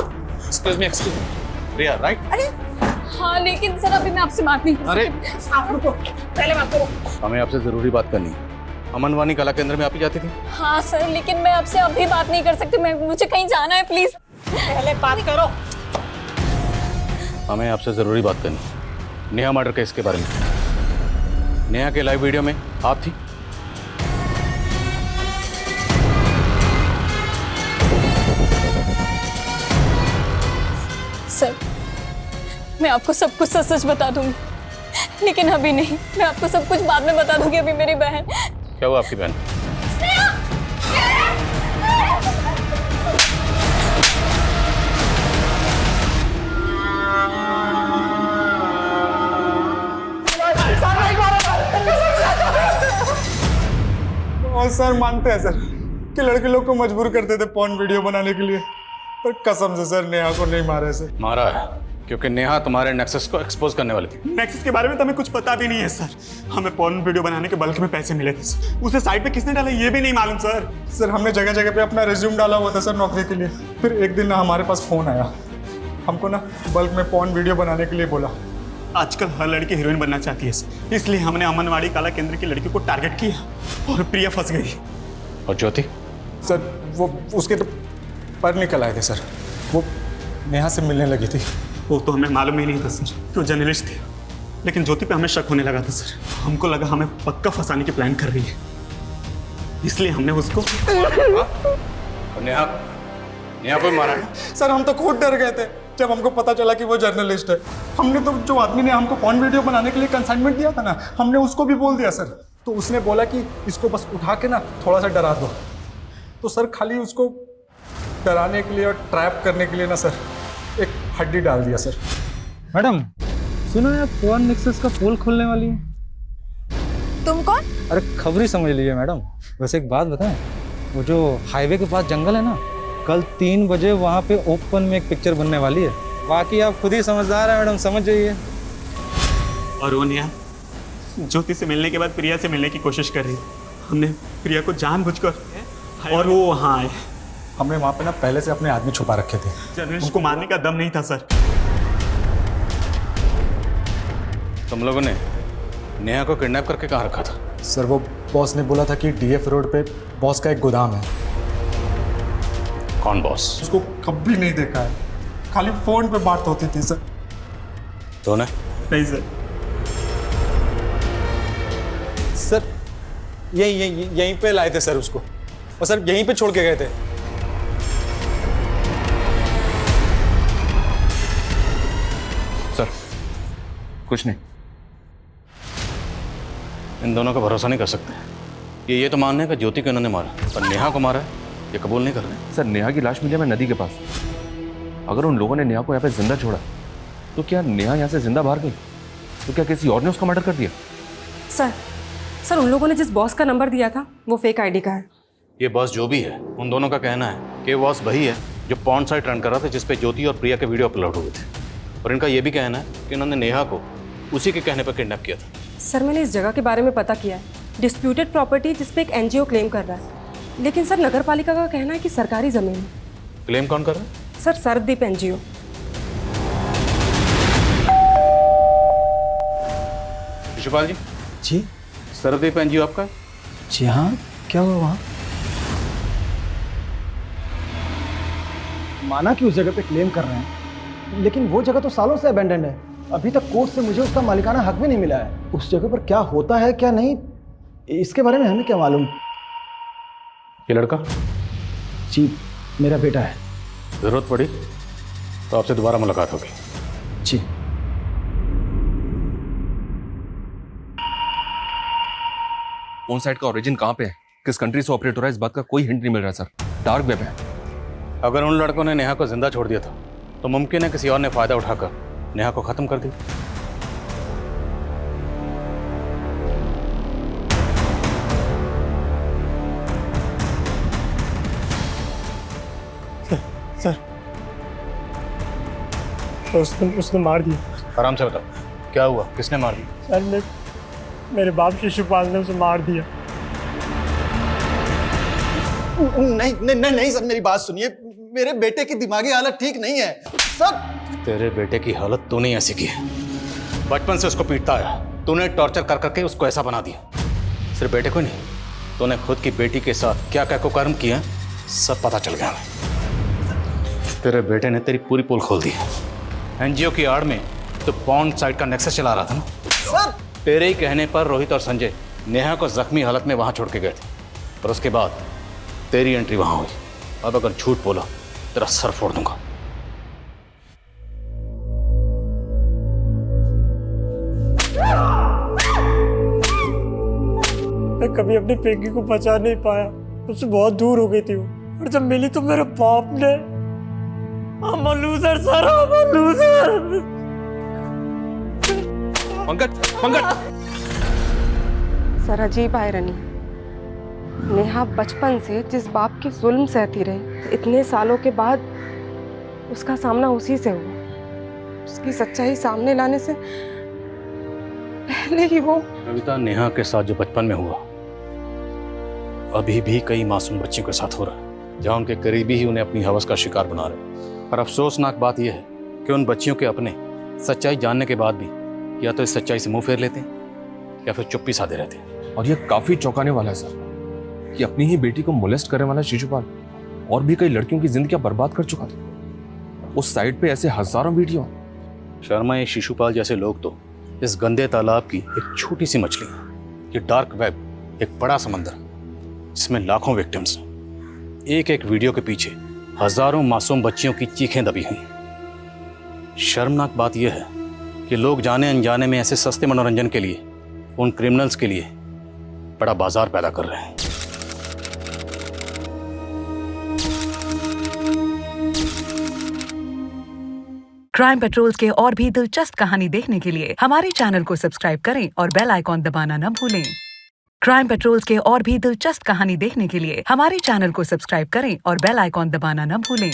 एक्सक्यूज मी, प्रिया, राइट?
अरे
हाँ, लेकिन सर अभी मैं आपसे बात नहीं कर
अरे
आप रुको, पहले बात करो।
हमें आपसे जरूरी बात करनी है। अमनवानी कला केंद्र में आप ही जाती थी?
हाँ सर, लेकिन मैं आपसे अभी बात नहीं कर सकती। मुझे कहीं जाना है, प्लीज
पहले बात करो।
हमें आपसे जरूरी बात करनी है, नेहा मर्डर केस के बारे में। नेहा के लाइव वीडियो में आप थी?
सर मैं आपको सब कुछ सच सच बता दूंगी,
लेकिन अभी नहीं, मैं आपको सब कुछ बाद में बता दूंगी। अभी मेरी बहन।
क्या हुआ आपकी बहन?
और सर मानते हैं सर कि लड़के लोग को मजबूर करते थे पॉर्न वीडियो बनाने के लिए, पर कसम से सर नेहा को नहीं मारा सर।
मारा है क्योंकि नेहा तुम्हारे नेक्सस को एक्सपोज करने वाली थी।
नेक्सस के बारे में तो हमें कुछ पता भी नहीं है सर। हमें पॉर्न वीडियो बनाने के बल्क में पैसे मिले थे सर। उसे साइट पे किसने डाला ये भी नहीं मालूम सर। सर हमने जगह जगह पे अपना रिज्यूम डाला हुआ था सर नौकरी के लिए। फिर एक दिन ना हमारे पास फोन आया, हमको ना बल्क में पॉर्न वीडियो बनाने के लिए बोला। आजकल हर लड़की हीरोइन बनना चाहती है सर, इसलिए हमने अमनवाड़ी कला केंद्र की लड़की को टारगेट किया और प्रिया फंस गई।
और ज्योति?
सर वो उसके तो पर निकल आए थे सर, वो नेहा से मिलने लगी थी। वो तो हमें मालूम ही नहीं था सर कि वो जर्नलिस्ट थी, लेकिन ज्योति पे हमें शक होने लगा था सर। हमको लगा हमें पक्का फंसाने की प्लान कर रही है, इसलिए हमने उसको
नेहा को मारा है।
सर हम तो खुद डर गए थे जब हमको पता चला कि वो जर्नलिस्ट है। हमने तो जो आदमी ने हमको पॉर्न वीडियो बनाने के लिए कंसाइनमेंट दिया था ना, हमने उसको भी बोल दिया सर। तो उसने बोला कि इसको बस उठा के ना थोड़ा सा डरा दो। तो सर खाली उसको डराने के लिए और ट्रैप करने के लिए ना सर एक हड्डी डाल दिया सर।
मैडम सुनो यार, पॉर्न नेक्सस का पोल खोलने वाली है।
तुम कौन?
अरे खबर ही समझ लीजिए मैडम। वैसे एक बात बताएं, वो जो हाईवे के पास जंगल है ना, कल 3 बजे वहाँ पे ओपन में एक पिक्चर बनने वाली है। बाकी आप खुद ही समझदार हैं मैडम, समझ जाइए।
और वो नेहा ज्योति से मिलने के बाद प्रिया से मिलने की कोशिश कर रही है। हमने प्रिया को जानबूझकर और वो वहाँ आए। हमने वहाँ पे ना पहले से अपने आदमी छुपा रखे थे। उसको मारने का दम नहीं था सर।
तुम लोगों ने नेहा को किडनैप करके कहाँ रखा था?
सर वो बॉस ने बोला था कि डीएफ रोड पे बॉस का एक गोदाम है।
कौन बॉस?
उसको कभी नहीं देखा है, खाली फोन पे बात होती थी सर।
तो
नहीं सर। सर यहीं पे लाए थे सर उसको, और सर यहीं पे छोड़ के गए थे।
सर कुछ नहीं, इन दोनों का भरोसा नहीं कर सकते। ये तो मानने का ज्योति को इन्होंने मारा, पर नेहा को मारा है ये कबूल नहीं कर रहे।
सर नेहा की लाश मिली है नदी के पास। अगर उन लोगों ने नेहा को यहाँ पे जिंदा छोड़ा तो क्या नेहा यहाँ से जिंदा बाहर गई? तो क्या किसी और ने उसका मर्डर कर दिया?
सर उन लोगों ने जिस बॉस का नंबर दिया था वो फेक आईडी का है।
ये बॉस जो भी है, उन दोनों का कहना है कि बॉस वही है जो पॉर्न साइट रन कर रहा था जिसपे ज्योति और प्रिया के वीडियो अपलोड हुए थे। और इनका ये भी कहना है कि इन्होंने नेहा को उसी के कहने पर किडनैप किया था।
सर मैंने इस जगह के बारे में पता किया है, डिस्प्यूटेड प्रॉपर्टी जिसपे एक एनजीओ क्लेम कर रहा है। लेकिन सर नगर पालिका का कहना है कि सरकारी जमीन है।
क्लेम कौन कर रहा है?
Sir Sardeep NGO.
शिशुपाल जी।
जी
सरदीप एनजीओ आपका?
जी हाँ, क्या हुआ वहाँ? माना कि उस जगह पे क्लेम कर रहे हैं, लेकिन वो जगह तो सालों से अबेंडेंड है। अभी तक कोर्ट से मुझे उसका मालिकाना हक भी नहीं मिला है। उस जगह पर क्या होता है क्या नहीं, इसके बारे में हमें क्या मालूम।
ये लड़का?
जी मेरा बेटा है।
जरूरत पड़ी तो आपसे दोबारा मुलाकात होगी।
जी।
ऑन साइट का ओरिजिन कहाँ पे है, किस कंट्री से ऑपरेट हो रहा है, इस बात का कोई हिंट नहीं मिल रहा सर। डार्क वेब है।
अगर उन लड़कों ने नेहा को जिंदा छोड़ दिया था तो मुमकिन है किसी और ने फायदा उठाकर नेहा को खत्म कर दिया।
सर उसने मार दिया।
आराम से बताओ क्या हुआ, किसने मार दिया?
सर मेरे बाप शिशुपाल ने उसे मार दिया।
नहीं सर, मेरी बात सुनिए। मेरे बेटे की दिमागी हालत ठीक नहीं है सर।
तेरे बेटे की हालत तूने ऐसी की है, बचपन से उसको पीटता है तूने, टॉर्चर कर करके उसको ऐसा बना दिया। सिर्फ बेटे को नहीं, तूने खुद की बेटी के साथ क्या क्या कुकर्म किया सब पता चल गया हमें। तेरे बेटे ने तेरी पूरी पोल खोल दी। एनजीओ की आड़ में तो पॉर्न साइट का नेक्सस चला रहा था ना
सर।
तेरे ही कहने पर रोहित और संजय नेहा को जख्मी हालत में वहां छोड़ के गए थे, पर उसके बाद तेरी एंट्री वहां हुई। अब अगर झूठ बोला तेरा सर फोड़ दूंगा।
कभी अपनी पिंकी को बचा नहीं पाया, उससे बहुत दूर हो गई थी वो। और जब मिली तो मेरे बाप ने I'm a loser, sir, I'm a loser।
Pankaj
sir अजीब आयरनी, नेहा बचपन से जिस बाप के जुल्म सहती रही, इतने सालों के बाद उसका सामना उसी से हुआ। उसकी सच्चाई सामने लाने से पहले ही वो
कविता, नेहा के साथ जो बचपन में हुआ अभी भी कई मासूम बच्चों के साथ हो रहा है, जहाँ उनके करीबी ही उन्हें अपनी हवस का शिकार बना रहे। पर अफसोसनाक बात यह है कि उन बच्चियों के अपने सच्चाई जानने के बाद भी या तो इस सच्चाई से मुंह फेर लेते हैं या फिर चुप्पी साधे रहते हैं।
और ये काफी चौंकाने वाला है सर कि अपनी ही बेटी को मोलेस्ट करने वाला शिशुपाल और भी कई लड़कियों की जिंदगी बर्बाद कर चुका था। उस साइट पे ऐसे हजारों वीडियो।
शर्मा, ये शिशुपाल जैसे लोग तो इस गंदे तालाब की एक छोटी सी मछली है। ये डार्क वेब एक बड़ा समंदर जिसमें लाखों विक्टिम्स हैं। एक एक वीडियो के पीछे हजारों मासूम बच्चियों की चीखें दबी हुई। शर्मनाक बात यह है कि लोग जाने अनजाने में ऐसे सस्ते मनोरंजन के लिए उन क्रिमिनल्स के लिए बड़ा बाजार पैदा कर रहे हैं।
क्राइम पेट्रोल्स के और भी दिलचस्प कहानी देखने के लिए हमारे चैनल को सब्सक्राइब करें और बेल आइकॉन दबाना न भूलें। क्राइम पेट्रोल्स के और भी दिलचस्प कहानी देखने के लिए हमारे चैनल को सब्सक्राइब करें और बेल आइकॉन दबाना न भूलें।